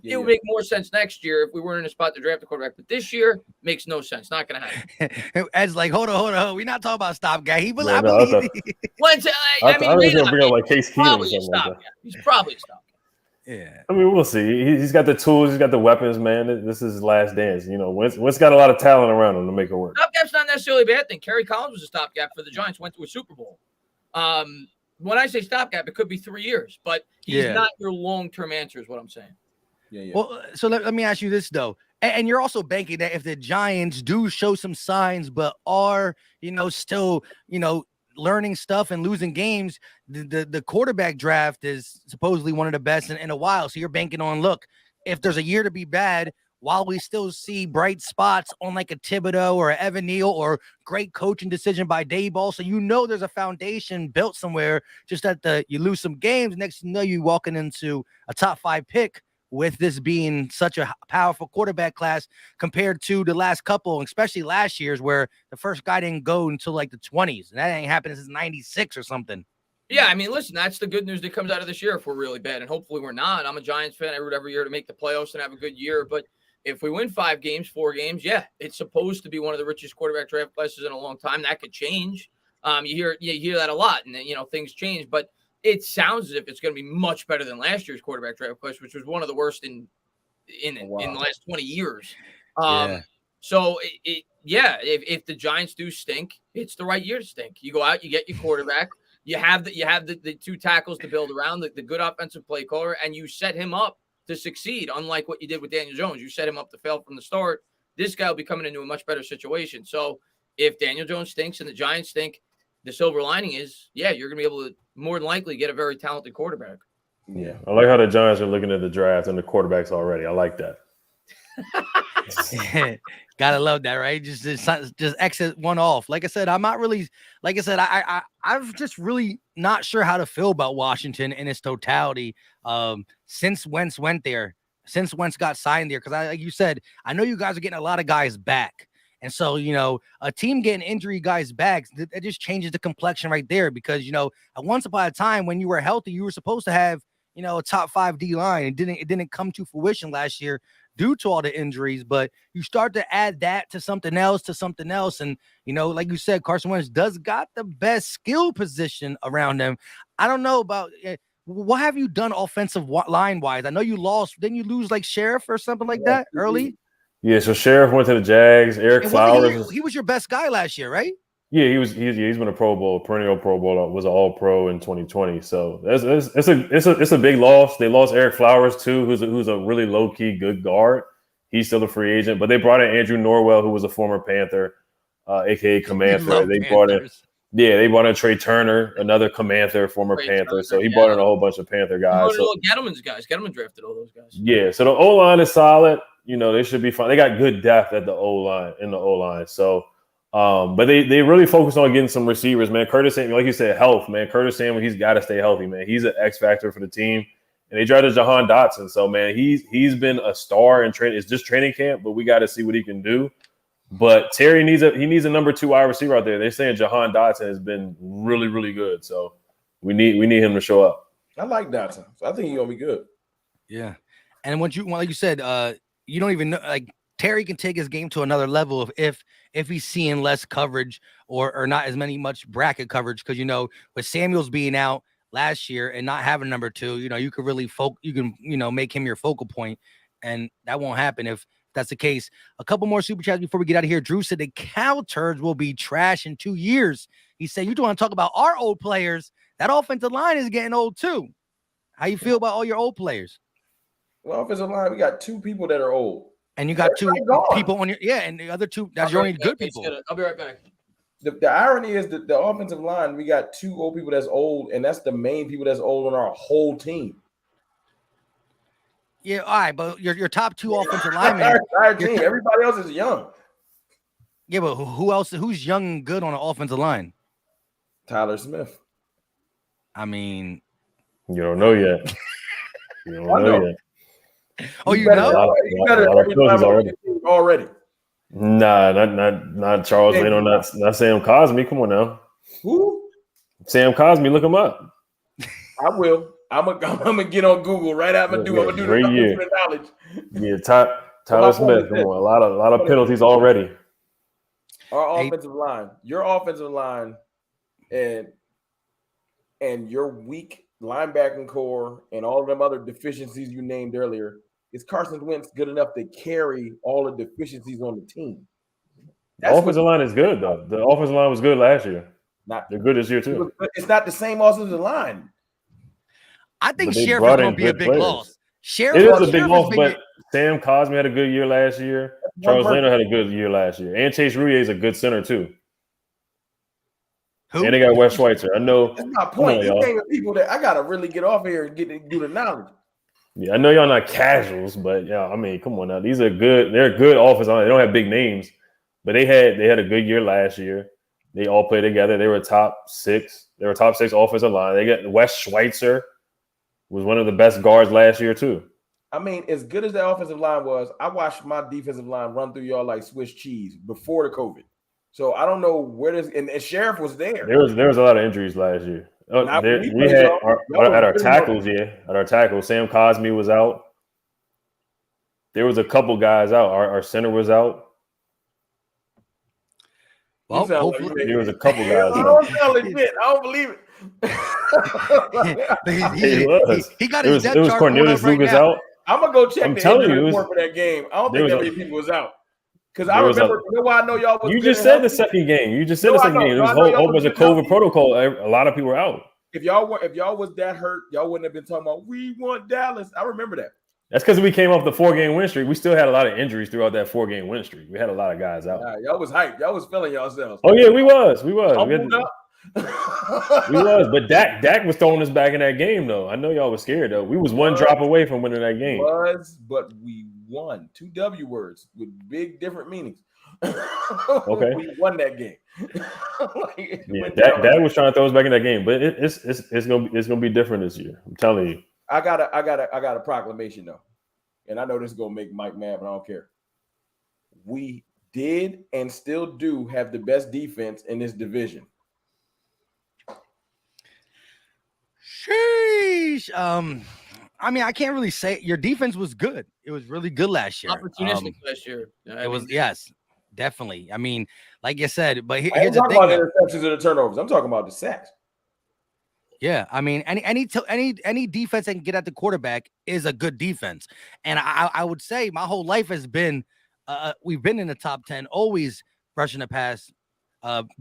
It would make more sense next year if we weren't in a spot to draft a quarterback. But this year makes no sense. Not going to happen. Ed's like, hold on. We're not talking about stopgap. He Wentz, I mean, he's going to bring up Case Keenum or something like that. He's probably a stopgap. Yeah, I mean, we'll see. He's got the tools. He's got the weapons, man. This is his last dance. Wentz got a lot of talent around him to make it work. Stopgap's not necessarily a bad thing. Kerry Collins was a stopgap for the Giants. Went to a Super Bowl. When I say stopgap, it could be 3 years, but he's not your long-term answer is what I'm saying. Yeah. Well, so let me ask you this, though. And you're also banking that if the Giants do show some signs but are, still, learning stuff and losing games, the quarterback draft is supposedly one of the best in a while. So you're banking on, look, if there's a year to be bad, while we still see bright spots on like a Thibodeau or a Evan Neal or great coaching decision by Dayball. So there's a foundation built somewhere, just that you lose some games. Next thing you know, you're walking into a top 5 pick with this being such a powerful quarterback class compared to the last couple, especially last year's, where the first guy didn't go until like the 20s, and that ain't happened since '96 or something. Yeah, I mean, listen, that's the good news that comes out of this year if we're really bad, and hopefully we're not. I'm a Giants fan. I root every year to make the playoffs and have a good year, but if we win 5 games, 4 games, yeah, it's supposed to be one of the richest quarterback draft classes in a long time. That could change. You hear that a lot, and things change, but it sounds as if it's going to be much better than last year's quarterback draft class, which was one of the worst in the last 20 years. So if the Giants do stink, it's the right year to stink. You go out, you get your quarterback, you have the 2 tackles to build around, the good offensive play caller, and you set him up to succeed. Unlike what you did with Daniel Jones, you set him up to fail from the start. This guy will be coming into a much better situation. So if Daniel Jones stinks and the Giants stink, the silver lining is, you're going to be able to more than likely get a very talented quarterback. Yeah, I like how the Giants are looking at the draft and the quarterbacks already. I like that. Gotta love that, right? Just exit one off. Like I said, I'm not really. Like I said, I'm just really not sure how to feel about Washington in its totality. Since Wentz went there, since Wentz got signed there, because like you said, I know you guys are getting a lot of guys back. And so, a team getting injury guys back, it just changes the complexion right there because, once upon a time when you were healthy, you were supposed to have, a top 5 D line. It didn't come to fruition last year due to all the injuries, but you start to add that to something else. And, like you said, Carson Wentz does got the best skill position around them. I don't know about what have you done offensive line wise? I know you lost. Didn't you lose like Sheriff or something like that early? Yeah, so Sheriff went to the Jags. Eric Flowers. He was your best guy last year, right? Yeah, he's been a Pro Bowl, perennial Pro Bowler, was an All Pro in 2020. So it's a big loss. They lost Eric Flowers too, who's a really low key good guard. He's still a free agent, but they brought in Andrew Norwell, who was a former Panther, aka Commander. They brought in Trey Turner, another Commander, former Panther. So he brought in a whole bunch of Panther guys. Gettleman's guys. Gettleman drafted all those guys. Yeah, so the O line is solid. They should be fine. They got good depth at the O line. So, but they really focus on getting some receivers, man. Curtis Samuel, like you said, health, man. Curtis Samuel, he's got to stay healthy, man. He's an X factor for the team. And they drafted Jahan Dotson. So, man, he's been a star in training. It's just training camp, but we got to see what he can do. But Terry needs a number 2 wide receiver out there. They're saying Jahan Dotson has been really, really good. So we need him to show up. I like Dotson. So I think he's gonna be good. Yeah, and like you said, you don't even know, like Terry can take his game to another level if he's seeing less coverage or not as much bracket coverage. Because with Samuels being out last year and not having number 2, you could really make him your focal point, and that won't happen if that's the case. A couple more super chats before we get out of here. Drew said the Cow Turds will be trash in 2 years. He said, you don't want to talk about our old players. That offensive line is getting old too. How you feel about all your old players? Well, offensive line, we got 2 people that are old. And you got 2 people on your and the other 2, that's your only good people. I'll be right back. The irony is that the offensive line, we got 2 old people that's old, and that's the main people that's old on our whole team. Yeah, all right, but your top 2 offensive linemen. Our team. Everybody else is young. Yeah, but who else? Who's young and good on the offensive line? Tyler Smith. I mean, you don't know yet. You don't know yet. Oh, you know? You better already. Nah, not Charles Leno, not Sam Cosmi. Come on now. Who? Sam Cosmi, look him up. I will. I'm gonna get on Google right after I'm gonna do the knowledge. Yeah, Tyler Smith. Come on, a lot of penalties already. Our offensive line, your offensive line, and your weak linebacking core and all of them other deficiencies you named earlier, is Carson Wentz good enough to carry all the deficiencies on the team? The offensive line is good though. The offensive line was good last year. They're good this year too. It's not the same offensive line. I think Sheriff is going to be a big loss. It is a big loss, but Sam Cosmi had a good year last year. Charles Leno had a good year last year. And Chase Rouillet is a good center too. Who? And they got Wes Schweitzer. I know. That's my point. You naming people that I got to really get off here and do the knowledge. Yeah, I know y'all not casuals, but yeah, I mean, come on now. These are good. They're good offensive line. They don't have big names, but they had a good year last year. They all played together. They were top 6. They were top 6 offensive line. They got Wes Schweitzer. Was one of the best guards last year too. I mean, as good as the offensive line was, I watched my defensive line run through y'all like Swiss cheese before the COVID. So I don't know where this and Sheriff was there. There was a lot of injuries last year. We had at our tackles, at our tackles, Sam Cosme was out. There was a couple guys out. Our center was out. Well, hopefully there was a couple guys. I don't believe it. he got his depth chart. It was right Cornelius Lucas now. out. I'm gonna go check I'm the telling injury you, report for that game. I don't think that many people was out. Because I remember, you know why I know y'all was. You just said the second game. You just said the second game. There was a whole bunch of COVID protocol. A lot of people were out. If y'all was that hurt, y'all wouldn't have been talking about we want Dallas. I remember that. That's because we came off the 4-game win streak. We still had a lot of injuries throughout that 4-game win streak. We had a lot of guys out. Y'all was hyped. Y'all was feeling yourselves. Oh yeah, we was. We was. But Dak was throwing us back in that game though. I know y'all was scared though. We was one drop away from winning that game. But we won. 2 W words with big different meanings. Okay, we won that game. Dak was trying to throw us back in that game, but it's gonna be different this year. I'm telling you. I got a proclamation though, and I know this is gonna make Mike mad, but I don't care. We did and still do have the best defense in this division. Sheesh. I mean, I can't really say your defense was good. It was really good last year. Opportunistic last year. Yes, definitely. I mean, like you said, but here's I'm the talking thing. About the interceptions and the turnovers. I'm talking about the sacks. Yeah, I mean, any defense that can get at the quarterback is a good defense, and I would say my whole life has been we've been in the top 10, always rushing the pass,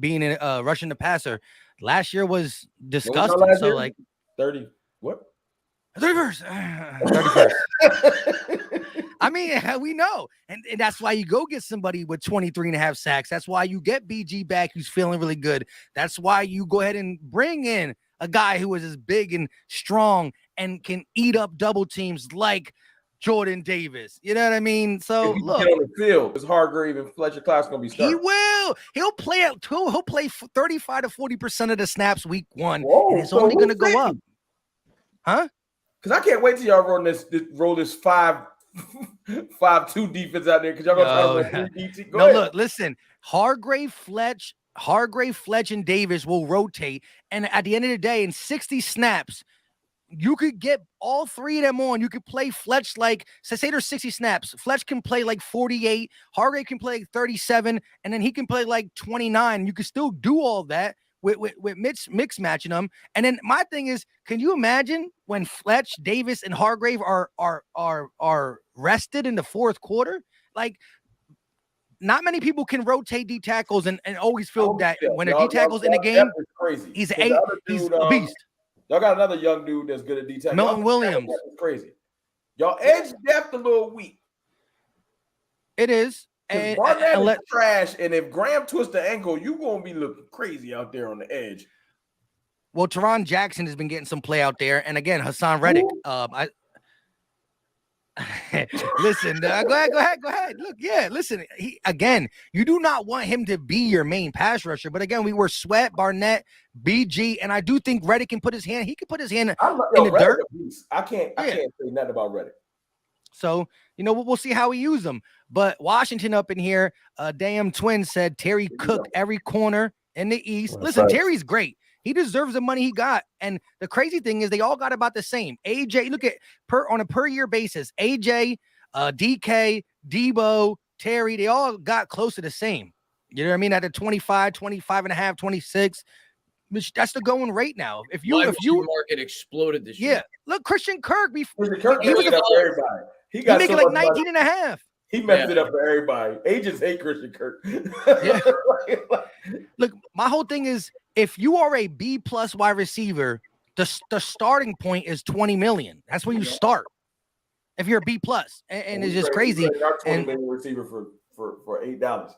being in rushing the passer. Last year was disgusting. So year? Like 30 what? 31st. 31st. I mean, we know. And that's why you go get somebody with 23.5 sacks. That's why you get BG back who's feeling really good. That's why you go ahead and bring in a guy who is as big and strong and can eat up double teams like Jordan Davis. You know what I mean? So look, get on the field, it's Hargrave and Fletcher Clark's gonna be starting. He will. He'll play out too. He'll play 35 to 40% of the snaps week 1. Whoa, and it's only gonna go up. Huh? Because I can't wait till y'all roll this 5-2 defense out there because y'all gonna try to run 3 DT. Look, listen, Hargrave, Fletch, and Davis will rotate, and at the end of the day, in 60 snaps, you could get all 3 of them on. You could play Fletch like, say there's 60 snaps. Fletch can play like 48. Hargrave can play like 37, and then he can play like 29. You can still do all that with mix matching them. And then my thing is, can you imagine when Fletch, Davis, and Hargrave are rested in the fourth quarter? Like, not many people can rotate D tackles and always feel that when a D tackle's in the game, he's a beast. Y'all got another young dude that's good at D tackle. Milton Williams. That's crazy. Y'all edge depth a little weak. It is. And Barnett is trash, and if Graham twists the ankle, you're going to be looking crazy out there on the edge. Well, Teron Jackson has been getting some play out there. And again, Hassan Reddick. Listen, go ahead. Look, listen. You do not want him to be your main pass rusher. But again, we were Sweat, Barnett, BG, and I do think Reddick can put his hand. He can put his hand in the dirt. I can't say nothing about Reddick. So, we'll see how we use them. But Washington up in here, damn Twin said Terry cooked every corner in the East. Listen, Terry's great. He deserves the money he got. And the crazy thing is they all got about the same. AJ, look at on a per year basis, AJ, DK, Debo, Terry, they all got close to the same. You know what I mean? At the 25, 25 and a half, 26. That's the going rate now. If you market exploded this year. Yeah. Look, Christian Kirk before he was up for everybody. He got making like 19 and a half. He messed it up for everybody. Agents hate Christian Kirk. Yeah. Look, my whole thing is if you are a B+ wide receiver, the starting point is 20 million. That's where you start. If you're a B+, and it's just crazy. $20 million receiver for $8.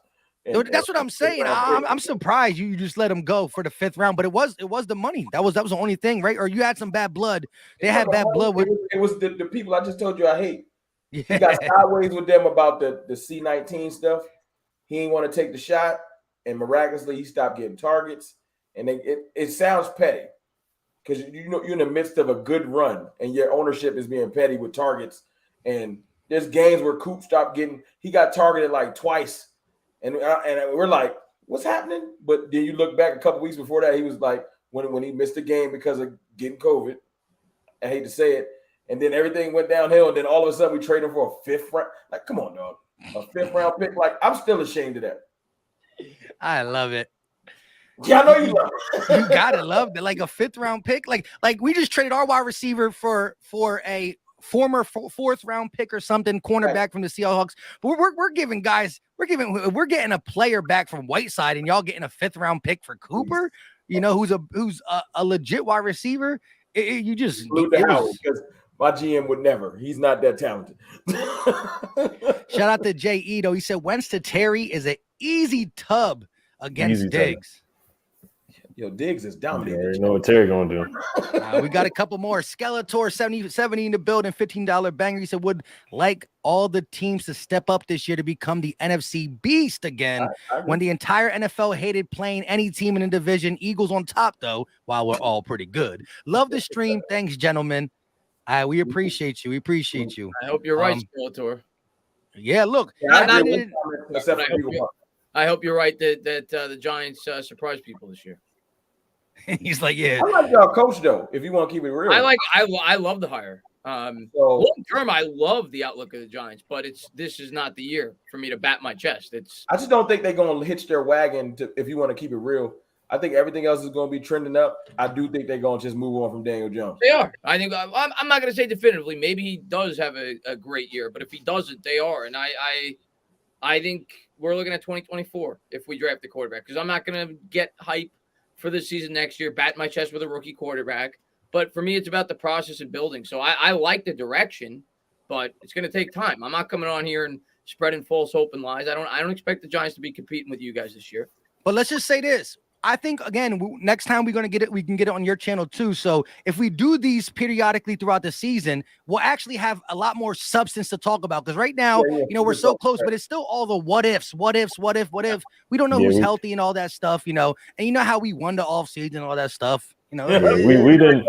That's what I'm saying. I'm surprised you just let him go for the 5th round, but it was the money. That was the only thing, right? Or you had some bad blood. They had bad blood with it was the people I just told you I hate. Yeah. He got sideways with them about the C-19 stuff. He didn't want to take the shot, and miraculously he stopped getting targets. And it sounds petty because you're in the midst of a good run, and your ownership is being petty with targets And there's games where Coop he got targeted like twice. And we're like, what's happening? But then you look back a couple weeks before that, he was like, when he missed the game because of getting COVID, I hate to say it, and then everything went downhill, and then all of a sudden we trade him for a 5th round. Like, come on, dog. A 5th round pick. Like, I'm still ashamed of that. I love it. Yeah, I know you love it. You gotta love that. Like a 5th round pick. Like we just traded our wide receiver for a former 4th round pick or something, cornerback from the Seahawks. But we're giving guys, we're getting a player back from Whiteside, and y'all getting a 5th round pick for Cooper. You know, who's a legit wide receiver. You just because my GM would never. He's not that talented. Shout out to Jay Ito. He said Wentz to Terry is an easy tub against Diggs. Yo, Diggs is dominating. You know what Terry gonna do. We got a couple more. Skeletor 70 in the building, $15 banger. He said would like all the teams to step up this year to become the NFC beast again. When the entire NFL hated playing any team in the division. Eagles on top though, while we're all pretty good. Love the stream. Thanks, gentlemen. We appreciate you. We appreciate you. I hope you're right, Skeletor. Yeah, look. I hope you're right that the Giants surprise people this year. He's like, yeah. I like y'all coach though. If you want to keep it real, I love the hire. Long term, I love the outlook of the Giants, but this is not the year for me to bat my chest. I just don't think they're going to hitch their wagon. If you want to keep it real, I think everything else is going to be trending up. I do think they're going to just move on from Daniel Jones. They are. I think I'm not going to say definitively. Maybe he does have a great year, but if he doesn't, they are. And I think we're looking at 2024 if we draft the quarterback, because I'm not going to get hype for the season next year, bat my chest with a rookie quarterback. But for me, it's about the process and building. So I like the direction, but it's going to take time. I'm not coming on here and spreading false hope and lies. I don't expect the Giants to be competing with you guys this year. But let's just say this. I think, again, next time we're going to get it, we can get it on your channel too. So if we do these periodically throughout the season, we'll actually have a lot more substance to talk about. Because right now, we're so close, but it's still all the what ifs, what if. We don't know who's healthy and all that stuff, And you know how we won the offseason and all that stuff, we didn't.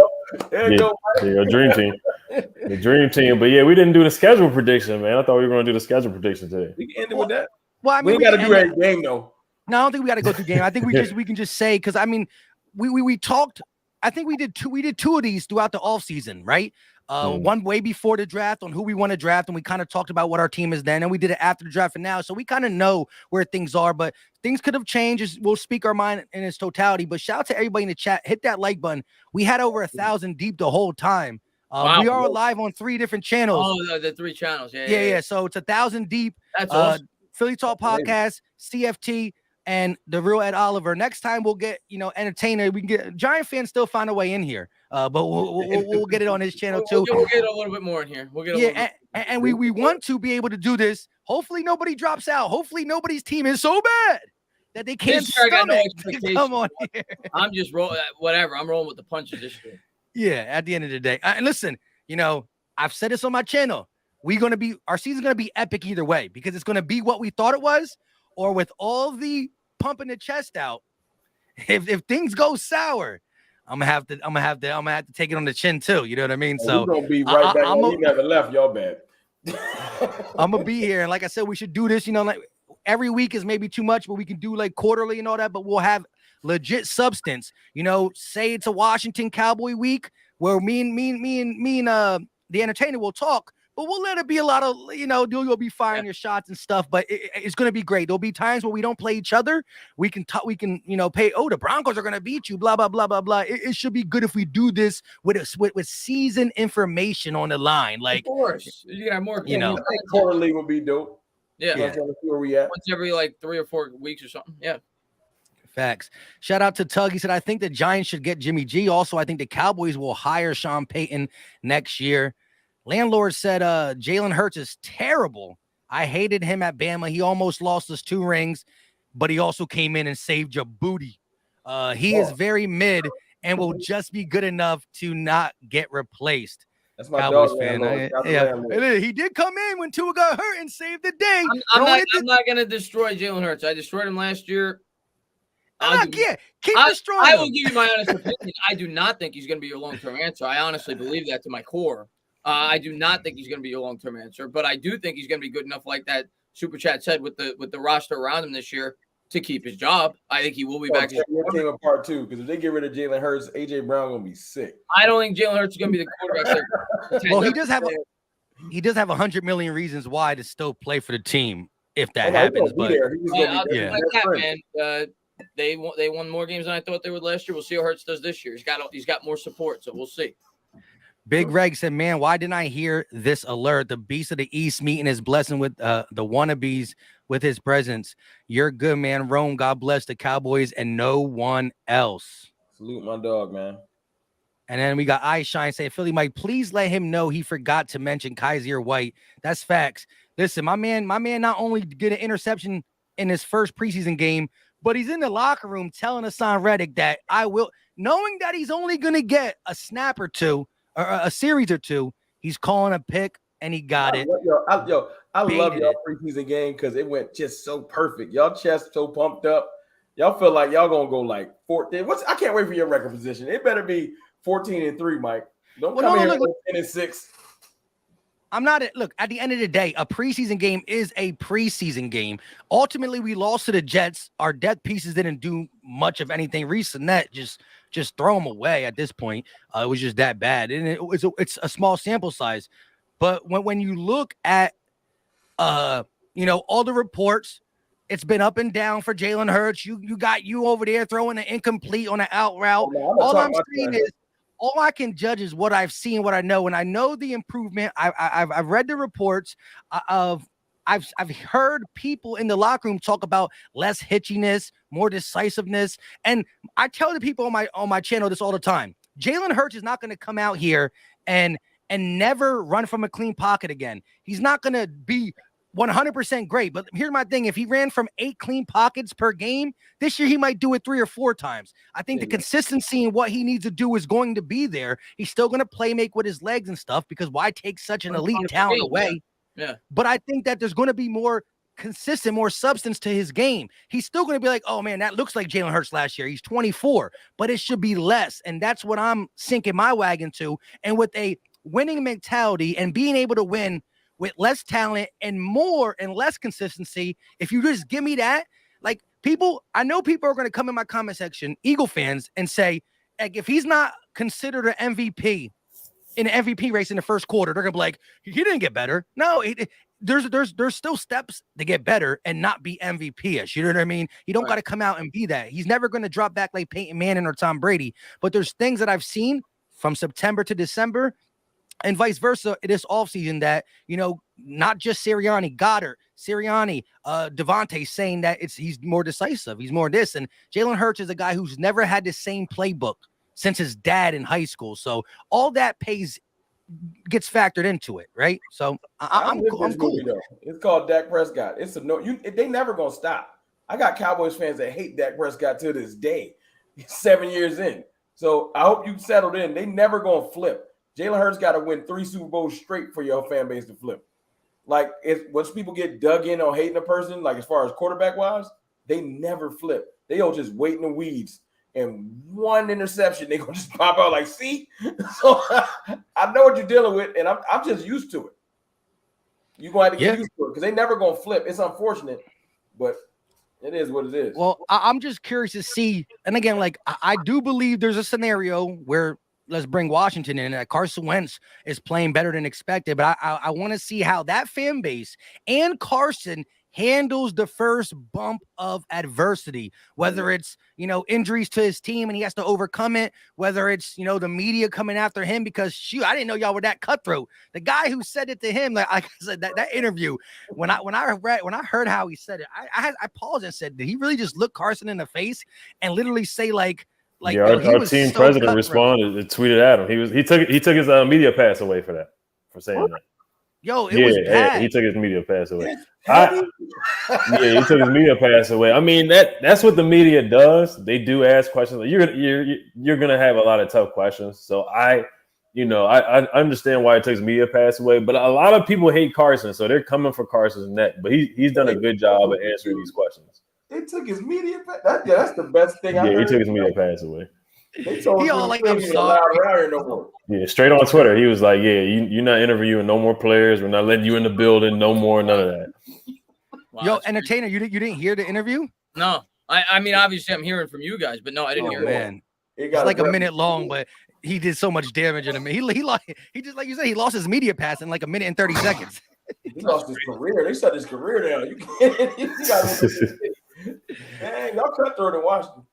Dream team. The dream team. But, we didn't do the schedule prediction, man. I thought we were going to do the schedule prediction today. We can end it with that. Well, I mean, we got to do that game, though. No, I don't think we got to go through game. I think we can just say, because I mean, we talked. I think we did two of these throughout the offseason, right? One way before the draft on who we want to draft, and we kind of talked about what our team is then, and we did it after the draft and now, so we kind of know where things are. But things could have changed. We'll speak our mind in its totality. But shout out to everybody in the chat. Hit that like button. We had over 1,000 deep the whole time. Wow. We are live on 3 different channels. Oh, the 3 channels. Yeah. So it's 1,000 deep. That's awesome. Philly Talk Podcast, CFT. And the real Ed Oliver. Next time we'll get, entertainer. We can get Giant fans still find a way in here. But we'll get it on his channel too. We'll get a little bit more in here. And we want to be able to do this. Hopefully nobody drops out. Hopefully nobody's team is so bad that they can't stomach to come on here. I'm just rolling. Whatever. I'm rolling with the punches this year. Yeah. At the end of the day, and listen, I've said this on my channel. Our season's gonna be epic either way, because it's gonna be what we thought it was. Or with all the pumping the chest out, if things go sour, I'm gonna have to take it on the chin too. You know what I mean? So we're gonna be right back. You never left, y'all bad. I'm gonna be here, and like I said, we should do this. Like every week is maybe too much, but we can do like quarterly and all that. But we'll have legit substance. Say it's a Washington Cowboy week where me and the entertainer will talk. But we'll let it be a lot of, you'll be firing your shots and stuff, but it's going to be great. There'll be times where we don't play each other. We can, the Broncos are going to beat you, blah, blah, blah, blah, blah. It should be good if we do this with season information on the line. Like, of course, you can have more, quarterly will be dope. Yeah. Where we at? Once every 3 or 4 weeks or something. Yeah. Facts. Shout out to Tug. He said, I think the Giants should get Jimmy G. Also, I think the Cowboys will hire Sean Payton next year. Landlord said Jalen Hurts is terrible. I hated him at Bama. He almost lost us 2 rings, but he also came in and saved your booty. He is very mid and will just be good enough to not get replaced. That's my Cowboys dog, fan. He did come in when Tua got hurt and saved the day. I'm not going to destroy Jalen Hurts. I destroyed him last year. Keep destroying him. I will give you my honest opinion. I do not think he's going to be your long-term answer. I honestly believe that to my core. I do not think he's going to be a long-term answer, but I do think he's going to be good enough, like that Super Chat said, with the roster around him this year to keep his job. I think he will be back. Your team apart too, because if they get rid of Jalen Hurts, AJ Brown gonna be sick. I don't think Jalen Hurts is going to be the quarterback. Well, he does have 100 million reasons why to still play for the team if that happens. But they won more games than I thought they would last year. We'll see how Hurts does this year. He's got more support, so we'll see. Big Reg said, man, why didn't I hear this alert? The beast of the East meeting his blessing with the wannabes with his presence. You're good, man. Rome, God bless the Cowboys and no one else. Salute my dog, man. And then we got iShine saying, Philly Mike, please let him know he forgot to mention Kaiser White. That's facts. Listen, my man not only get an interception in his first preseason game, but he's in the locker room telling Hassan Reddick that knowing that he's only going to get a snap or two, or a series or two, he's calling a pick, and he got it. I love y'all preseason game because it went just so perfect. Y'all chest so pumped up. Y'all feel like y'all gonna go like 14. I can't wait for your record position. It better be 14-3, Mike. Don't come here with 10-6. I'm not look, at the end of the day, a preseason game is a preseason game. Ultimately, we lost to the Jets. Our depth pieces didn't do much of anything. Reese and that just throw them away at this point. It was just that bad. And it's a small sample size. But when you look at all the reports, it's been up and down for Jalen Hurts. You got you over there throwing an incomplete on an out route. All I'm saying is, all I can judge is what I've seen, what I know, and I know the improvement. I've read the reports of. I've heard people in the locker room talk about less hitchiness, more decisiveness, and I tell the people on my channel this all the time. Jalen Hurts is not going to come out here and never run from a clean pocket again. He's not going to be 100% great, but here's my thing. If he ran from 8 clean pockets per game, this year he might do it 3 or 4 times. I think the consistency in what he needs to do is going to be there. He's still going to play make with his legs and stuff, because why take such an elite talent away? Yeah. But I think that there's going to be more consistent, more substance to his game. He's still going to be like, oh man, that looks like Jalen Hurts last year. He's 24, but it should be less. And that's what I'm sinking my wagon to. And with a winning mentality and being able to win with less talent and more and less consistency, if you just give me that, like I know people are going to come in my comment section, Eagle fans, and say, like, if he's not considered an MVP in an MVP race in the first quarter, they're going to be like, he didn't get better. No, there's still steps to get better and not be MVP-ish. You know what I mean? You don't got to come out and be that. He's never going to drop back like Peyton Manning or Tom Brady. But there's things that I've seen from September to December and vice versa this offseason that, not just Sirianni, Goddard, Devontae saying that he's more decisive. He's more this. And Jalen Hurts is a guy who's never had the same playbook since his dad in high school. So all that gets factored into it, right? So I'm cool. It's called Dak Prescott. They never gonna stop. I got Cowboys fans that hate Dak Prescott to this day. He's 7 years in. So I hope you settled in. They never gonna flip. Jalen Hurts got to win 3 Super Bowls straight for your fan base to flip. Like, once people get dug in on hating a person, like as far as quarterback wise, they never flip. They all just wait in the weeds. And one interception, they're going to just pop out like, see? So I know what you're dealing with, and I'm just used to it. You're going to have to get used to it because they never going to flip. It's unfortunate, but it is what it is. Well, I'm just curious to see. And again, like, I do believe there's a scenario where, let's bring Washington in, Carson Wentz is playing better than expected. But I want to see how that fan base and Carson handles the first bump of adversity, whether it's, injuries to his team and he has to overcome it, whether it's, the media coming after him because I didn't know y'all were that cutthroat. The guy who said it to him, like I said, that interview, when I heard how he said it, I paused and said, did he really just look Carson in the face and literally say like, our team president responded, tweeted at him. He took his media pass away for saying that. Yo, it was bad. He took his media pass away. He took his media pass away. I mean, that's what the media does. They do ask questions. You're gonna have a lot of tough questions. So I understand why it takes media pass away. But a lot of people hate Carson, so they're coming for Carson's neck. But he's done a good job of answering these questions. They took his media pass. That's the best thing. He took his media pass away. They told He him all like, he I'm ain't even sorry. allowed around here no more. Yeah, straight on Twitter. He was like, "Yeah, you're not interviewing no more players. We're not letting you in the building. No more. None of that." Wow, Yo, that's entertainer, you didn't hear the interview? no, I mean, obviously, I'm hearing from you guys, but no, I didn't Oh hear it. man, He it's got like a rep. minute long, but he did so much damage in a minute. He just like you said, he lost his media pass in like a minute and 30 seconds. He lost his career. They shut his career down. You can't. You got dang, y'all cutthroat in Washington.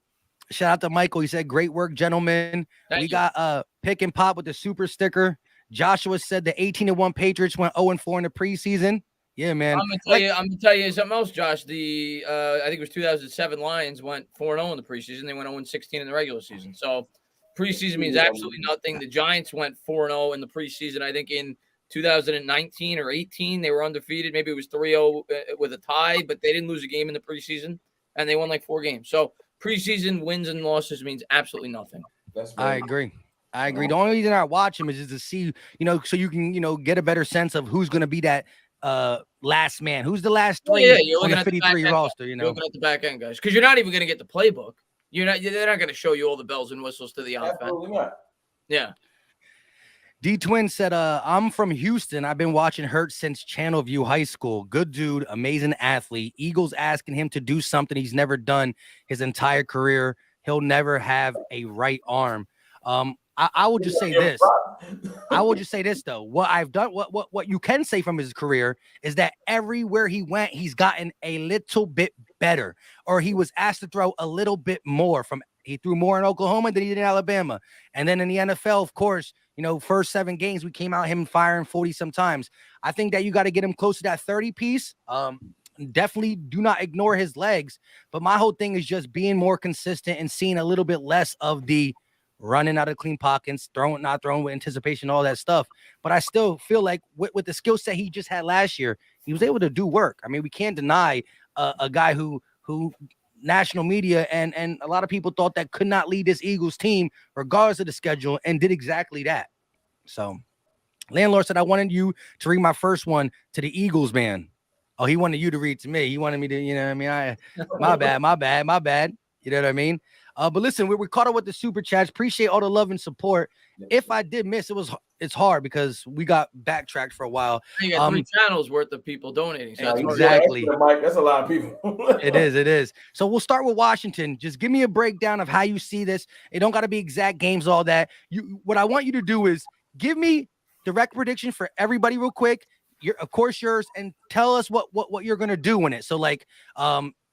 Shout out to Michael. He said, "Great work, gentlemen." Thank We you. got Pick and Pop with the super sticker. Joshua said the 18-1 Patriots went 0-4 in the preseason. Yeah, man. I'm gonna tell you something else, Josh. The I think it was 2007 Lions went 4-0 in the preseason. They went 0-16 in the regular season. So preseason means absolutely nothing. The Giants went 4-0 in the preseason. I think in 2019 or 18 they were undefeated. Maybe it was 3-0 with a tie, but they didn't lose a game in the preseason, and they won like 4 games. So preseason wins and losses means absolutely nothing. I agree. The only reason I watch him is just to see, so you can, get a better sense of who's going to be that last man. Who's the last 3 you're on looking the at the 53 back roster, You're looking at the back end, guys, because you're not even going to get the playbook. They're not going to show you all the bells and whistles to the offense. Absolutely not. Yeah. D Twin said, I'm from Houston. I've been watching Hurt since Channelview High School. Good dude, amazing athlete. Eagles asking him to do something he's never done his entire career. He'll never have a right arm. I will just say this. I will just say this though. What I've done, what you can say from his career is that everywhere he went, he's gotten a little bit better, or he was asked to throw a little bit more. He threw more in Oklahoma than he did in Alabama, and then in the NFL, of course, first 7 games we came out him firing 40 sometimes. I think that you got to get him close to that 30 piece. Definitely do not ignore his legs, but my whole thing is just being more consistent and seeing a little bit less of the running out of clean pockets, not throwing with anticipation, all that stuff. But I still feel like with the skill set he just had last year, he was able to do work. I mean, we can't deny a guy who national media and a lot of people thought that could not lead this Eagles team regardless of the schedule, and did exactly that. So landlord said, I wanted you to read my first one to the Eagles, man. Oh, he wanted you to read to me. He wanted me to, my bad. You know what I mean? But listen, we're caught up with the super chats. Appreciate all the love and support. If I did miss, it's hard because we got backtracked for a while. You got 3 channels worth of people donating. So exactly. That's a lot of people. It is. So we'll start with Washington. Just give me a breakdown of how you see this. It don't got to be exact games, all that. What I want you to do is give me the record prediction for everybody real quick. Of course yours, and tell us what you're gonna do in it. So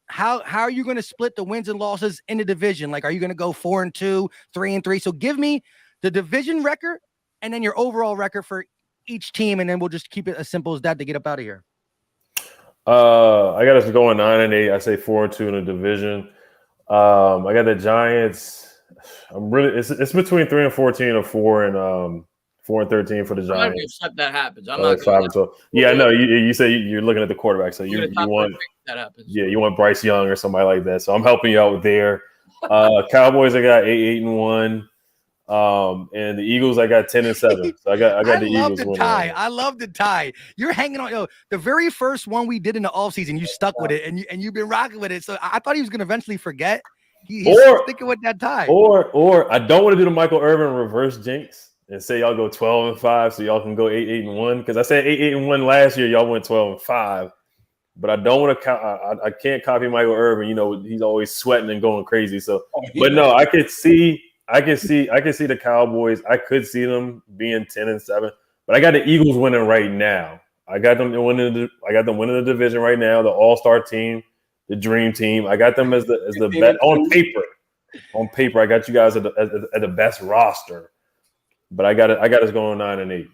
how are you going to split the wins and losses in the division? Like, are you going to go 4-2, 3-3? So give me the division record and then your overall record for each team, and then we'll just keep it as simple as that to get up out of here. I got us going 9-8. I say 4-2 in the division. I got the Giants. It's between 3-14 or 4-13 for the Giants. I'm not upset that happens. I'm not 5-12. Yeah, I know. You say you're looking at the quarterback, so you want that happens. Yeah, you want Bryce Young or somebody like that. So I'm helping you out there. Cowboys, I got 8-1. And the Eagles, I got 10-7. So I got the Eagles winning. I love the tie. You're hanging on. The very first one we did in the offseason, you stuck with it, and you've been rocking with it. So I thought he was going to eventually forget. He's sticking with that tie. Or I don't want to do the Michael Irvin reverse jinx and say y'all go 12-5, so y'all can go 8-1. Because I said 8-1 last year, y'all went 12-5. But I don't want to. I can't copy Michael Irvin. He's always sweating and going crazy. So, but no, I can see the Cowboys. I could see them being 10-7. But I got the Eagles winning right now. I got them winning the division right now. The All-Star team, the Dream Team. I got them as the best on paper. On paper, I got you guys at the best roster. But I got us going 9-8.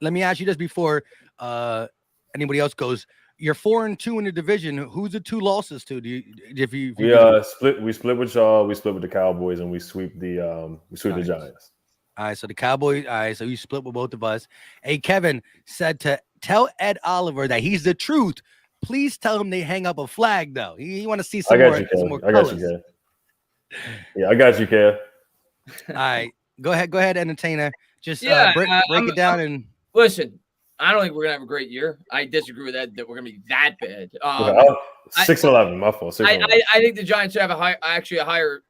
Let me ask you this before anybody else goes. You're 4-2 in the division. Who's the 2 losses to? We split with y'all. We split with the Cowboys, and we sweep the Giants. All right, so the Cowboys. All right, so you split with both of us. Hey, Kevin said to tell Ed Oliver that he's the truth. Please tell him they hang up a flag though. He want to see some more colors. I got you, Kev. Yeah, I got you, Kev. All right, go ahead, entertainer. Just break it down and listen. I don't think we're gonna have a great year. I disagree with that we're gonna be that bad. 6-11, my fault. 6-11. I think the Giants have a higher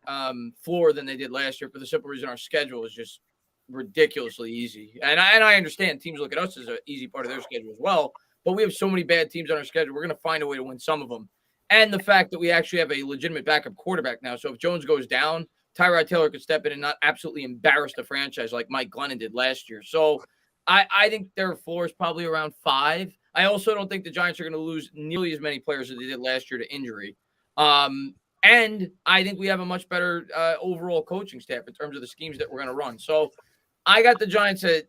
floor than they did last year for the simple reason our schedule is just ridiculously easy. And I understand teams look at us as an easy part of their schedule as well, but we have so many bad teams on our schedule. We're gonna find a way to win some of them. And the fact that we actually have a legitimate backup quarterback now. So if Jones goes down, Tyrod Taylor could step in and not absolutely embarrass the franchise like Mike Glennon did last year. So I think their floor is probably around 5. I also don't think the Giants are going to lose nearly as many players as they did last year to injury. And I think we have a much better overall coaching staff in terms of the schemes that we're going to run. So I got the Giants at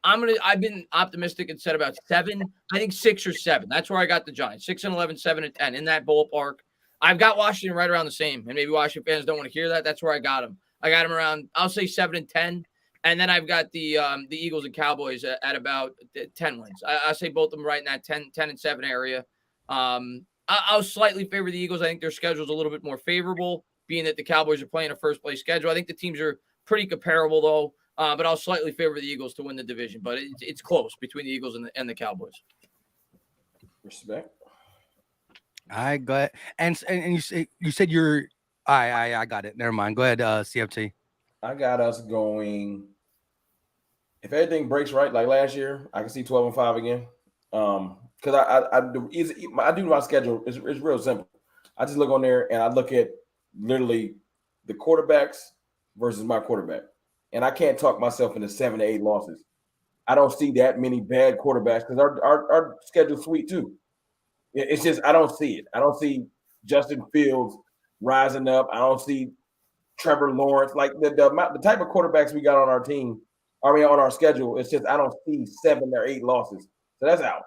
I've been optimistic and said about 7. I think 6 or 7. That's where I got the Giants. 6-11, 7-10 in that ballpark. I've got Washington right around the same. And maybe Washington fans don't want to hear that. That's where I got them. I got them around, I'll say 7-10. And then I've got the Eagles and Cowboys at about 10 wins. I say both of them right in that 10-7 area. I'll slightly favor the Eagles. I think their schedule is a little bit more favorable, being that the Cowboys are playing a first-place schedule. I think the teams are pretty comparable, though. But I'll slightly favor the Eagles to win the division. But it's close between the Eagles and the Cowboys. Respect. I got and you said you're I got it. Never mind. Go ahead, CFT. I got us going. If everything breaks right, like last year, I can see 12-5 again. Because I do my schedule. It's real simple. I just look on there and I look at literally the quarterbacks versus my quarterback, and I can't talk myself into 7 to 8 losses. I don't see that many bad quarterbacks because our schedule's sweet too. It's just I don't see it. I don't see Justin Fields rising up. I don't see Trevor Lawrence, like the type of quarterbacks we got on our team, on our schedule. It's just I don't see 7 or 8 losses, so that's out.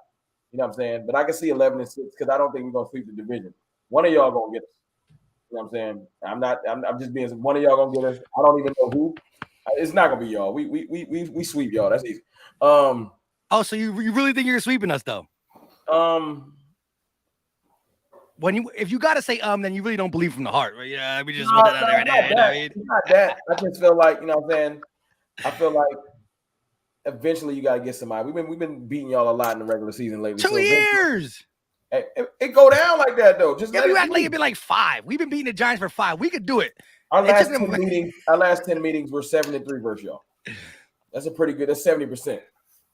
You know what I'm saying? But I can see 11-6 because I don't think we're gonna sweep the division. One of y'all gonna get us. You know what I'm saying? I'm just being one of y'all gonna get us. I don't even know who. It's not gonna be y'all. We sweep y'all. That's easy. So you really think you're sweeping us though? If you gotta say then you really don't believe from the heart, right? Yeah, we just put that out there. It's not that. I just feel like, you know what I'm saying? I feel like eventually you gotta get somebody. We've been beating y'all a lot in the regular season lately. 2 years. It go down like that though. Just you act like it'd be like 5. We've been beating the Giants for 5. We could do it. Our last 10 meetings were 7-3 versus y'all. That's a pretty good. That's 70%.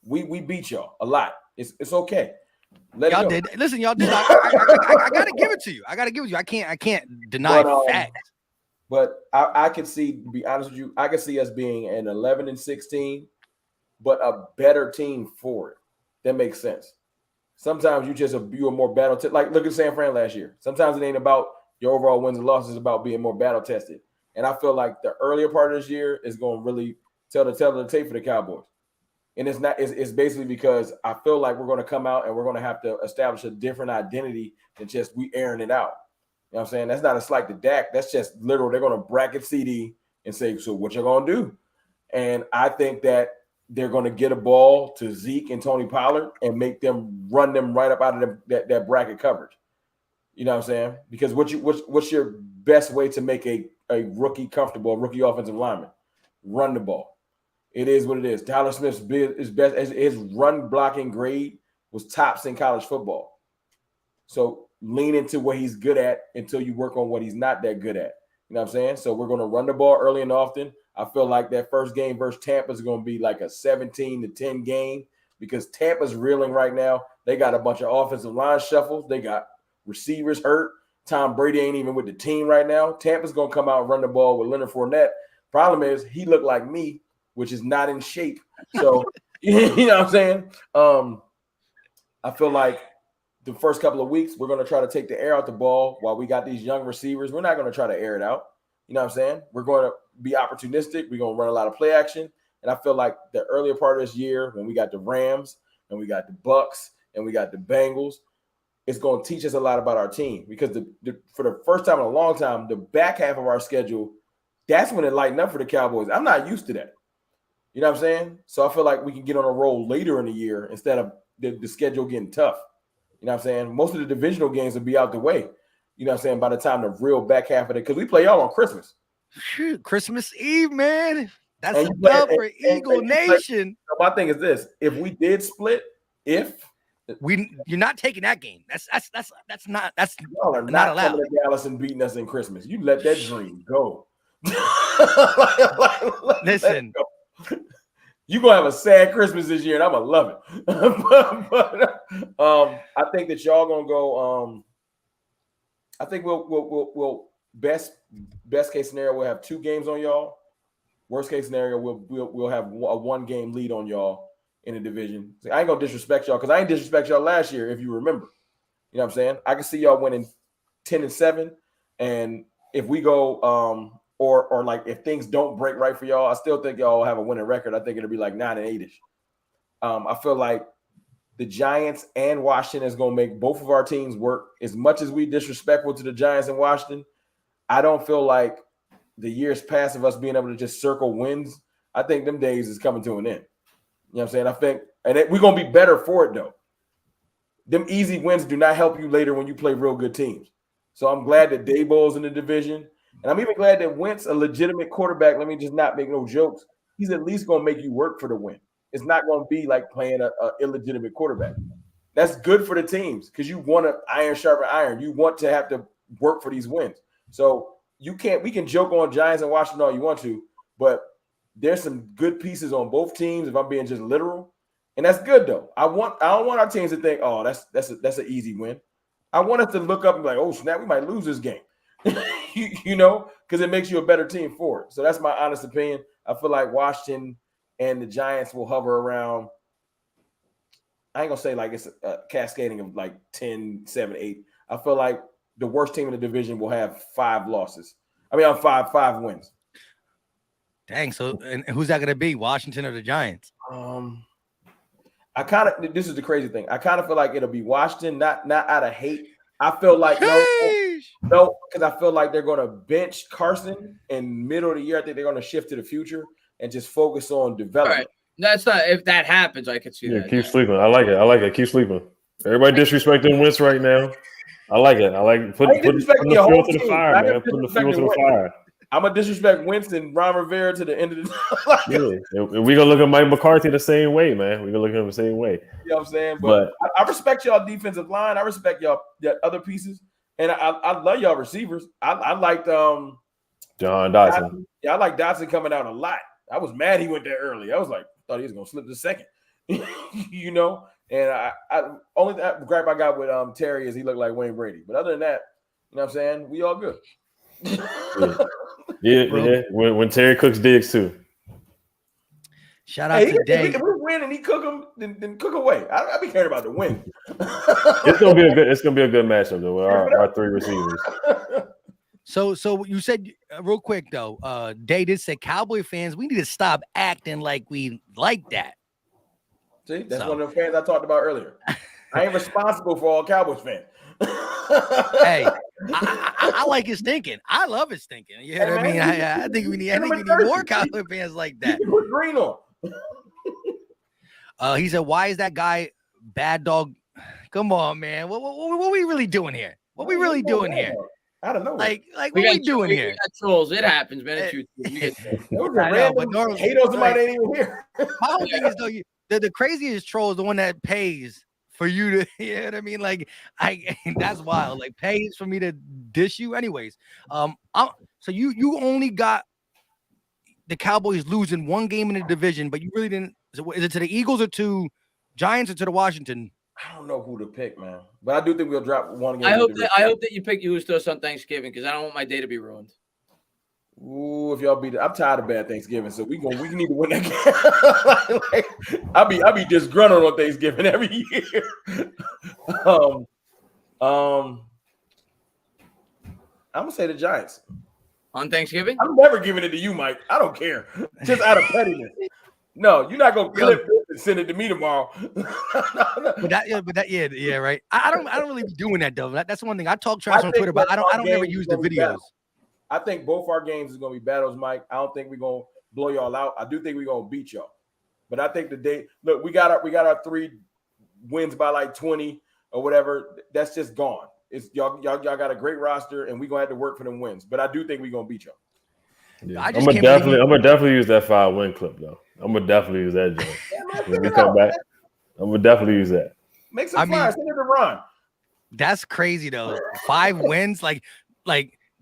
We beat y'all a lot. It's okay. Y'all did. Listen, y'all did. I gotta give it to you. I can't deny facts. But I can see, to be honest with you, I can see us being an 11-16, but a better team for it. That makes sense. Sometimes you're more battle tested. Like look at San Fran last year. Sometimes it ain't about your overall wins and losses. It's about being more battle tested. And I feel like the earlier part of this year is going to really tell the tape for the Cowboys. And it's basically because I feel like we're going to come out and we're going to have to establish a different identity than just we airing it out. You know what I'm saying? That's not a slight to Dak. That's just literal. They're going to bracket CD and say, so what you're going to do? And I think that they're going to get a ball to Zeke and Tony Pollard and make them run them right up out of that bracket coverage. You know what I'm saying? Because what's your best way to make a rookie comfortable, a rookie offensive lineman? Run the ball. It is what it is. Tyler Smith's best. His run blocking grade was tops in college football. So lean into what he's good at until you work on what he's not that good at. You know what I'm saying? So we're going to run the ball early and often. I feel like that first game versus Tampa is going to be like a 17-10 game because Tampa's reeling right now. They got a bunch of offensive line shuffles. They got receivers hurt. Tom Brady ain't even with the team right now. Tampa's going to come out and run the ball with Leonard Fournette. Problem is he looked like me, which is not in shape. So, you know what I'm saying? I feel like the first couple of weeks, we're going to try to take the air out the ball while we got these young receivers. We're not going to try to air it out. You know what I'm saying? We're going to be opportunistic. We're going to run a lot of play action. And I feel like the earlier part of this year, when we got the Rams and we got the Bucks and we got the Bengals, it's going to teach us a lot about our team because for the first time in a long time, the back half of our schedule, that's when it lightened up for the Cowboys. I'm not used to that. You know what I'm saying? So I feel like we can get on a roll later in the year instead of the schedule getting tough. You know what I'm saying? Most of the divisional games will be out the way. You know what I'm saying? By the time the real back half of it, because we play y'all on Christmas. Shoot, Christmas Eve, man. That's a dub for Eagle Nation. My thing is this. If we did split, you're not taking that game. That's not y'all are not allowed. Coming to Dallas and beating us in Christmas. You let that dream go. Listen, you're gonna have a sad Christmas this year, and I'm gonna love it. but I think that y'all gonna go. I think we'll best case scenario we'll have 2 games on y'all. Worst case scenario we'll have a 1-game lead on y'all in the division. So I ain't gonna disrespect y'all because I ain't disrespect y'all last year if you remember. You know what I'm saying? I can see y'all winning 10-7, and if we go or like if things don't break right for y'all, I still think y'all have a winning record. I think it'll be like 9-8ish. I feel like the Giants and Washington is going to make both of our teams work. As much as we disrespectful to the Giants and Washington, I don't feel like the years past of us being able to just circle wins. I think them days is coming to an end. You know what I'm saying? I think, and we're going to be better for it though. Them easy wins do not help you later when you play real good teams. So I'm glad that Daboll's in the division. And I'm even glad that Wentz, a legitimate quarterback, let me just not make no jokes, he's at least going to make you work for the win. It's not going to be like playing an illegitimate quarterback. That's good for the teams because you want to iron sharpen iron. You want to have to work for these wins. So we can joke on Giants and Washington all you want to, but there's some good pieces on both teams if I'm being just literal. And that's good though. I don't want our teams to think, oh, that's an easy win. I want us to look up and be like, oh, snap, we might lose this game. you know, because it makes you a better team for it. So that's my honest opinion. I feel like Washington and the Giants will hover around. I ain't gonna say like it's a cascading of like 10, 7, 8. I feel like the worst team in the division will have 5 losses. I mean, five wins. Dang. So, and who's that gonna be? Washington or the Giants? This is the crazy thing. I kind of feel like it'll be Washington, not out of hate. I feel like no, because I feel like they're going to bench Carson in middle of the year. I think they're going to shift to the future and just focus on development. All right. That's not if that happens. I could see that. Keep sleeping. I like it. Keep sleeping. Everybody disrespecting Wentz right now. I like it. Putting the fuel to the fire, man. Putting the fuel to the fire. I'm gonna disrespect Winston and Ron Rivera to the end of the yeah. We're gonna look at Mike McCarthy the same way, man. We're gonna look at him the same way. You know what I'm saying? But I respect y'all defensive line. I respect y'all other pieces. And I love y'all receivers. I liked John Dotson. Yeah, I like Dotson coming out a lot. I was mad he went there early. I was like, thought he was gonna slip to second. You know, and I only gripe I got with Terry is he looked like Wayne Brady. But other than that, you know what I'm saying? We all good. Yeah. When Terry cooks digs too. Shout out to Dave. If we win and he cook them, then cook away. I be caring about the win. It's gonna be a good matchup though with our 3 receivers. So you said real quick though, Day did say Cowboy fans, we need to stop acting like we like that. See, that's one of the fans I talked about earlier. I ain't responsible for all Cowboys fans. Hey, I like his thinking. I love his thinking. You know what I mean? I think we need more Cowboy fans like that. Put green on. He said, "Why is that guy Bad Dog? Come on, man. What are we really doing here? What we really doing here? I don't know. Like what we doing here? We got trolls. It happens, man. But normally hate on somebody ain't even here. My whole thing is though, the craziest troll is the one that pays for you to, you know what I mean? Like that's wild. Like pays for me to dish you, anyways. So you only got the Cowboys losing 1 game in the division, but you really didn't. Is it to the Eagles or to Giants or to the Washington? I don't know who to pick, man. But I do think we'll drop 1 game. I hope that you pick Houston on Thanksgiving because I don't want my day to be ruined. Ooh, if y'all beat it, I'm tired of bad Thanksgiving, so we need to win that game. I'll be disgruntled on Thanksgiving every year. I'm gonna say the Giants on Thanksgiving. I'm never giving it to you, Mike. I don't care, just out of pettiness. No, you're not gonna clip this and send it to me tomorrow. But that, right. I don't really be doing that though. That's one thing I talk trash on Twitter, but I don't ever use the videos. I think both our games is gonna be battles, Mike. I don't think we're gonna blow y'all out. I do think we're gonna beat y'all. But I think we got our 3 wins by like 20 or whatever. That's just gone. It's y'all got a great roster, and we're gonna have to work for them wins. But I do think we're gonna beat y'all. Yeah. I'm gonna definitely use that 5-win clip though. I'm gonna definitely use that joint when we come back. I'm gonna definitely use that. Make some flyers. Send it to Ron. That's crazy though. 5 wins, like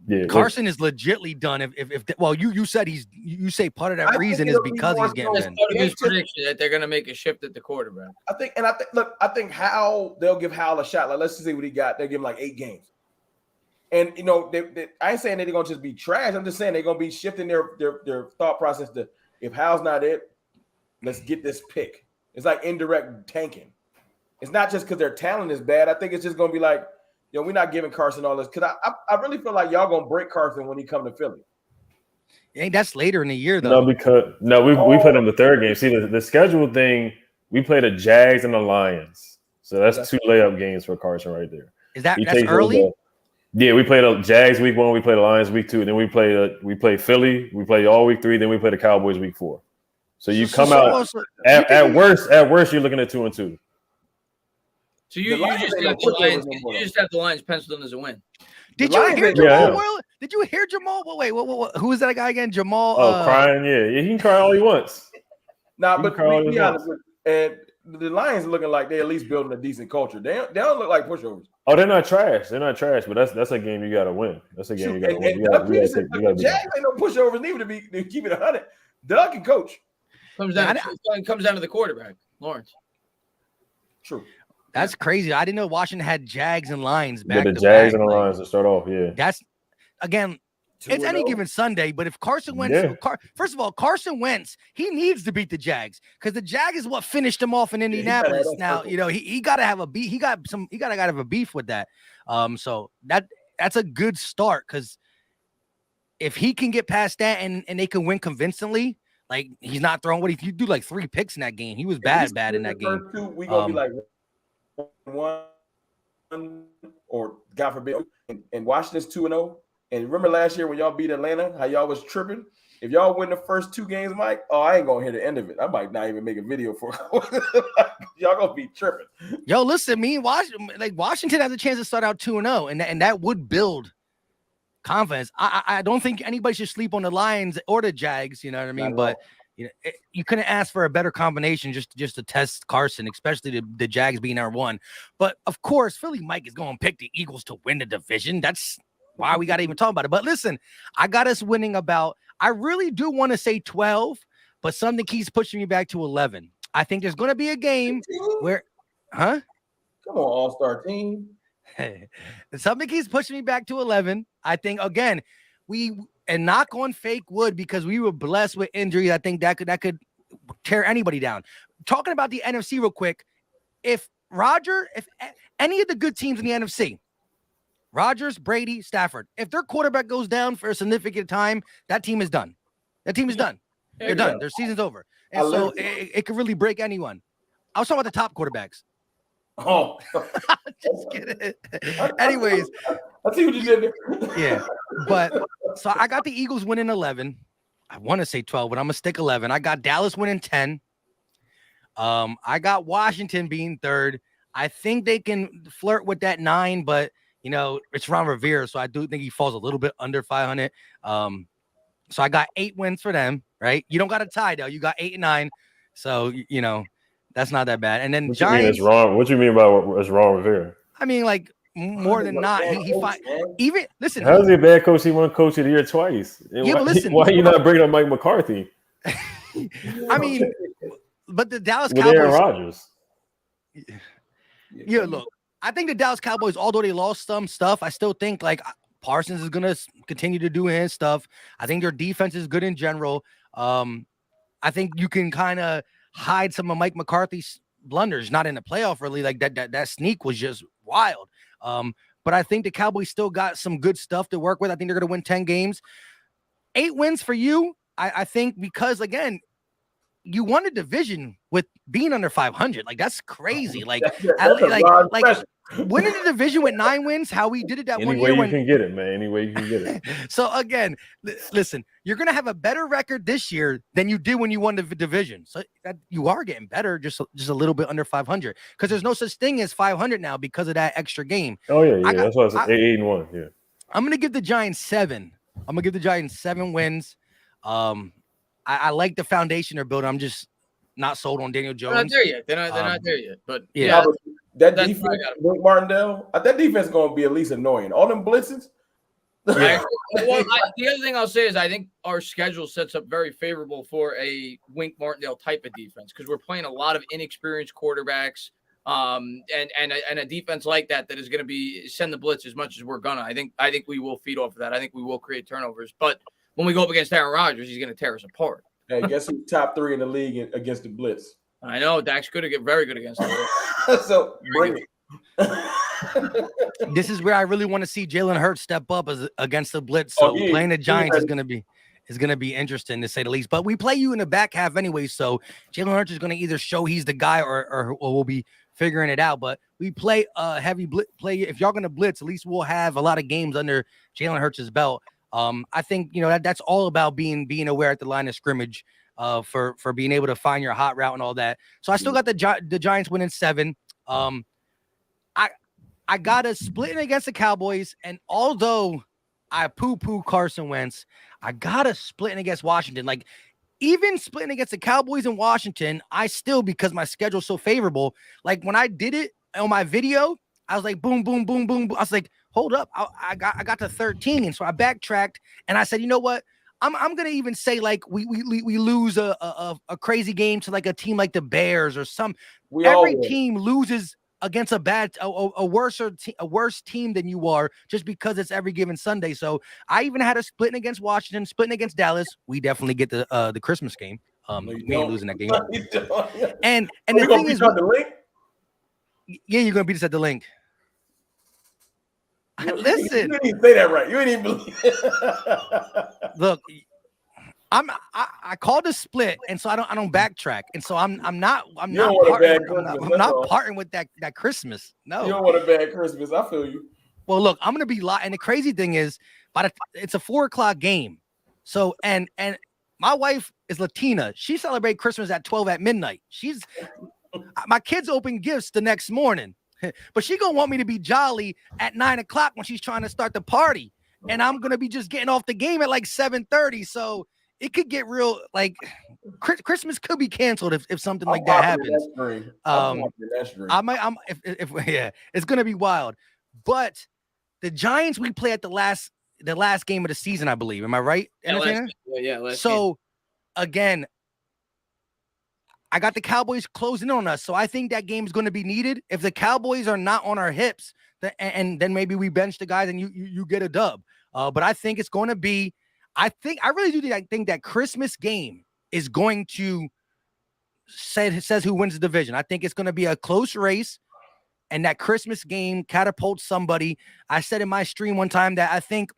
yeah, Carson is legitly done. If well, you said you say part of that reason is because he's getting part of his prediction that they're gonna make a shift at the quarterback. I think Hal, they'll give Hal a shot. Like, let's see what he got. They'll give him like 8 games. And you know, I ain't saying that they're gonna just be trash. I'm just saying they're gonna be shifting their thought process to, if Hal's not it, let's get this pick. It's like indirect tanking. It's not just because their talent is bad. I think it's just gonna be like, yo, we're not giving Carson all this, because I really feel like y'all gonna break Carson when he come to Philly. Hey, that's later in the year though. We put him the third game. See, the schedule thing, we play the Jags and the Lions, so that's 2 layup games for Carson right there. Is that's early? Yeah, we play the Jags week 1, we play the Lions week 2, then we play Philly, we play all week 3, then we play the Cowboys week 4. So you come out at worst you're looking at 2-2. So you just have the Lions penciled in as a win. Did you hear Jamal? Did you hear Jamal? Wait, who is that guy again? Jamal. Crying. Yeah, he can cry all he wants. Nah, but to be honest, and the Lions looking like they at least building a decent culture. They don't look like pushovers. Oh, they're not trash. But that's a game you got to win. That's a game you got to win. The Jags ain't no pushovers neither to keep it 100. Doug can coach. Comes down to the quarterback, Lawrence. True. That's crazy. I didn't know Washington had Jags and Lions back. The Jags and the Lions to start off. Yeah. That's again. It's any given Sunday, but if Carson Wentz, first of all, Carson Wentz, he needs to beat the Jags because the Jag is what finished him off in Indianapolis. Now, you know, he got to have a beef. He got to have a beef with that. So that's a good start because if he can get past that and they can win convincingly, like he's not throwing what he do like 3 picks in that game. He was bad in that game. We gonna be like 1 or God forbid, and Washington's 2-0. And remember last year when y'all beat Atlanta, how y'all was tripping? If y'all win the first 2 games, Mike, I ain't gonna hear the end of it. I might not even make a video for y'all gonna be tripping. Yo, listen, Washington has a chance to start out 2-0, and that would build confidence. I don't think anybody should sleep on the Lions or the Jags. You know what I mean? But you know, you couldn't ask for a better combination just to test Carson, especially the Jags being our 1. But of course, Philly Mike is going to pick the Eagles to win the division. That's why we got to even talk about it. But listen, I got us winning I really do want to say 12, but something keeps pushing me back to 11. I think there's going to be a game where, Come on, all-star team. Something keeps pushing me back to 11. I think, again, and knock on fake wood because we were blessed with injuries. I think that could tear anybody down. Talking about the NFC real quick, if any of the good teams in the NFC, Rodgers, Brady, Stafford, if their quarterback goes down for a significant time, that team is done. That team is done. They're done. Their season's over. And so it could really break anyone. I was talking about the top quarterbacks. Oh, just kidding. Anyways, I see what you did there. Yeah, but so I got the Eagles winning 11. I want to say 12, but I'm gonna stick 11. I got Dallas winning 10. I got Washington being 3rd. I think they can flirt with that 9, but you know it's Ron Rivera, so I do think he falls a little bit under 500. So I got 8 wins for them. Right? You don't got a tie though. You got 8 and 9. So you know. That's not that bad. And then what Giants. What you mean by what's wrong with here? I mean, like more than not. Even listen. How's he a bad coach? He won Coach of the Year twice. Yeah, but listen. Why are you not bringing up Mike McCarthy? I mean, but the Dallas with Cowboys. Aaron Rodgers. Yeah, look. I think the Dallas Cowboys, although they lost some stuff, I still think like Parsons is gonna continue to do his stuff. I think their defense is good in general. I think you can kind of hide some of Mike McCarthy's blunders, not in the playoff really. Like that sneak was just wild. But I think the Cowboys still got some good stuff to work with. I think they're going to win 10 games. 8 wins for you, I think, because again, you won a division with being under 500. Like that's crazy. Like winning the division with 9 wins, how we did it that one year. Any way you can get it, man. Any way you can get it. So again, listen, you're gonna have a better record this year than you did when you won the division. So that you are getting better, just a little bit under 500, because there's no such thing as 500 now because of that extra game. Oh yeah. That's why I said 8 and 1. Yeah. I'm gonna give the Giants 7. I'm gonna give the Giants 7 wins. I like the foundation they're building. not sold on Daniel They're not Jones. there yet. They're not there yet. But yeah. That That's defense, Wink Martindale, that defense is going to be at least annoying. All them blitzes. Yeah. The other thing I'll say is I think our schedule sets up very favorable for a Wink Martindale type of defense because we're playing a lot of inexperienced quarterbacks, and a defense like that is going to be send the blitz as much as we're gonna. I think we will feed off of that. I think we will create turnovers, but when we go up against Aaron Rodgers, he's going to tear us apart. Hey, guess who's top 3 in the league against the blitz? I know Dak's good to get very good against it. So bring it. This is where I really want to see Jalen Hurts step up against the blitz. So playing the Giants is going to be interesting to say the least. But we play you in the back half anyway, so Jalen Hurts is going to either show he's the guy or we'll be figuring it out. But we play heavy play. If y'all going to blitz, at least we'll have a lot of games under Jalen Hurts' belt. I think that's all about being aware at the line of scrimmage. For being able to find your hot route and all that. So I still got the Giants winning 7. I got a splitting against the Cowboys, and although I poo-poo Carson Wentz, I got a splitting against Washington. Like, even splitting against the Cowboys in Washington, I still, because my schedule's so favorable, like when I did it on my video, I was like, boom, boom, boom, boom, boom. I was like, hold up, I got to 13, and so I backtracked, and I said, you know what? I'm gonna even say like we lose a crazy game to like a team like the Bears or some. Every team loses against a worse team than you are just because it's every given Sunday. So I even had a splitting against Washington, splitting against Dallas. We definitely get the Christmas game. We ain't losing that game. And the thing is, the link? Yeah, you're gonna beat us at the link. Listen, you didn't even say that right. You didn't even believe it. Look, I called a split, and so I don't backtrack, and so I'm not parting with that Christmas. No, you don't want a bad Christmas. I feel you. Well, look, I'm gonna be lying, and the crazy thing is, it's a 4:00 game, so and my wife is Latina. She celebrates Christmas at 12 at midnight. My kids open gifts the next morning. But she gonna want me to be jolly at 9:00 when she's trying to start the party, and I'm gonna be just getting off the game at like 7:30. So it could get real. Like Christmas could be canceled if something like that happens. It's gonna be wild. But the Giants we play at the last game of the season, I believe. Am I right? So again, I got the Cowboys closing in on us, so I think that game is going to be needed. If the Cowboys are not on our hips, and then maybe we bench the guys and you get a dub. But I think it's going to be. I really do think that Christmas game is going to says who wins the division. I think it's going to be a close race, and that Christmas game catapults somebody. I said in my stream one time that I think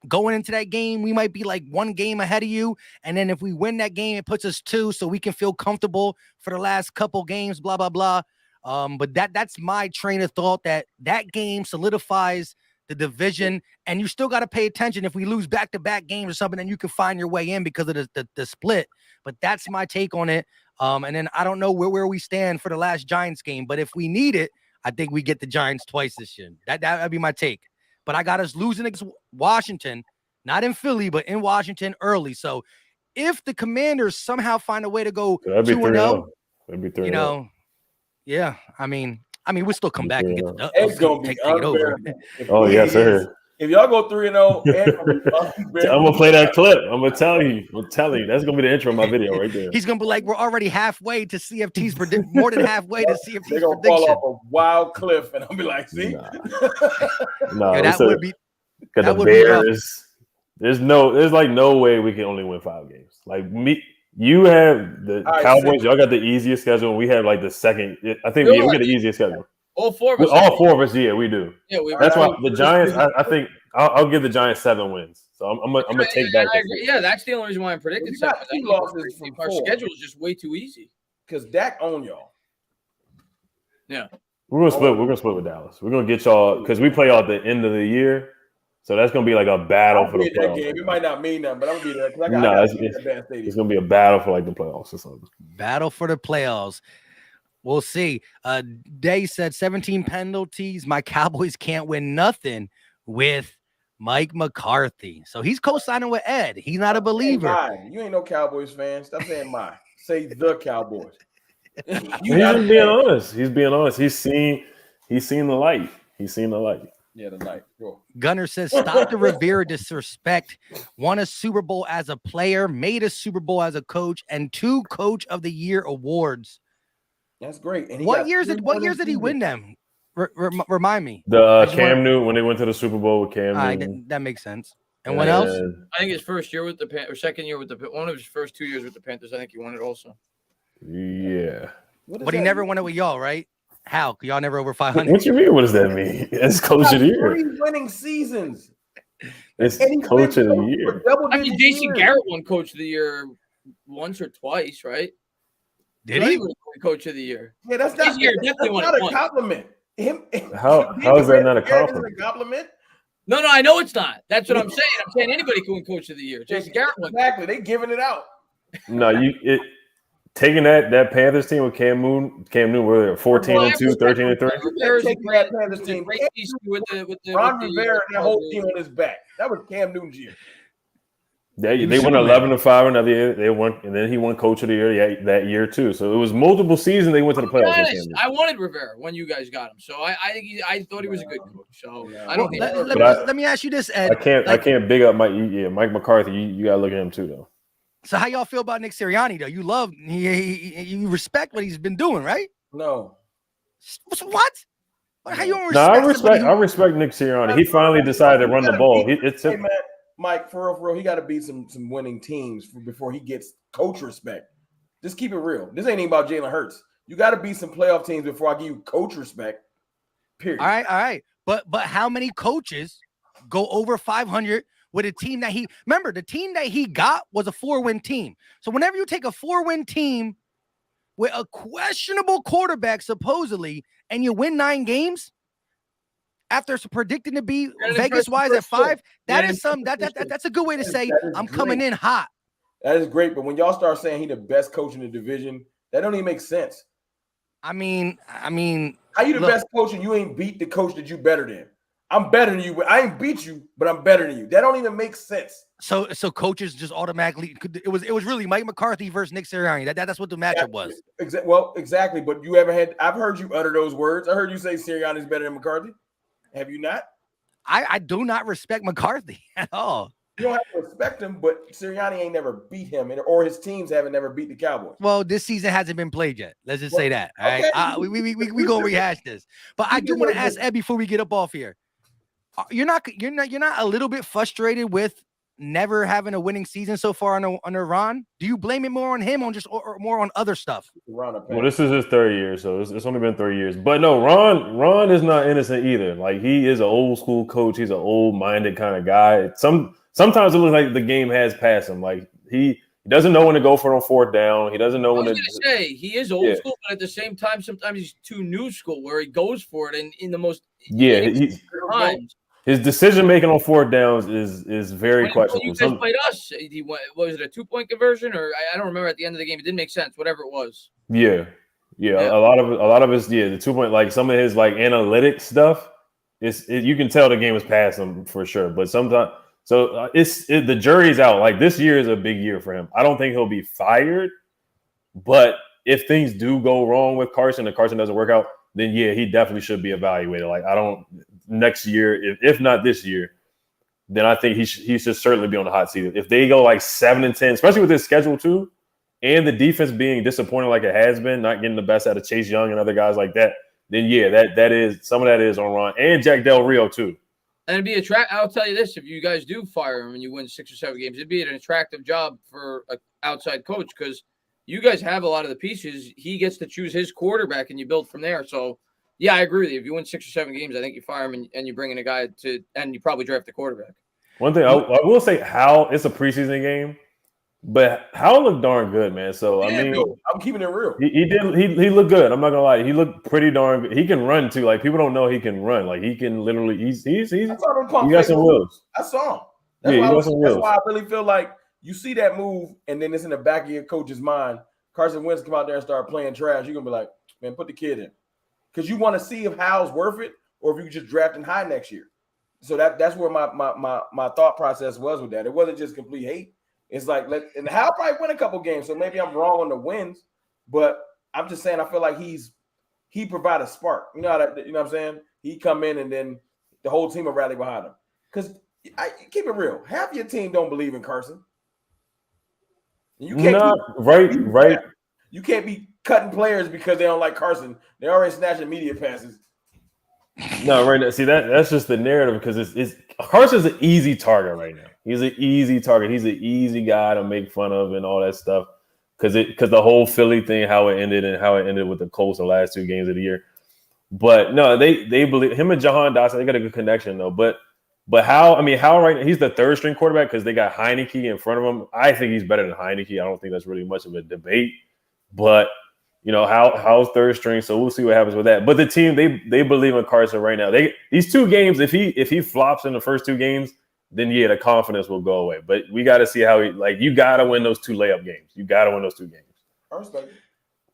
going into that game, we might be like 1 game ahead of you. And then if we win that game, it puts us 2 so we can feel comfortable for the last couple games, blah, blah, blah. But that's my train of thought that game solidifies the division. And you still got to pay attention. If we lose back-to-back games or something, then you can find your way in because of the split. But that's my take on it. And then I don't know where we stand for the last Giants game. But if we need it, I think we get the Giants twice this year. That'd be my take. But I got us losing against Washington, not in Philly, but in Washington early. So if the Commanders somehow find a way to go 2-0, that'd be 3-0. Yeah. I mean, we'll still come back and get the dub. It's gonna be unfair. Oh yes, sir. If y'all go 3-0, I'm gonna play that clip. I'm gonna tell you. That's gonna be the intro of my video right there. He's gonna be like, we're already halfway to CFT's prediction. More than halfway to CFT's They're gonna prediction. fall off a wild cliff, and I'll be like, see, that would be. Because the Bears, there's no way we can only win 5 games. Like you have the Cowboys. Y'all got the easiest schedule. And we have like the second. I think we get the easiest schedule. All 4 of us. All 4 of us. Yeah, we do. Yeah, that's why the Giants. I think I'll give the Giants 7 wins. So I'm gonna take back. Yeah, that's the only reason why I'm predicting 7. Our schedule is just way too easy. Because Dak own y'all. Yeah, we're gonna split with Dallas. We're gonna get y'all because we play y'all at the end of the year. So that's gonna be like a battle for the playoffs. Game. It might not mean nothing, but I'm gonna be there because it's gonna be a battle for like the playoffs or something. Battle for the playoffs. We'll see. Day said 17 penalties. My Cowboys can't win nothing with Mike McCarthy. So he's co-signing with Ed. He's not a believer. You ain't no Cowboys fan. Stop saying mine. Say the Cowboys. He's just being honest. He's being honest. He's seen the light. He's seen the light. Yeah, the light. Sure. Gunner says, stop the Rivera disrespect. Won a Super Bowl as a player, made a Super Bowl as a coach, and 2 Coach of the Year awards. That's great. And What years did he win them? Remind me. The Cam Newton, when they went to the Super Bowl with Cam Newton. That makes sense. And what else? I think his first year with the Panthers, or second year with the one of his first 2 years with the Panthers. I think he won it also. Yeah. But he never won it with y'all, right? How? Y'all never over 500. What you mean? What does that mean? It's coach of the year. 3 winning seasons. It's coach of the year. I mean, Jason Garrett won Coach of the Year once or twice, right? Did he? Coach of the Year. Yeah, that's not a compliment. How is that not a compliment? No, I know it's not. That's what I'm saying. I'm saying anybody can win Coach of the Year. Jason Garrett won. Exactly. They giving it out. No, taking that Panthers team with Cam Newton, were 14-2, 13-3. Ron Rivera and that whole team on his back. That was Cam Newton's year. They won 11-5 another year. They won, and then he won Coach of the Year that year too. So it was multiple seasons. They went to the playoffs. I wanted Rivera when you guys got him, so I thought he was a good coach. So I don't. Let me ask you this, Ed. I can't big up Mike McCarthy. You gotta look at him too, though. So how y'all feel about Nick Sirianni, though? You love, you respect what he's been doing, right? No. What? How you don't respect? I respect Nick Sirianni. He finally decided to run the ball. Hey, man, Mike, for real, he got to beat some winning teams before he gets coach respect. Just keep it real. This ain't even about Jalen Hurts. You got to beat some playoff teams before I give you coach respect. Period. All right. But how many coaches go over 500 with a team that the team that he got was a 4-win team. So whenever you take a 4-win team with a questionable quarterback, supposedly, and you win 9 games after predicting to be Vegas wise at 5, that's a good way to say I'm coming in hot. That is great. But when y'all start saying he's the best coach in the division, that don't even make sense. I mean, how you the best coach and you ain't beat the coach that you better than? I'm better than you, but I ain't beat you, but I'm better than you. That don't even make sense. So coaches just automatically it was really Mike McCarthy versus Nick Sirianni. That's what the matchup was. Exactly. But I've heard you utter those words. I heard you say Sirianni's better than McCarthy. Have you not? I do not respect McCarthy at all. You don't have to respect him, but Sirianni ain't never beat him, or his teams haven't never beat the Cowboys. Well, this season hasn't been played yet. Let's just say that. All right. We gonna rehash this. But I do want to ask Ed before we get up off here. You're not a little bit frustrated with never having a winning season so far under Ron? Do you blame it more on him or more on other stuff? Well, this is his 3rd year, so it's only been 3 years. But no, Ron is not innocent either. Like, he is an old school coach. He's an old minded kind of guy. Sometimes it looks like the game has passed him. Like, he doesn't know when to go for on 4th down. He doesn't know when to say he is old school, but at the same time, sometimes he's too new school where he goes for it in the most times. His decision making on 4th downs is very questionable. You guys played us. Was it a 2-point conversion, or I don't remember at the end of the game? It didn't make sense. Whatever it was. Yeah. A lot of his the 2-point, like some of his like analytics stuff. You can tell the game was past him for sure. But sometimes, the jury's out. Like, this year is a big year for him. I don't think he'll be fired, but if things do go wrong with Carson and Carson doesn't work out, then he definitely should be evaluated. Like, next year, if not this year, then I think he should certainly be on the hot seat. If they go like 7-10, especially with his schedule too, and the defense being disappointing like it has been, not getting the best out of Chase Young and other guys like that, then that is some of that is on Ron and Jack Del Rio too. And it'd be I'll tell you this: if you guys do fire him and you win 6 or 7 games, it'd be an attractive job for an outside coach because you guys have a lot of the pieces. He gets to choose his quarterback, and you build from there. So. Yeah, I agree with you. If you win 6 or 7 games, I think you fire him and you bring in a guy and you probably draft the quarterback. One thing I will say, it's a preseason game, but Howell looked darn good, man. So I'm keeping it real. He looked good. I'm not gonna lie. He looked pretty darn good. He can run too. Like, people don't know he can run. Like, he can literally. He got some wheels. I saw him. He got some wheels. That's why I really feel like you see that move, and then it's in the back of your coach's mind. Carson Wentz come out there and start playing trash. You're gonna be like, man, put the kid in. Because you want to see if Howell's worth it or if you just draft him high next year. So that's where my thought process was with that. It wasn't just complete hate. It's like and Hal probably win a couple games, so maybe I'm wrong on the wins, but I'm just saying I feel like he provide a spark. You know what I'm saying? He come in and then the whole team will rally behind him. Because keep it real, half your team don't believe in Carson. You can't right. You can't be cutting players because they don't like Carson. They're already snatching media passes. No, right now. See that's just the narrative because it's Carson's an easy target right now. He's an easy target. He's an easy guy to make fun of and all that stuff. Because the whole Philly thing, how it ended with the Colts the last 2 games of the year. But no, they believe him and Jahan Dotson, they got a good connection though. But how right now, he's the 3rd string quarterback because they got Heineke in front of him. I think he's better than Heineke. I don't think that's really much of a debate. But how's 3rd string? So we'll see what happens with that. But the team, they believe in Carson right now. These 2 games, if he flops in the first 2 games, then the confidence will go away. But we got to see how you got to win those 2 layup games. You got to win those 2 games.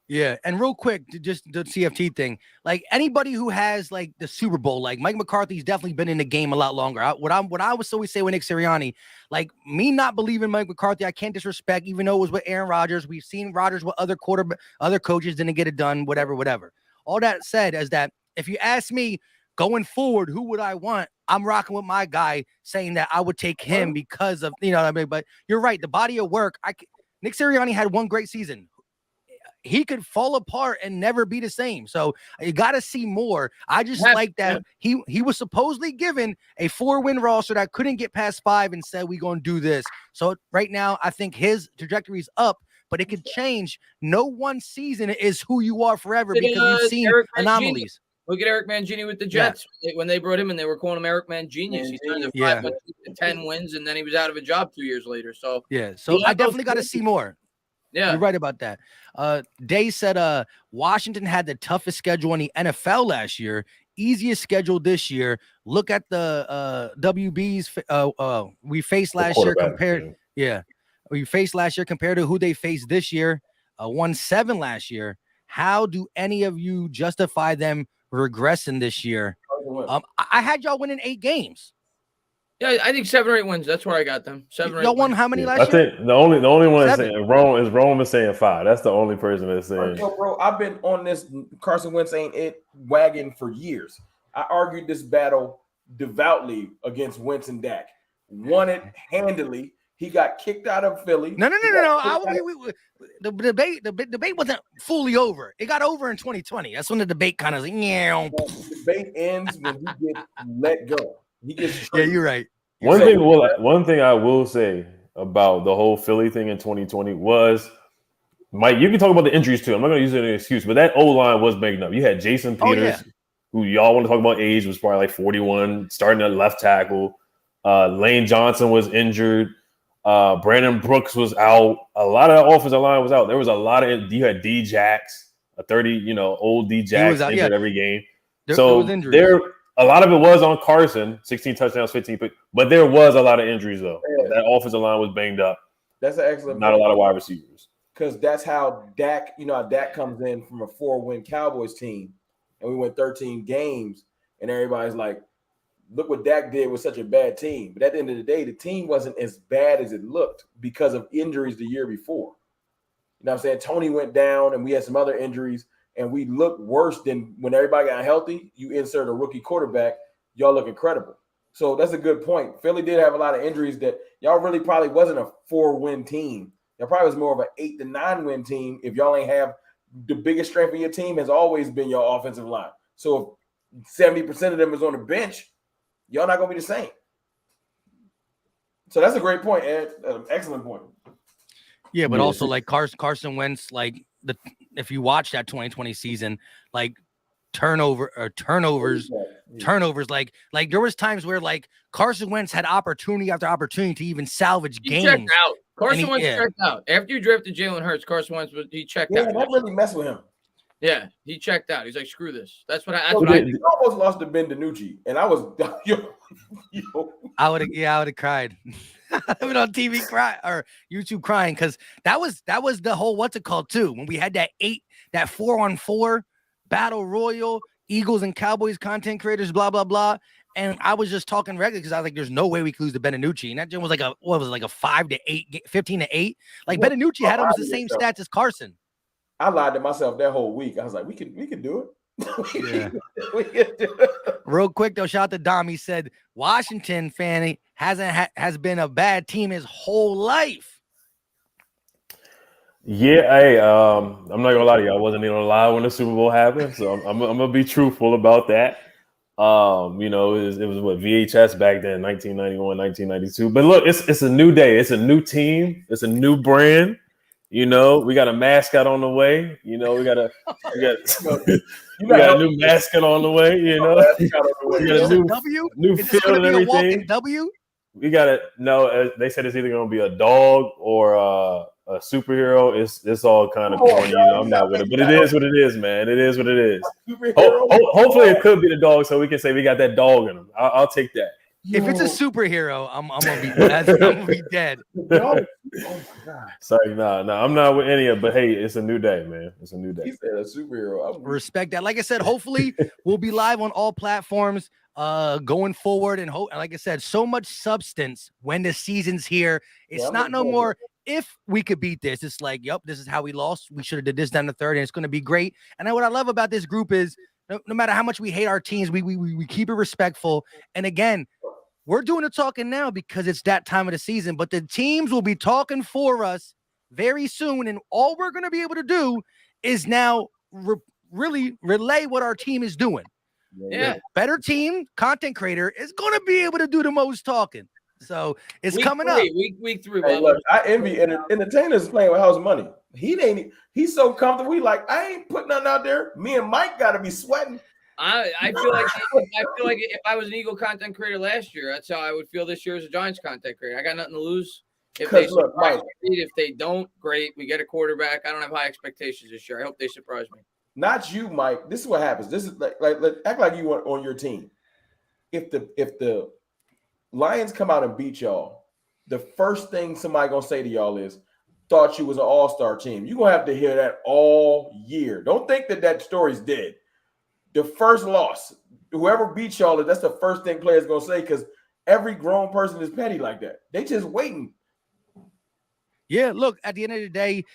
Yeah, and real quick, just the CFT thing, like anybody who has like the Super Bowl, like Mike McCarthy's definitely been in the game a lot longer. What I was always say with Nick Sirianni, like me not believing Mike McCarthy, I can't disrespect, even though it was with Aaron Rodgers. We've seen Rodgers with other coaches didn't get it done, whatever. All that said is that if you ask me going forward, who would I want? I'm rocking with my guy saying that I would take him because of, what I mean? But you're right. The body of work, Nick Sirianni had one great season. He could fall apart and never be the same. So you got to see more. I just like that he was supposedly given a 4-win roster that couldn't get past 5 and said, we're going to do this. So right now, I think his trajectory is up, but it could change. No one season is who you are forever because we've seen anomalies. Look at Eric Mangini with the Jets when they brought him in. They were calling him Eric Manginius. He turned to 5 wins to 10 wins, and then he was out of a job 2 years later. So I definitely got to see more. Yeah, you're right about that. Day said Washington had the toughest schedule in the NFL last year, easiest schedule this year. Look at the WBs we faced last year compared. Yeah, we faced last year compared to who they faced this year. 1-7 last year. How do any of you justify them regressing this year? I had y'all winning 8 games. Yeah, I think 7 or 8 wins. That's where I got them. 7 or 8 y'all won wins. how many last year? I think the only one that's saying Rome is saying 5. That's the only person that's saying. Bro, I've been on this Carson Wentz ain't it wagon for years. I argued this battle devoutly against Wentz and Dak. Won it handily. He got kicked out of Philly. No. The debate wasn't fully over. It got over in 2020. That's when the debate kind of like, The debate ends when he gets let go. Yeah, you're right. One thing I will say about the whole Philly thing in 2020 was, Mike, you can talk about the injuries too. I'm not going to use it as an excuse, but that O-line was banged up. You had Jason Peters, who y'all want to talk about age, was probably like 41, starting at left tackle. Lane Johnson was injured. Brandon Brooks was out. A lot of the offensive line was out. There was a lot of – you had D-Jax, a 30, old D-Jax injured every game. There was injuries. A lot of it was on Carson, 16 touchdowns, 15. But there was a lot of injuries, though. Yeah. That offensive line was banged up. That's an excellent Not point. A lot of wide receivers. Because that's how Dak, how Dak comes in from a 4-win Cowboys team, and we went 13 games, and everybody's like, look what Dak did with such a bad team. But at the end of the day, the team wasn't as bad as it looked because of injuries the year before. You know what I'm saying? Tony went down, and we had some other injuries. And we look worse than when everybody got healthy. You insert a rookie quarterback, y'all look incredible. So that's a good point. Philly did have a lot of injuries that y'all really probably wasn't a 4-win team. Y'all probably was more of an 8 to 9-win team if y'all ain't have the biggest strength of your team has always been your offensive line. So if 70% of them is on the bench, y'all not going to be the same. So that's a great point, Ed. Excellent point. Yeah, but also like Carson Wentz, like if you watch that 2020 season, like turnovers, like there was times where like Carson Wentz had opportunity after opportunity to even salvage games. Checked out. Carson Wentz checked out. After you drafted Jalen Hurts, Carson Wentz he checked out. Yeah, that really messed with him. Yeah, he checked out. He's like, screw this. That's what I almost lost to Ben DiNucci, and I was I would have cried. I've been on TV cry or YouTube crying because that was the whole what's it called too when we had that 4-on-4 battle royal, Eagles and Cowboys content creators, blah blah blah, And I was just talking regularly because I was like, "There's no way we could lose to Benanucci." And that gym was like a 5-8, 15-8. Like Benanucci had almost the same stats as Carson. I lied to myself that whole week. I was like, "We can do it." Yeah. We can do it. Real quick though, shout out to Dom. He said Washington fan has been a bad team his whole life. Yeah, hey, I'm not gonna lie to you. I wasn't even alive when the Super Bowl happened, so I'm gonna be truthful about that. You know, it was what VHS back then, 1991, 1992. But look, it's a new day. It's a new team. It's a new brand. You know, we got a mascot on the way. You know, we got a new mascot on the way. You know, we got a new field and everything. W. We got it. No, they said it's either gonna be a dog or a superhero. It's all kind of corny. You know, I'm not with it, but it is what it is, man. It is what it is. Hopefully, it could be the dog, so we can say we got that dog in him. I'll take that. If it's a superhero, I'm gonna be dead. Oh my God. Sorry, no, I'm not with any of it. But hey, it's a new day, man. It's a new day. He said a superhero. Respect that. Like I said, hopefully we'll be live on all platforms going forward. And like I said, so much substance when the season's here. It's not no more if we could beat this. It's like, yep, this is how we lost. We should have did this down the third, and it's going to be great. And what I love about this group is no matter how much we hate our teams, we keep it respectful. And again, we're doing the talking now because it's that time of the season, but the teams will be talking for us very soon. And all we're going to be able to do is now really relay what our team is doing. Yeah. The better team, content creator, is going to be able to do the most talking. So it's week coming three, up. Week 3. Hey, look, I envy entertainers playing with house money. He's so comfortable. He like, I ain't putting nothing out there. Me and Mike got to be sweating. I feel like if I was an Eagle content creator last year, that's how I would feel this year as a Giants content creator. I got nothing to lose. If they surprise me, if they don't, great. We get a quarterback. I don't have high expectations this year. I hope they surprise me. Not you, Mike. This is what happens. This is like act like you want on your team. If the Lions come out and beat y'all, the first thing somebody gonna say to y'all is, "Thought you was an all-star team." You're gonna have to hear that all year. Don't think that story's dead. The first loss, whoever beats y'all, that's the first thing players gonna say, because every grown person is petty like that. They just waiting. Yeah, look, at the end of the day,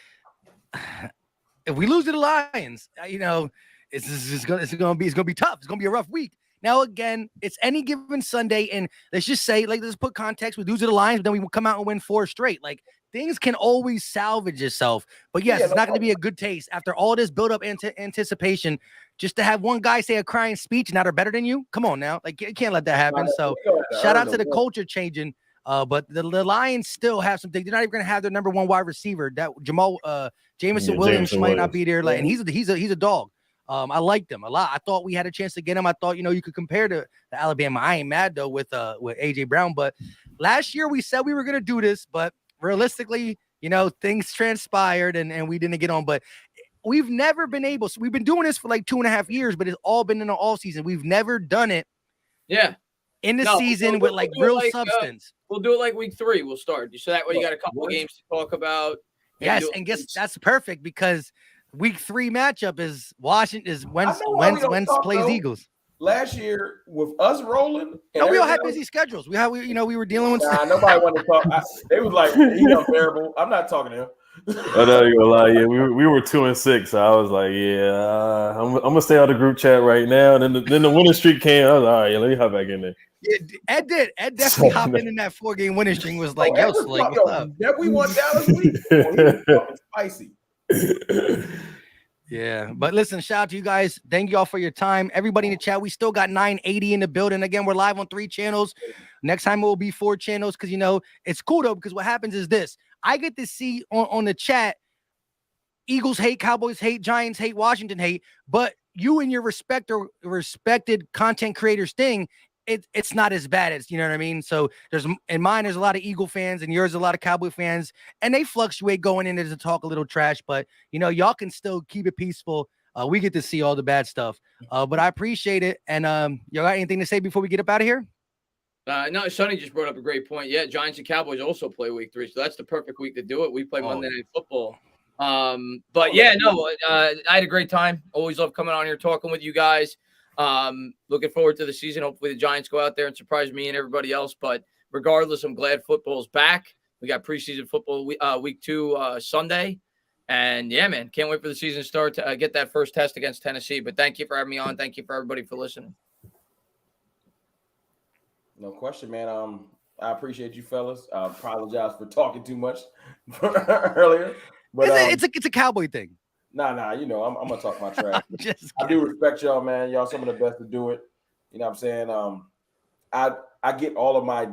if we lose to the Lions, you know, it's gonna be tough. It's gonna be a rough week. Now, again, it's any given Sunday, and let's just say, like, let's put context. We lose to the Lions, but then we will come out and win 4 straight. Like, things can always salvage itself. But yes, it's not going to be a good taste after all this build-up anticipation. Just to have one guy say a crying speech, now they're better than you. Come on now, like, you can't let that happen. So, shout out to the culture changing. But the Lions still have some things. They're not even going to have their number 1 wide receiver. That Jameson Williams might not be there. Like, and he's a dog. I liked him a lot. I thought we had a chance to get him. I thought, you know, you could compare to Alabama. I ain't mad though with AJ Brown, but last year we said we were going to do this, but realistically, you know, things transpired and we didn't get on, but we've never been able. So we've been doing this for like 2.5 years, but it's all been in the off season. We've never done it. Yeah. In the season with like real substance. We'll do it like week 3. We'll start. So that way you got a couple of games to talk about. Yes. And guess that's perfect because week 3 matchup is Washington is Wentz plays Eagles. Last year with us rolling, no, we all had busy schedules. We were dealing with. Nobody wanted to talk. They was like, "He's unbearable." I'm not talking to him. I know you're gonna lie. Yeah, we were 2-6. So I was like, yeah, I'm gonna stay out of the group chat right now. And then the winning streak came. I was like, all right, let me hop back in there. Yeah, Ed did. Ed definitely hopped in that 4-game winning streak. Was like, yo, Sling, what's up? That we won Dallas week. He was spicy. Yeah, but listen, shout out to you guys. Thank you all for your time. Everybody in the chat, we still got 980 in the building. Again, we're live on 3 channels. Next time it will be 4 channels because, you know, it's cool, though, because what happens is this. I get to see on the chat, Eagles hate, Cowboys hate, Giants hate, Washington hate, but you and your respected content creators thing, it's not as bad as, you know what I mean? So there's a lot of Eagle fans and yours a lot of Cowboy fans, and they fluctuate going in there to talk a little trash, but you know, y'all can still keep it peaceful. We get to see all the bad stuff, but I appreciate it. And y'all got anything to say before we get up out of here? No, Sonny just brought up a great point. Yeah, Giants and Cowboys also play week 3, so that's the perfect week to do it. We play Monday Night Football. But yeah, no, I had a great time. Always love coming on here talking with you guys. Looking forward to the season. Hopefully the Giants go out there and surprise me and everybody else. But regardless, I'm glad football's back. We got preseason football week 2 Sunday. And yeah, man, can't wait for the season to start to get that first test against Tennessee. But thank you for having me on. Thank you for everybody for listening. No question, man. I appreciate you fellas. I apologize for talking too much earlier. But it's a Cowboy thing. Nah, you know, I'm gonna talk my trash. Just I do respect y'all, man. Y'all some of the best to do it. You know what I'm saying? I get all of my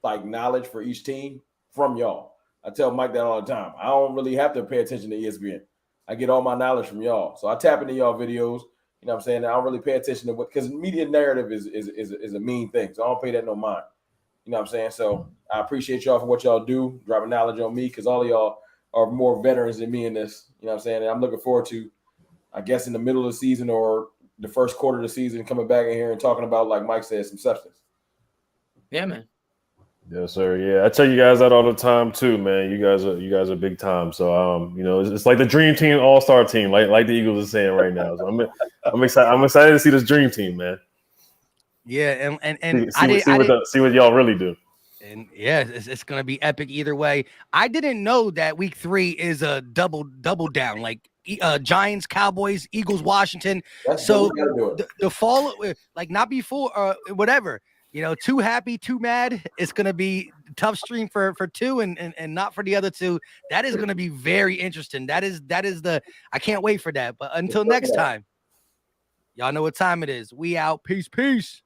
like knowledge for each team from y'all. I tell Mike that all the time. I don't really have to pay attention to ESPN. I get all my knowledge from y'all. So I tap into y'all videos. You know what I'm saying? I don't really pay attention to what, because media narrative is a mean thing. So I don't pay that no mind. You know what I'm saying? So I appreciate y'all for what y'all do, dropping knowledge on me, because all of y'all are more veterans than me in this. You know what I'm saying? And I'm looking forward to, I guess, in the middle of the season or the first quarter of the season, coming back in here and talking about, like Mike said, some substance. Yeah, man. Yes, sir. Yeah, I tell you guys that all the time too, man. You guys are big time. So you know, it's like the dream team, all-star team, like the Eagles are saying right now. So I'm excited. I'm excited to see this dream team, man. Yeah, and see what y'all really do. And yeah, it's gonna be epic either way. I didn't know that week 3 is a double down, like Giants, Cowboys, Eagles, Washington. So the fall, like not before whatever. You know, too happy, too mad. It's gonna be tough stream for 2 and not for the other 2. That is gonna be very interesting. That is I can't wait for that. But until next time, y'all know what time it is. We out. Peace.